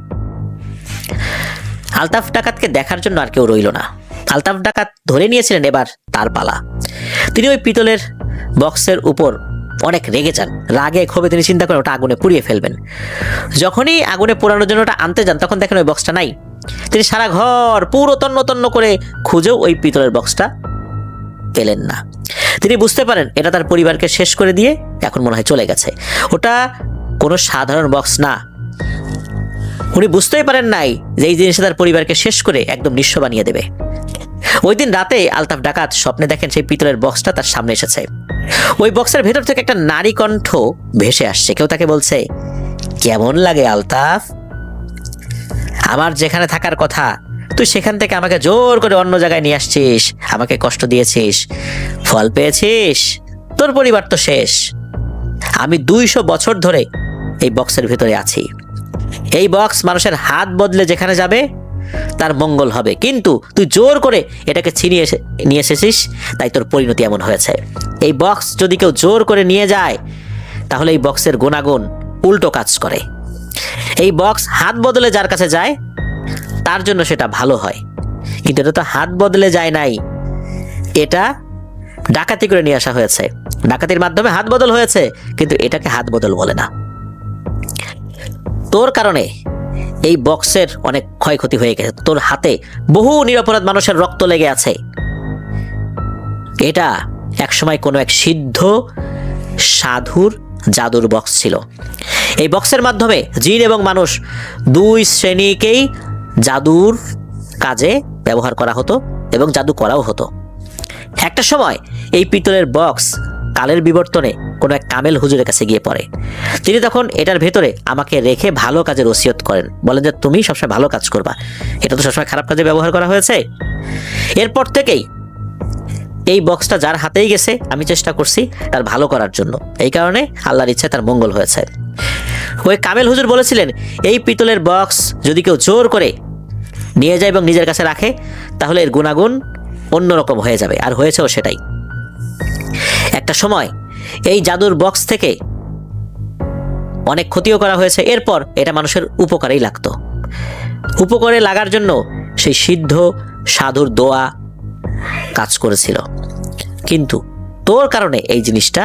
Speaker 1: আলতাফ ডাকাতকে দেখার জন্য আর কেউ রইল না। আলতাফ ডাকাত ধরে নিয়েছিলেন এবার তার পালা। তিনি ওই পিতলের বক্সের উপর অনেক রেগে যান। রাগে ক্ষোভে তিনি চিন্তা করেন ওটা আগুনে পুড়িয়ে ফেলবেন। যখনই আগুনে পোড়ানোর জন্য ওটা আনতে যান তখন দেখেন ওই বক্সটা নাই। তিনি সারা ঘর পুরো তন্ন তন্ন করে খুঁজেও ওই পিতলের বক্সটা পেলেন না। তিনি বুঝতে পারেন এটা তার পরিবারকে শেষ করে দিয়ে এখন মনে হয় চলে গেছে। ওটা কোনো সাধারণ বক্স না। উনি বুঝতেই পারেন নাই যে এই জিনিসটা তার পরিবারকে শেষ করে একদম নিঃস্ব বানিয়ে দেবে। ওই দিন রাতে আলতাফ ডাকাত স্বপ্নে দেখেন সেই পিতলের বক্সটা তার সামনে এসেছে। ওই বক্সের ভেতর থেকে একটা নারী কণ্ঠ ভেসে আসছে। কেউ তাকে বলছে, কেমন লাগে আলতাফ? আমার যেখানে থাকার কথা তুই সেখান থেকে আমাকে জোর করে অন্য জায়গায় নিয়ে আসছিস, আমাকে কষ্ট দিয়েছিস, ফল পেয়েছিস, তোর পরিবার তো শেষ। আমি 200 বছর ধরে এই বক্সের ভেতরে আছি। এই বক্স মানুষের হাত বদলে যেখানে যাবে তার মঙ্গল হবে, কিন্তু তুই জোর করে এটাকে ছিনিয়ে নিয়ে এসেছিস, তাই তোর পরিণতি এমন হয়েছে। এই বক্স যদি কেউ জোর করে নিয়ে যায় তাহলে এই বক্সের গুণাগুণ উল্টো কাজ করে। এই বক্স হাত বদলে যার কাছে যায় তার জন্য সেটা ভালো হয়, কিন্তু এটা তো হাত বদলে যায় নাই, এটা ডাকাতি করে নিয়ে আসা হয়েছে। ডাকাতির মাধ্যমে হাত বদল হয়েছে, কিন্তু এটাকে হাত বদল বলে না। তোর কারণে এই বক্সের অনেক ক্ষয়ক্ষতি হয়ে গেছে। তোর হাতে বহু নিরপরাধ মানুষের রক্ত লেগে আছে। এটা একসময় কোনো এক সিদ্ধ সাধুর জাদুর বক্স ছিল। এই বক্সের মাধ্যমে জিন এবং মানুষ 2 শ্রেণীকেই জাদুর কাজে ব্যবহার করা হতো এবং জাদু করাও হতো। একটা সময় এই পিতলের বক্স কালের বিবর্তনে কোনো এক কামেল হুজুরের কাছে গিয়ে পড়ে। তিনি তখন এটার ভেতরে আমাকে রেখে ভালো কাজের ওসিয়ত করেন, বলেন যে তুমি সবসময় ভালো কাজ করবা, এটা তো সবসময় খারাপ কাজে ব্যবহার করা হয়েছে। এরপর থেকেই এই বক্সটা যার হাতেই গেছে আমি চেষ্টা করছি তার ভালো করার জন্য, এই কারণে আল্লাহর ইচ্ছায় তার মঙ্গল হয়েছে। ওই কামেল হুজুর বলেছিলেন এই পিতলের বক্স যদি কেউ জোর করে নিয়ে যায় এবং নিজের কাছে রাখে তাহলে এর গুণাগুণ অন্যরকম হয়ে যাবে, আর হয়েছেও সেটাই। একটা সময় এই জাদুর বক্স থেকে অনেক ক্ষতিও করা হয়েছে। এরপর এটা মানুষের উপকারেই লাগতো। উপকারে লাগার জন্য সেই সিদ্ধ সাধুর দোয়া কাজ করেছিল, কিন্তু তোর কারণে এই জিনিসটা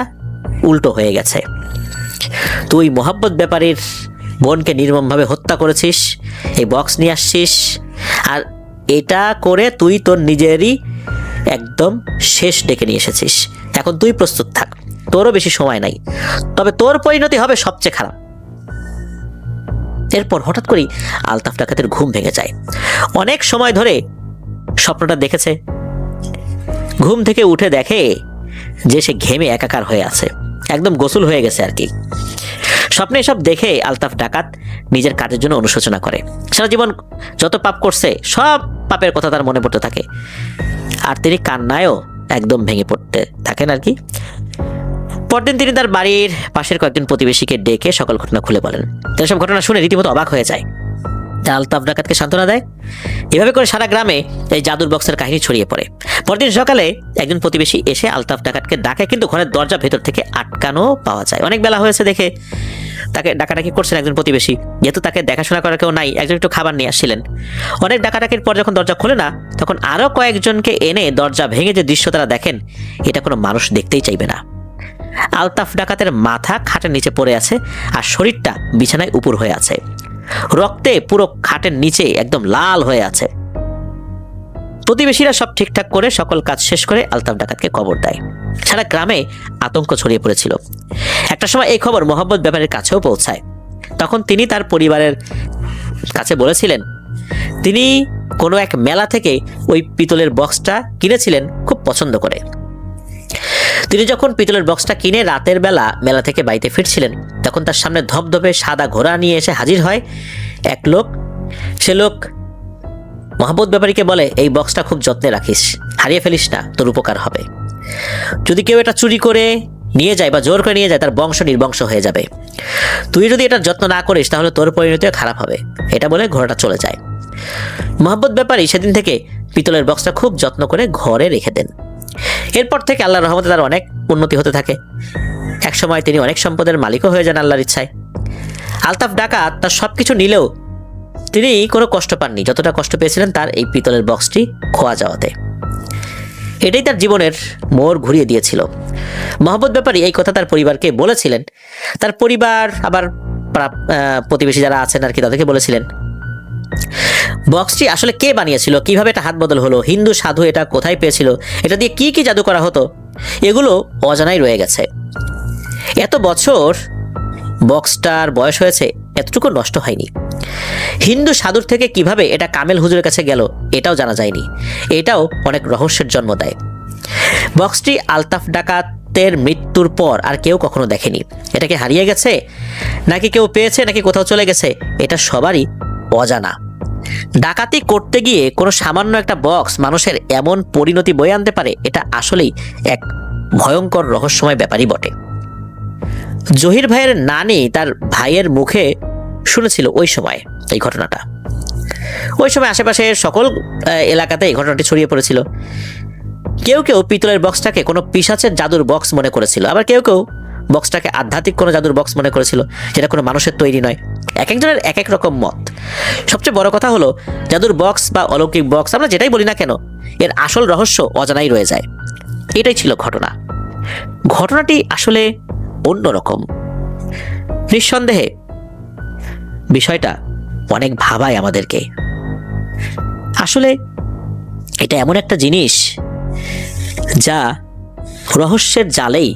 Speaker 1: উল্টো হয়ে গেছে। তুই মোহাব্বত ব্যাপারীর বোনকে নির্মমভাবে হত্যা করেছিস, এই বক্স নিয়ে আসছিস, আর এটা করে তুই তোর নিজেরই একদম শেষ ডেকে নিয়ে এসেছিস। এখন তুই প্রস্তুত থাক, তোরও বেশি সময় নাই, তবে তোর পরিণতি হবে সবচেয়ে খারাপ। এরপর হঠাৎ করেই আলতাফ ডাকাতের ঘুম ভেঙে যায়। অনেক সময় ধরে স্বপ্নটা দেখেছে, ঘুম থেকে উঠে দেখে যে সে ঘেমে একাকার হয়ে আছে, একদম গোসল হয়ে গেছে আর কি। স্বপ্নে এসব দেখে আলতাফ ডাকাত নিজের কাজের জন্য অনুশোচনা করে। সারা জীবন যত পাপ করছে সব পাপের কথা তার মনে পড়তে থাকে, আর তিনি কান্নায়ও একদম ভেঙে পড়তে থাকেন আর কি। পরদিন তিনি তার বাড়ির পাশের কয়েকজন প্রতিবেশীকে ডেকে সকল ঘটনা খুলে বলেন। এসব ঘটনা শুনে রীতিমতো অবাক হয়ে যায়। আলতাফ ডাকাতকে সান্ত্বনা দেয়। এভাবে করে সারা গ্রামে এই জাদুর বক্সের কাহিনী ছড়িয়ে পড়ে। পরদিন সকালে একজন প্রতিবেশী এসে আলতাফ ডাকাতকে ডাকে, কিন্তু ঘরের দরজা ভেতর থেকে আটকানো পাওয়া যায়। অনেক বেলা হয়েছে দেখে তাকে ডাকাডাকি করছেন একজন প্রতিবেশী, যেহেতু তাকে দেখাশোনা করার কেউ নাই, একজন একটু খাবার নিয়ে আসছিলেন। অনেক ডাকাডাকির পর যখন দরজা খোলে না, তখন আরও কয়েকজনকে এনে দরজা ভেঙে যে দৃশ্য তারা দেখেন, এটা কোনো মানুষ দেখতেই চাইবে না। আলতাফ ডাকাতের মাথা খাটের নিচে পড়ে আছে আর শরীরটা বিছানায় উপর হয়ে আছে, রক্তে পুরো খাটের নিচে একদম লাল হয়ে আছে। প্রতিবেশীরা সব ঠিকঠাক করে সকল কাজ শেষ করে আলতাফ ডাকাতকে কবর দেয়। সারা গ্রামে আতঙ্ক ছড়িয়ে পড়েছিল। একটা সময় এই খবর মোহাম্মদ ব্যাপারীর কাছেও পৌঁছায়। তখন তিনি তার পরিবারের কাছে বলেছিলেন তিনি কোনো এক মেলা থেকে ওই পিতলের বক্সটা কিনেছিলেন খুব পছন্দ করে। তিনি যখন পিতলের বক্সটা কিনে রাতের বেলা মেলা থেকে বাড়িতে ফিরছিলেন, তখন তার সামনে ধপধপে সাদা ঘোড়া নিয়ে এসে হাজির হয় এক লোক। সে লোক মোহাম্মদ ব্যাপারীকে বলে, এই বক্সটা খুব যত্নে রাখিস, হারিয়ে ফেলিস না, তোর উপকার হবে। যদি কেউ এটা চুরি করে নিয়ে যায় বা জোর করে নিয়ে যায়, তার বংশ নির্বংশ হয়ে যাবে। তুই যদি এটার যত্ন না করিস তাহলে তোর পরিণতিও খারাপ হবে। এটা বলে ঘোড়াটা চলে যায়। মোহাম্মদ ব্যাপারী সেদিন থেকে পিতলের বক্সটা খুব যত্ন করে ঘরে রেখে দেন। এরপর থেকে আল্লাহর রহমতে তার অনেক উন্নতি হতে থাকে। একসময় তিনি অনেক সম্পদের মালিকও হয়ে যান আল্লাহর ইচ্ছায়। আলতাফ ডাকাত তার সবকিছু নিলেও তিনি কোনো কষ্ট পাননি যতটা কষ্ট পেয়েছিলেন তার এই পিতলের বক্সটি খোয়া যাওয়াতে। এটাই তার জীবনের মোড় ঘুরিয়ে দিয়েছিল। মোহাম্মদ ব্যাপারী এই কথা তার পরিবারকে বলেছিলেন। তার পরিবার আবার প্রতিবেশী যারা আছেন আর কি, তাদেরকে বলেছিলেন বক্সটি আসলে কে বানিয়েছিল, কিভাবে এটা হাত বদল হলো, হিন্দু সাধু এটা কোথায় পেয়েছিল, এটা দিয়ে কি কি জাদু করা হতো, এগুলো অজানাই রয়ে গেছে। এত বছর বক্সটার বয়স হয়েছে, এতটুকু নষ্ট হয়নি। হিন্দু সাধুর থেকে কিভাবে এটা কামেল হুজুরের কাছে গেল, এটাও জানা যায়নি। এটাও অনেক রহস্যের জন্ম দেয়। বক্সটি আলতাফ ডাকাতের মৃত্যুর পর আর কেউ কখনো দেখেনি। এটাকে হারিয়ে গেছে নাকি কেউ পেয়েছে নাকি কোথাও চলে গেছে, এটা সবারই অজানা। ডাকাতি করতে গিয়ে কোনো সামান্য একটা বক্স মানুষের এমন পরিণতি বয়ে আনতে পারে, এটা আসলেই এক ভয়ঙ্কর রহস্যময় ব্যাপারই বটে। জহির ভাইয়ের নানি তার ভাইয়ের মুখে শুনেছিল ওই সময় এই ঘটনাটা। ওই সময় আশেপাশের সকল এলাকাতে এই ঘটনাটি ছড়িয়ে পড়েছিল। কেউ কেউ পিতলের বক্সটাকে কোনো পিশাচের জাদুর বক্স মনে করেছিল, আবার কেউ কেউ বক্সটাকে আধ্যাত্মিক কোনো জাদুর বক্স মনে করেছিল, যেটা কোনো মানুষের তৈরি নয়। এক একজনের এক এক রকম মত। সবচেয়ে বড় কথা হলো, জাদুর বক্স বা অলৌকিক বক্স আমরা যেটাই বলি না কেন, এর আসল রহস্য অজানাই রয়ে যায়। এটাই ছিল ঘটনা। ঘটনাটি আসলে অন্যরকম। নিঃসন্দেহে বিষয়টা অনেক ভাবায় আমাদেরকে। আসলে এটা এমন একটা জিনিস যা রহস্যের জালেই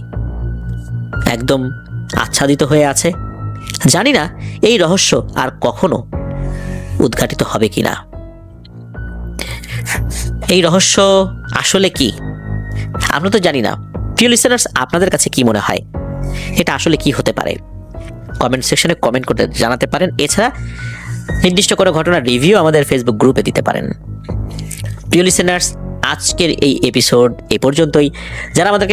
Speaker 1: একদম আচ্ছাদিত হয়ে আছে। জানি না এই রহস্য আর কখনো উদ্ঘাটিত হবে কিনা। এই রহস্য আসলে কি আমরা তো জানি না। প্রিয় লিসেনার্স, আপনাদের কাছে কি মনে হয় এটা আসলে কি হতে পারে? কমেন্ট সেকশনে কমেন্ট করে জানাতে পারেন। এছাড়া নির্দিষ্ট কোনো ঘটনার রিভিউ আমাদের ফেসবুক গ্রুপে দিতে পারেন। প্রিয় লিসেনার্স, আজকের এই এপিসোড এ পর্যন্তই। যারা আমাদেরকে